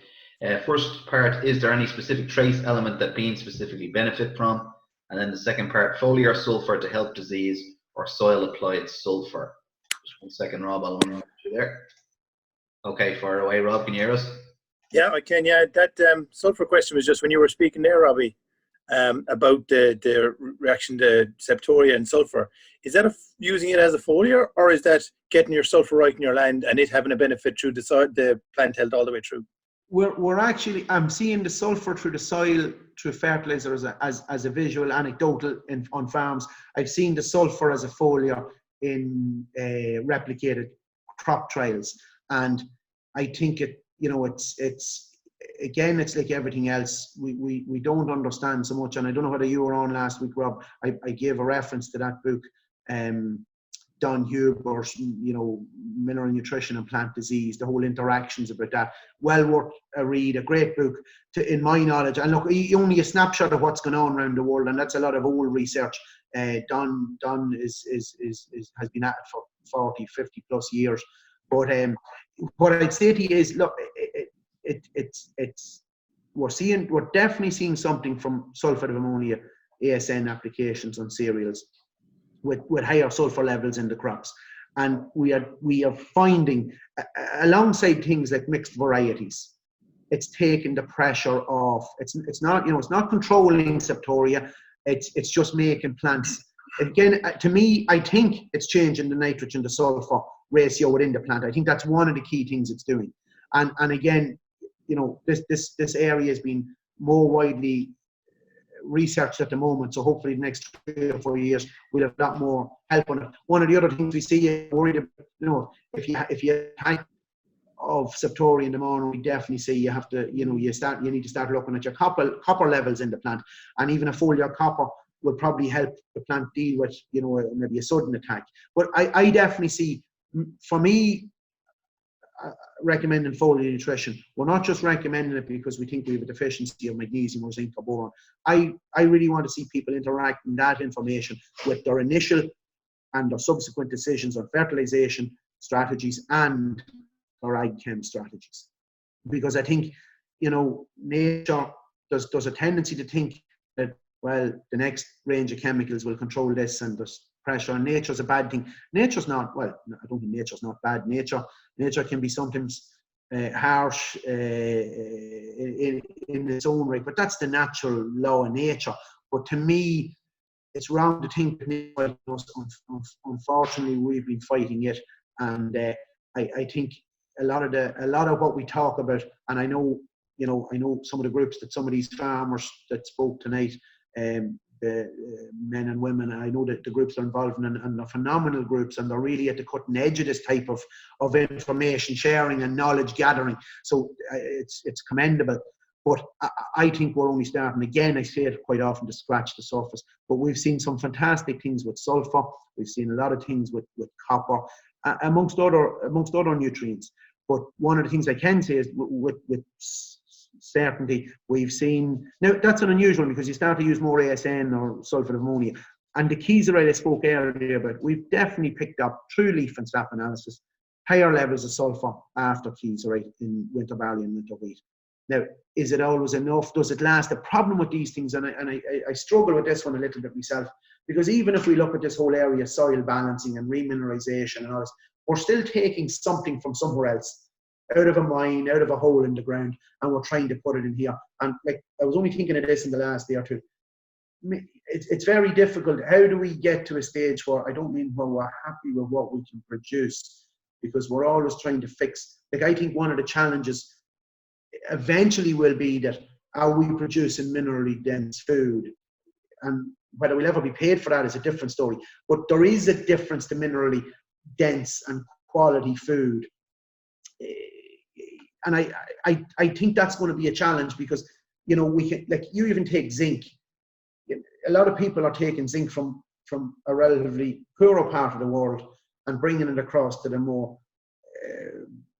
First part, is there any specific trace element that beans specifically benefit from? And then the second part, foliar sulfur to help disease or soil applied sulfur. Just 1 second, Rob, I'll run you there. Okay, fire away, Rob. Can you hear us? Yeah, I can. Yeah, that sulfur question was just when you were speaking there, Robbie, about the reaction to septoria and sulfur. Is that using it as a foliar, or is that getting your sulfur right in your land and it having a benefit through the plant health all the way through? We're actually, I'm seeing the sulfur through the soil, through fertilizer as a visual anecdotal on farms. I've seen the sulfur as a foliar in replicated crop trials, and I think it's like everything else. We don't understand so much, and I don't know whether you were on last week, Rob. I gave a reference to that book, Don Huber's, Mineral Nutrition and Plant Disease, the whole interactions about that. Well worth a read, a great book, in my knowledge. And look, only a snapshot of what's going on around the world, and that's a lot of old research. Don has been at it for 40, 50 plus years. But what I'd say to you is, look, we're definitely seeing something from sulfate of ammonia ASN applications on cereals with higher sulfur levels in the crops, and we are finding alongside things like mixed varieties, it's taking the pressure off. It's not, you know, it's not controlling septoria. It's just making plants. Again, to me, I think it's changing the nitrogen to sulfur ratio within the plant. I think that's one of the key things it's doing. And again, you know, this area has been more widely researched at the moment. So hopefully the next 3 or 4 years we'll have a lot more help on it. One of the other things we see, worried about, you know, if you tank of septoria in the morning, we definitely see you have to, you know, you need to start looking at your copper levels in the plant, and even a foliar copper will probably help the plant deal with, you know, maybe a sudden attack. But I definitely see, for me, recommending foliar nutrition. We're not just recommending it because we think we have a deficiency of magnesium or zinc or boron. I really want to see people interacting that information with their initial and their subsequent decisions on fertilization strategies and their ag chem strategies. Because I think, you know, nature, there's a tendency to think that, well, the next range of chemicals will control this and there's pressure, and nature's a bad thing. Nature's not, well, I don't think nature's not bad. Nature can be sometimes harsh in its own way, but that's the natural law of nature. But to me, it's wrong to think that unfortunately we've been fighting it, and I think a lot of what we talk about, and I know some of the groups that some of these farmers that spoke tonight, the men and women, I know that the groups are involved in, and they're phenomenal groups, and they're really at the cutting edge of this type of information sharing and knowledge gathering. So it's commendable. But I think we're only starting, again, I say it quite often, to scratch the surface. But we've seen some fantastic things with sulfur. We've seen a lot of things with copper, amongst other nutrients. But one of the things I can say is with certainty, we've seen, now that's an unusual because you start to use more ASN or sulfate of ammonia. And the kieserite I spoke earlier about, we've definitely picked up through leaf and sap analysis higher levels of sulfur after kieserite in winter barley and winter wheat. Now, is it always enough? Does it last? The problem with these things, and I struggle with this one a little bit myself, because even if we look at this whole area, soil balancing and remineralization and all this, we're still taking something from somewhere else, out of a mine, out of a hole in the ground, and we're trying to put it in here. And like, I was only thinking of this in the last day or two. It's very difficult. How do we get to a stage where, I don't mean where we're happy with what we can produce, because we're always trying to fix. Like, I think one of the challenges eventually will be that, are we producing minerally dense food? And whether we'll ever be paid for that is a different story. But there is a difference to minerally dense and quality food. And I think that's going to be a challenge, because, you know, we can, like, you even take zinc. A lot of people are taking zinc from a relatively poorer part of the world and bringing it across to the more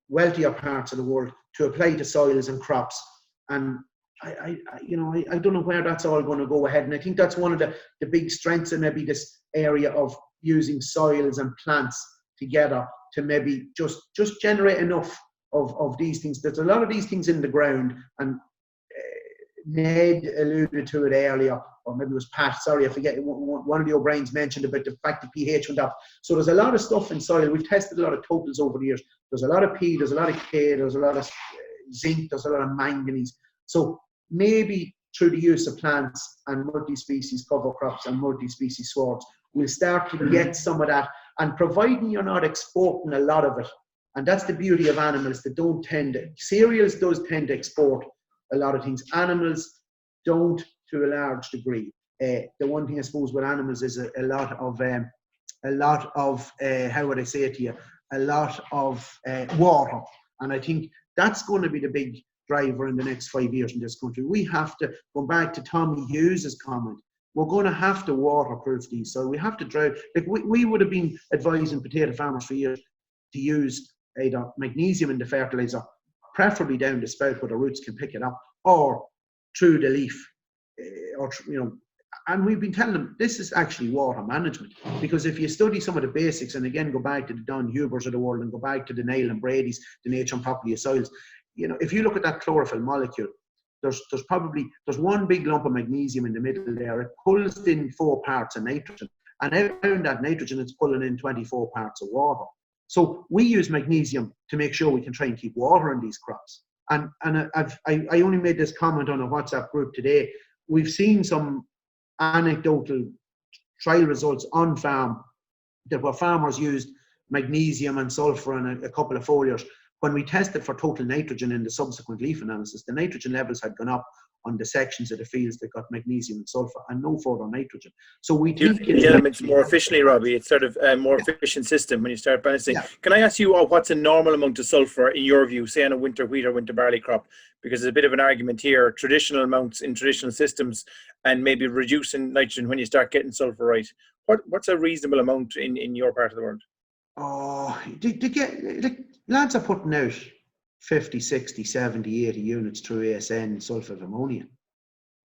wealthier parts of the world to apply to soils and crops. And I don't know where that's all going to go ahead. And I think that's one of the big strengths in maybe this area of using soils and plants together to maybe just generate enough of these things. There's a lot of these things in the ground, and Ned alluded to it earlier, or maybe it was Pat, sorry, I forget, one of the O'Briens mentioned about the fact that pH went up. So there's a lot of stuff in soil. We've tested a lot of totals over the years. There's a lot of P, there's a lot of K, there's a lot of zinc, there's a lot of manganese. So maybe through the use of plants and multi-species cover crops and multi-species swards, we'll start to get some of that. And providing you're not exporting a lot of it, and that's the beauty of animals that don't tend to, cereals does tend to export a lot of things. Animals don't, to a large degree. The one thing I suppose with animals is a lot of how would I say it to you? A lot of water. And I think that's going to be the big driver in the next 5 years in this country. We have to go back to Tommy Hughes's comment. We're going to have to waterproof these. So we have to drive, like we would have been advising potato farmers for years to use either magnesium in the fertilizer, preferably down the spout where the roots can pick it up, or through the leaf, or, you know. And we've been telling them this is actually water management, because if you study some of the basics, and again go back to the Don Hubers of the world and go back to the Niall and Brady's, the Nature and Property of Soils, you know, if you look at that chlorophyll molecule, there's one big lump of magnesium in the middle there. It pulls in 4 parts of nitrogen, and around that nitrogen it's pulling in 24 parts of water. So we use magnesium to make sure we can try and keep water in these crops. And I only made this comment on a WhatsApp group today. We've seen some anecdotal trial results on farm that where farmers used magnesium and sulfur and a couple of foliars. When we tested for total nitrogen in the subsequent leaf analysis, the nitrogen levels had gone up on the sections of the fields that got magnesium and sulfur, and no further nitrogen. So we think the elements more efficiently, Robbie. It's sort of a more efficient system when you start balancing. Yeah. Can I ask you what's a normal amount of sulfur in your view, say on a winter wheat or winter barley crop? Because there's a bit of an argument here, traditional amounts in traditional systems and maybe reducing nitrogen when you start getting sulfur right. What's a reasonable amount in your part of the world? Oh, the lads are putting out 50, 60, 70, 80 units through ASN sulfate of ammonia.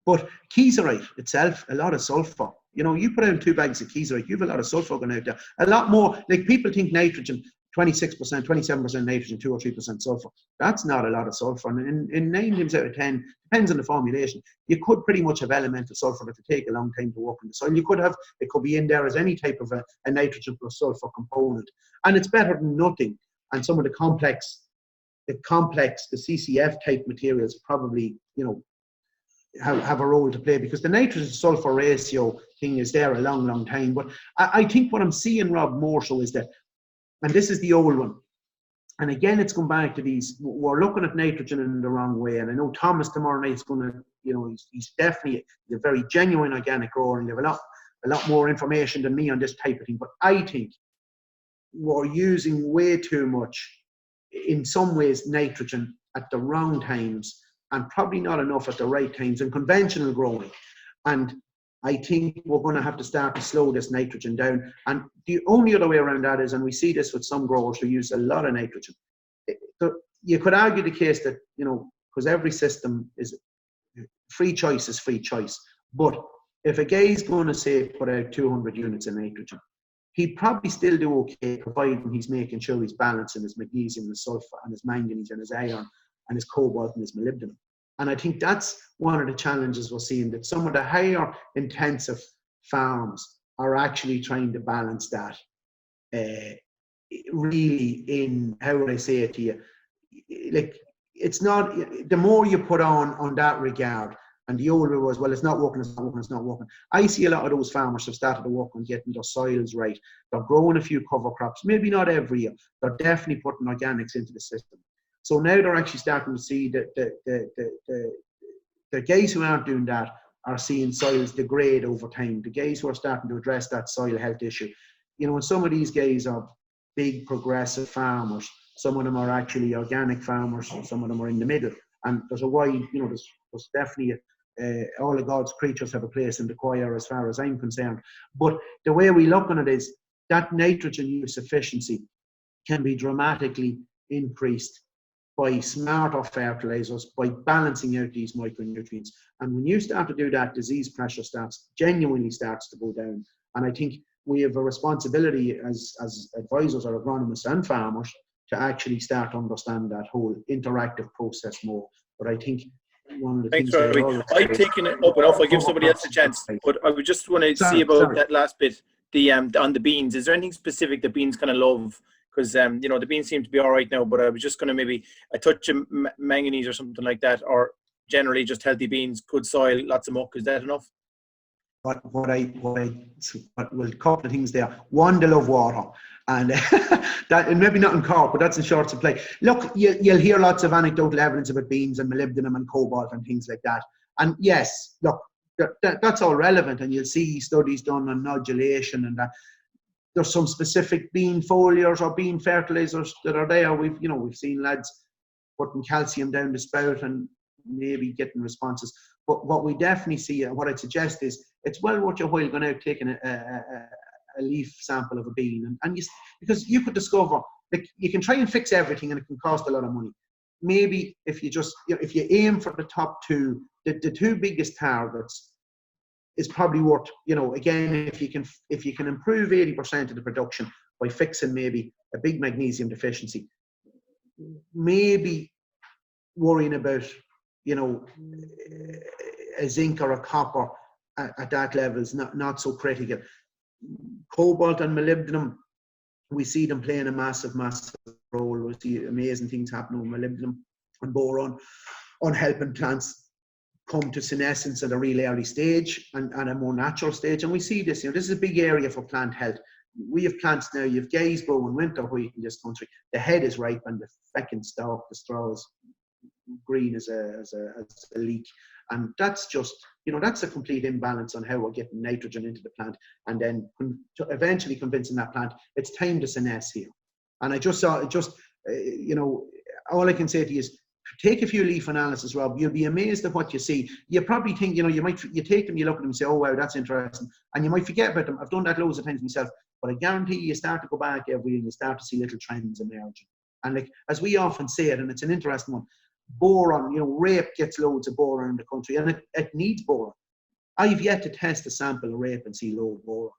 But kieserite itself, a lot of sulfur. You know, you put out 2 bags of kieserite, you have a lot of sulfur going out there. A lot more, like people think nitrogen, 26%, 27% nitrogen, 2 or 3% sulfur. That's not a lot of sulfur. And in 9 times out of 10, depends on the formulation, you could pretty much have elemental sulfur that would take a long time to work in the soil. You could have, it could be in there as any type of a nitrogen plus sulfur component. And it's better than nothing. And some of the complex, the CCF type materials probably, you know, have a role to play, because the nitrogen sulfur ratio thing is there a long time. But I think what I'm seeing, Rob, more so is that, and this is the old one, and again it's going back to these, we're looking at nitrogen in the wrong way. And I know Thomas tomorrow night's going to, you know, he's definitely a very genuine organic grower, and you have a lot more information than me on this type of thing. But I think we're using way too much, in some ways, nitrogen at the wrong times, and probably not enough at the right times in conventional growing. And I think we're going to have to start to slow this nitrogen down. And the only other way around that is, and we see this with some growers who use a lot of nitrogen, you could argue the case that, you know, because every system is free choice is free choice. But if a guy's going to say put out 200 units of nitrogen, he'd probably still do okay, providing he's making sure he's balancing his magnesium, his sulfur, and his manganese, and his iron, and his cobalt, and his molybdenum. And I think that's one of the challenges we're seeing, that some of the higher intensive farms are actually trying to balance that really in, how would I say it to you, like, it's not, the more you put on that regard, and the older it was, well, it's not working, it's not working, it's not working. I see a lot of those farmers have started to work on getting their soils right. They're growing a few cover crops, maybe not every year. They're definitely putting organics into the system. So now they're actually starting to see that the guys who aren't doing that are seeing soils degrade over time. The guys who are starting to address that soil health issue, you know, and some of these guys are big progressive farmers. Some of them are actually organic farmers, some of them are in the middle. And there's a wide, you know, there's definitely all of God's creatures have a place in the choir as far as I'm concerned. But the way we look on it is that nitrogen use efficiency can be dramatically increased by smarter fertilizers, by balancing out these micronutrients. And when you start to do that, disease pressure genuinely starts to go down. And I think we have a responsibility as advisors or agronomists and farmers to actually start to understand that whole interactive process more. But I think one of the things... Thanks, Robbie. I've taken it up enough. I'll give somebody else a chance. But I would just want to see about that last bit, on the beans. Is there anything specific that beans kind of love? Because, you know, the beans seem to be all right now, but I was just going to maybe a touch of manganese or something like that, or generally just healthy beans, good soil, lots of muck. Is that enough? Well, a couple of things there. One, they love water. And that, and maybe not in Cork, but that's in short supply. Look, you'll hear lots of anecdotal evidence about beans and molybdenum and cobalt and things like that. And yes, look, that's all relevant, and you'll see studies done on nodulation and that. There's some specific bean foliars or bean fertilizers that are there. We've seen lads putting calcium down the spout and maybe getting responses. But what we definitely see, what I'd suggest is, it's well worth your while going out taking a leaf sample of a bean, because you could discover, like, you can try and fix everything and it can cost a lot of money. Maybe if you just, if you aim for the top two, the two biggest targets, is probably worth, again, if you can improve 80% of the production by fixing maybe a big magnesium deficiency, maybe worrying about, a zinc or a copper at that level is not so critical. Cobalt and molybdenum, we see them playing a massive role. We see amazing things happening with molybdenum. boron on helping plants come to senescence at a real early stage and a more natural stage. And we see this, this is a big area for plant health. We have plants now, you have Gaysborough and winter wheat in this country. The head is ripe and the fecking stalk, the straw is green as a leek. And that's just, that's a complete imbalance on how we're getting nitrogen into the plant and then eventually convincing that plant it's time to senesce here. And I just saw, all I can say to you is take a few leaf analysis, Rob. You'll be amazed at what you see. You probably think, you take them, you look at them and say, oh, wow, that's interesting. And you might forget about them. I've done that loads of times myself. But I guarantee you start to go back every year and you start to see little trends emerging. And like, as we often say it, and it's an interesting one, boron, rape gets loads of boron in the country and it needs boron. I've yet to test a sample of rape and see low boron.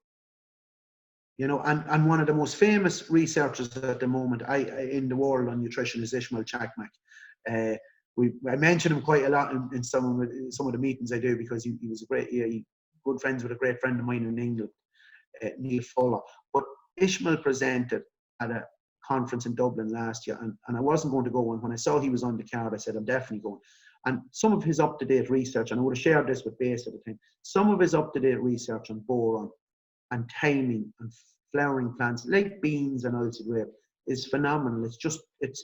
And one of the most famous researchers at the moment in the world on nutrition is Ishmael Chakmak. I mention him quite a lot in some of the meetings I do because he was good friends with a great friend of mine in England, Neil Fuller. But Ishmael presented at a conference in Dublin last year, and I wasn't going to go. And when I saw he was on the card, I said, I'm definitely going. And some of his up-to-date research, and I would have shared this with Base at the time, some of his up-to-date research on boron and timing and flowering plants like beans and oilseed rape is phenomenal. It's just, it's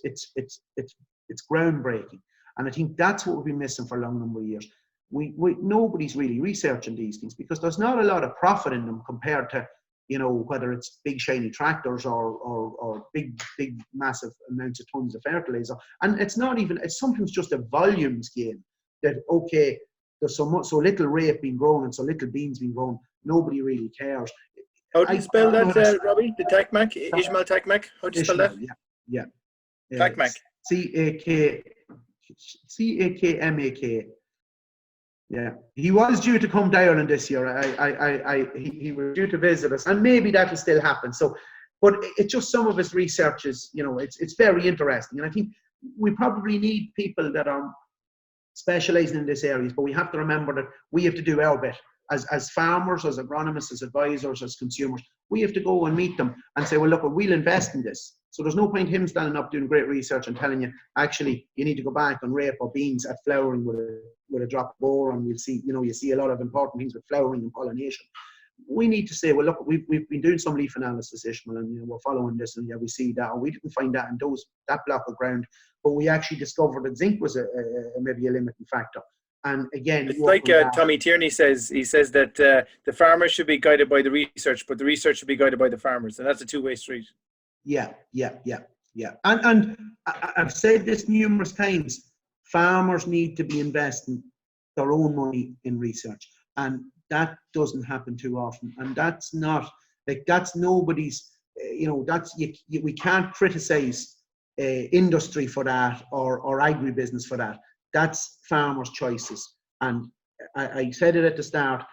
groundbreaking. And I think that's what we've been missing for a long number of years. Nobody's really researching these things because there's not a lot of profit in them compared to, whether it's big shiny tractors or big massive amounts of tons of fertilizer. And it's sometimes just a volumes game that, okay, there's so little rape being grown and so little beans being grown, nobody really cares. How do you spell that, Robbie? The Chakmak? Ishmael Chakmak? How do you spell that? Yeah. Chakmak. C-A-K-M-A-K. Yeah, he was due to come to Ireland this year. He was due to visit us, and maybe that will still happen. So, but it's just some of his research is, it's very interesting, and I think we probably need people that are specialising in this area. But we have to remember that we have to do our bit as farmers, as agronomists, as advisors, as consumers. We have to go and meet them and say, well, look, we'll invest in this. So there's no point him standing up doing great research and telling you, actually, you need to go back on rape or beans at flowering with a drop of boron. We'll see, you see a lot of important things with flowering and pollination. We need to say, well, look, we've been doing some leaf analysis, Ishmael, and we're following this, and we see that, or we didn't find that in that block of ground, but we actually discovered that zinc was maybe a limiting factor. And again, it's like Tommy Tierney says. He says that the farmers should be guided by the research, but the research should be guided by the farmers, and that's a two-way street. Yeah. And I've said this numerous times. Farmers need to be investing their own money in research, and that doesn't happen too often. And that's nobody's. We can't criticize industry for that or agribusiness for that. That's farmers' choices. And I said it at the start.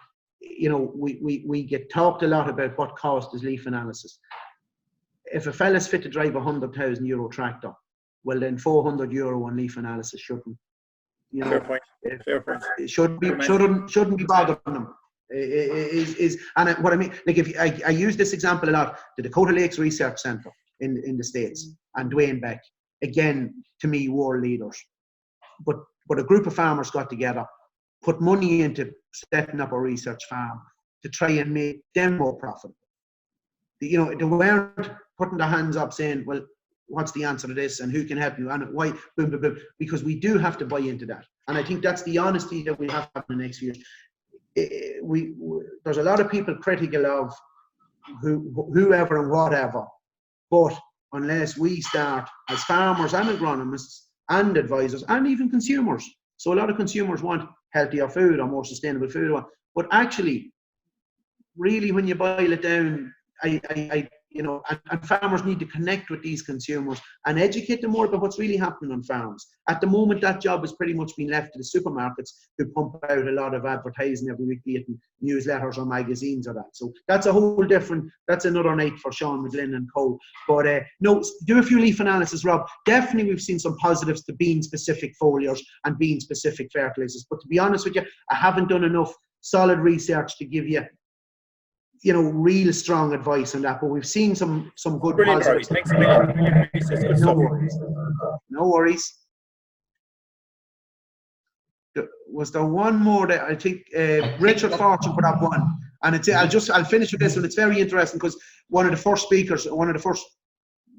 We get talked a lot about what cost is leaf analysis. If a fella's fit to drive €100,000 tractor, well then €400 on leaf analysis shouldn't. Fair point. It shouldn't be bothering them. And what I mean, like if I use this example a lot, the Dakota Lakes Research Centre in the States and Dwayne Beck, again, to me, world leaders. But a group of farmers got together, put money into setting up a research farm to try and make them more profitable. They weren't putting their hands up saying, well, what's the answer to this and who can help you and why, boom, boom, boom, because we do have to buy into that. And I think that's the honesty that we have to have in the next few years. There's a lot of people critical of whoever and whatever, but unless we start as farmers and agronomists and advisors and even consumers. So a lot of consumers want healthier food or more sustainable food, but actually, really, when you boil it down, and farmers need to connect with these consumers and educate them more about what's really happening on farms. At the moment, that job has pretty much been left to the supermarkets who pump out a lot of advertising every week, be it in newsletters or magazines or that. So that's that's another night for Sean McGlynn and co. But no, do a few leaf analysis, Rob. Definitely we've seen some positives to bean-specific foliars and bean-specific fertilizers. But to be honest with you, I haven't done enough solid research to give you real strong advice on that, but we've seen some good brilliant positives. Thanks a million. No worries. was there one more that I think Richard Fortune put up one, and I'll finish with this one. It's very interesting because one of the first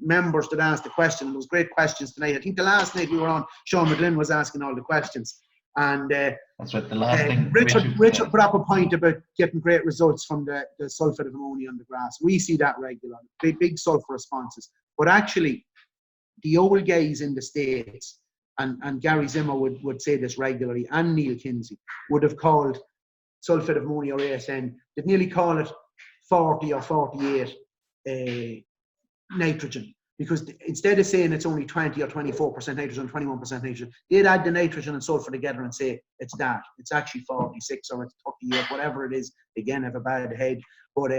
members that asked the question, and it was great questions tonight. I think the last night we were on, Sean McGlynn was asking all the questions, and that's right. The last thing Richard put up a point about getting great results from the sulfate of ammonia on the grass. We see that regularly, big sulfur responses, but actually the old guys in the States, and Gary Zimmer would say this regularly, and Neil Kinsey would have called sulfate of ammonia, or ASN, they'd nearly call it 40 or 48 nitrogen, because instead of saying it's only 20 or 24% nitrogen, 21% nitrogen, they'd add the nitrogen and sulfur together and say it's that. It's actually 46 or it's 38, whatever it is. Again, I have a bad head, but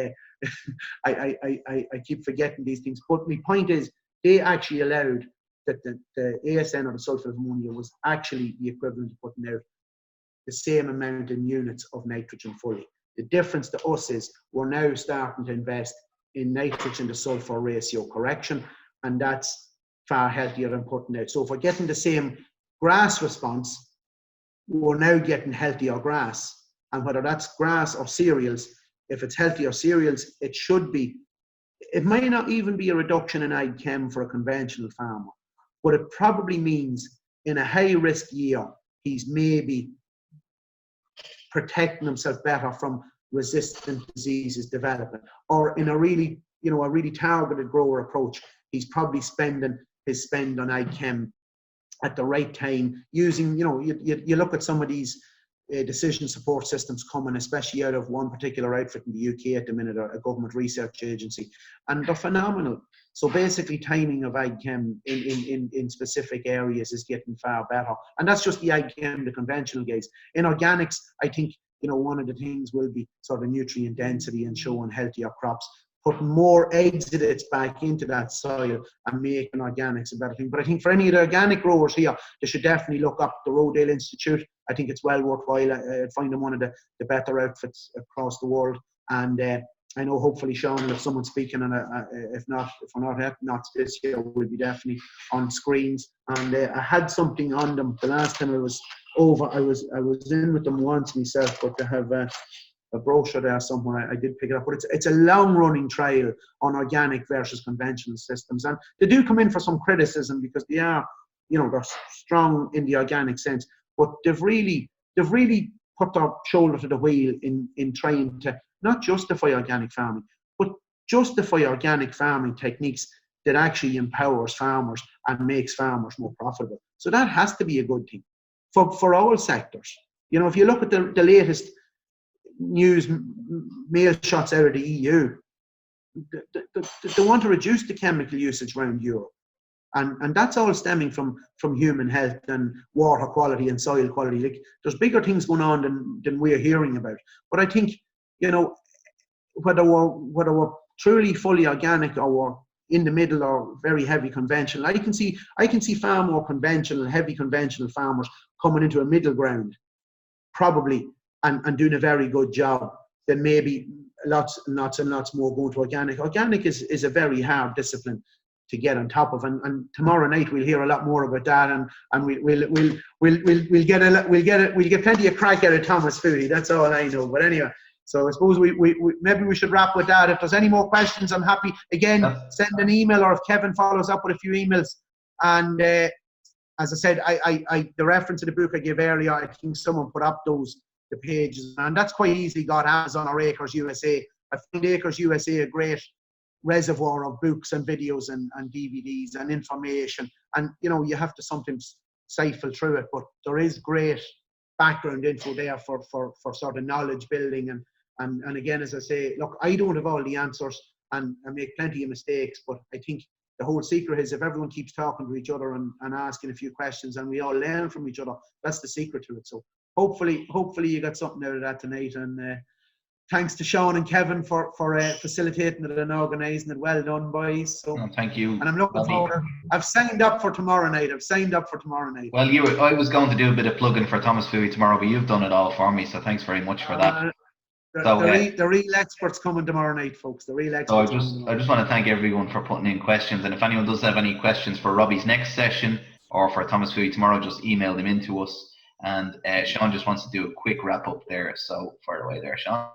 I keep forgetting these things. But my point is, they actually allowed that the ASN, or the sulfate of ammonia, was actually the equivalent of putting out the same amount in units of nitrogen fully. The difference to us is we're now starting to invest in nitrogen to sulfur ratio correction, and that's far healthier than putting out. So if we're getting the same grass response, we're now getting healthier grass. And whether that's grass or cereals, if it's healthier cereals, it may not even be a reduction in ag chem for a conventional farmer, but it probably means in a high risk year, he's maybe protecting himself better from resistant diseases developing, or in a really targeted grower approach, he's probably spending his spend on ag chem at the right time, using, you look at some of these decision support systems coming, especially out of one particular outfit in the UK at the minute, a government research agency, and they're phenomenal. So basically timing of ag chem in specific areas is getting far better, and that's just the ag chem, the conventional guys. In organics, I think one of the things will be sort of nutrient density and showing healthier crops, putting more exudates back into that soil and making organics a better thing. But I think for any of the organic growers here, they should definitely look up the Rodale Institute. I think it's well worthwhile. I find them one of the better outfits across the world. And I know hopefully, Sean, if someone's speaking, and if we're not this year, we'll be definitely on screens. And I had something on them the last time I was over. I was in with them once myself, but they have a brochure there somewhere. I did pick it up, but it's a long-running trial on organic versus conventional systems, and they do come in for some criticism because they are, they're strong in the organic sense, but they've really put their shoulder to the wheel in trying to not justify organic farming, but justify organic farming techniques that actually empowers farmers and makes farmers more profitable. So that has to be a good thing for all sectors. If you look at the latest news mail shots out of the EU, they want to reduce the chemical usage around Europe, and that's all stemming from human health and water quality and soil quality. Like, there's bigger things going on than we're hearing about. But I think, whether we're truly fully organic or we're in the middle or very heavy conventional, I can see far more heavy conventional farmers coming into a middle ground, probably, and doing a very good job, than maybe lots and lots more going to organic. Organic is a very hard discipline to get on top of, and tomorrow night we'll hear a lot more about that, and we'll get plenty of crack out of Thomas Foodie. That's all I know. But anyway, so I suppose we maybe we should wrap with that. If there's any more questions, I'm happy. Again, send an email, or if Kevin follows up with a few emails. And as I said, the reference to the book I gave earlier, I think someone put up the pages, and that's quite easily got Amazon or Acres USA. I find Acres USA a great reservoir of books and videos and DVDs and information, and you have to sometimes siphon through it, but there is great background info there for sort of knowledge building, and again, as I say, look, I don't have all the answers, and I make plenty of mistakes, but I think the whole secret is if everyone keeps talking to each other and asking a few questions, and we all learn from each other, that's the secret to it. So hopefully you got something out of that tonight, and thanks to Sean and Kevin for facilitating it and organising it. Well done, boys. So, thank you. And I'm looking forward. I've signed up for tomorrow night. Well, I was going to do a bit of plugging for Thomas Foodie tomorrow, but you've done it all for me, so thanks very much for that. The real experts coming tomorrow night, folks. The real experts. So I just want to thank everyone for putting in questions, and if anyone does have any questions for Robbie's next session or for Thomas Foodie tomorrow, just email them in to us. And Sean just wants to do a quick wrap up there. So far away there, Sean.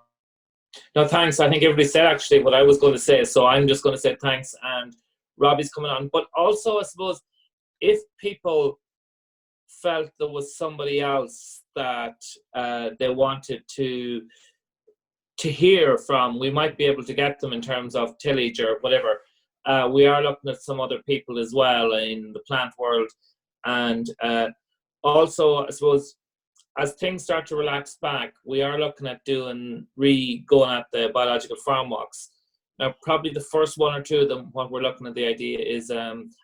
No, thanks. I think everybody said actually what I was going to say. So I'm just going to say thanks, and Robbie's coming on. But also, I suppose, if people felt there was somebody else that they wanted to hear from, we might be able to get them in terms of tillage or whatever. We are looking at some other people as well in the plant world. And also, I suppose, as things start to relax back, we are looking at going at the biological farm walks. Now, probably the first one or two of them, what we're looking at, the idea is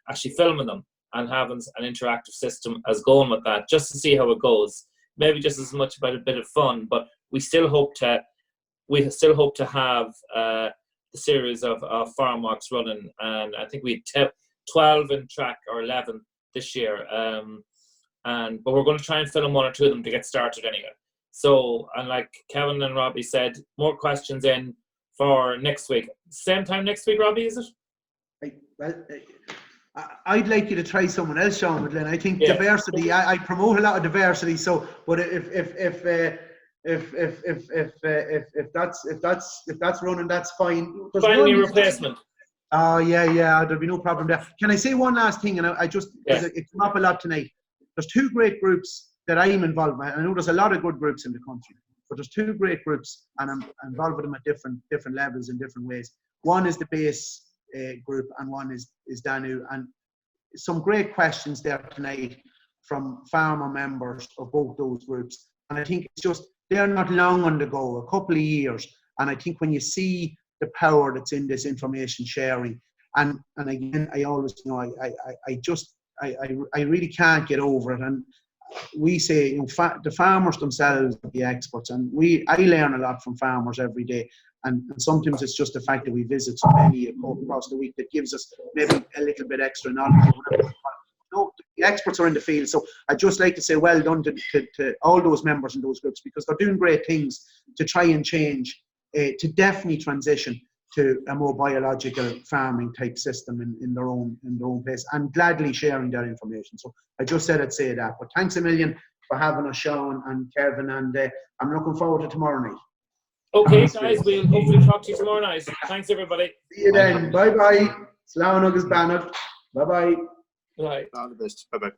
actually filming them and having an interactive system as going with that, just to see how it goes. Maybe just as much about a bit of fun, but we still hope to have the series of farm walks running, and I think we 12 in track, or 11 this year. But we're going to try and film one or two of them to get started anyway. So, and like Kevin and Robbie said, more questions in for next week. Same time next week, Robbie, is it? I'd like you to try someone else, Sean McGlynn. I think diversity. I promote a lot of diversity. So, but if that's running, that's fine. Find me a replacement. Oh yeah, there'll be no problem there. Can I say one last thing? And I just it came up a lot tonight. There's two great groups that I'm involved with. I know there's a lot of good groups in the country, but there's two great groups, and I'm involved with them at different levels in different ways. One is the base group, and one is Danu. And some great questions there tonight from farmer members of both those groups. And I think it's just, they're not long on the go, a couple of years. And I think when you see the power that's in this information sharing, and again, I always, I really can't get over it. And we say, the farmers themselves are the experts, and I learn a lot from farmers every day. And sometimes it's just the fact that we visit so many across the week that gives us maybe a little bit extra knowledge. No, the experts are in the field. So I'd just like to say well done to all those members in those groups, because they're doing great things to try and change, to definitely transition to a more biological farming type system in their own place, and gladly sharing that information. So I just said I'd say that. But thanks a million for having us, Sean and Kevin, and I'm looking forward to tomorrow night. Okay, guys, we'll hopefully talk to you tomorrow night. Thanks, everybody. See you then. Bye-bye. Slán agus Bannock. Bye-bye. Bye. All the best. Bye-bye.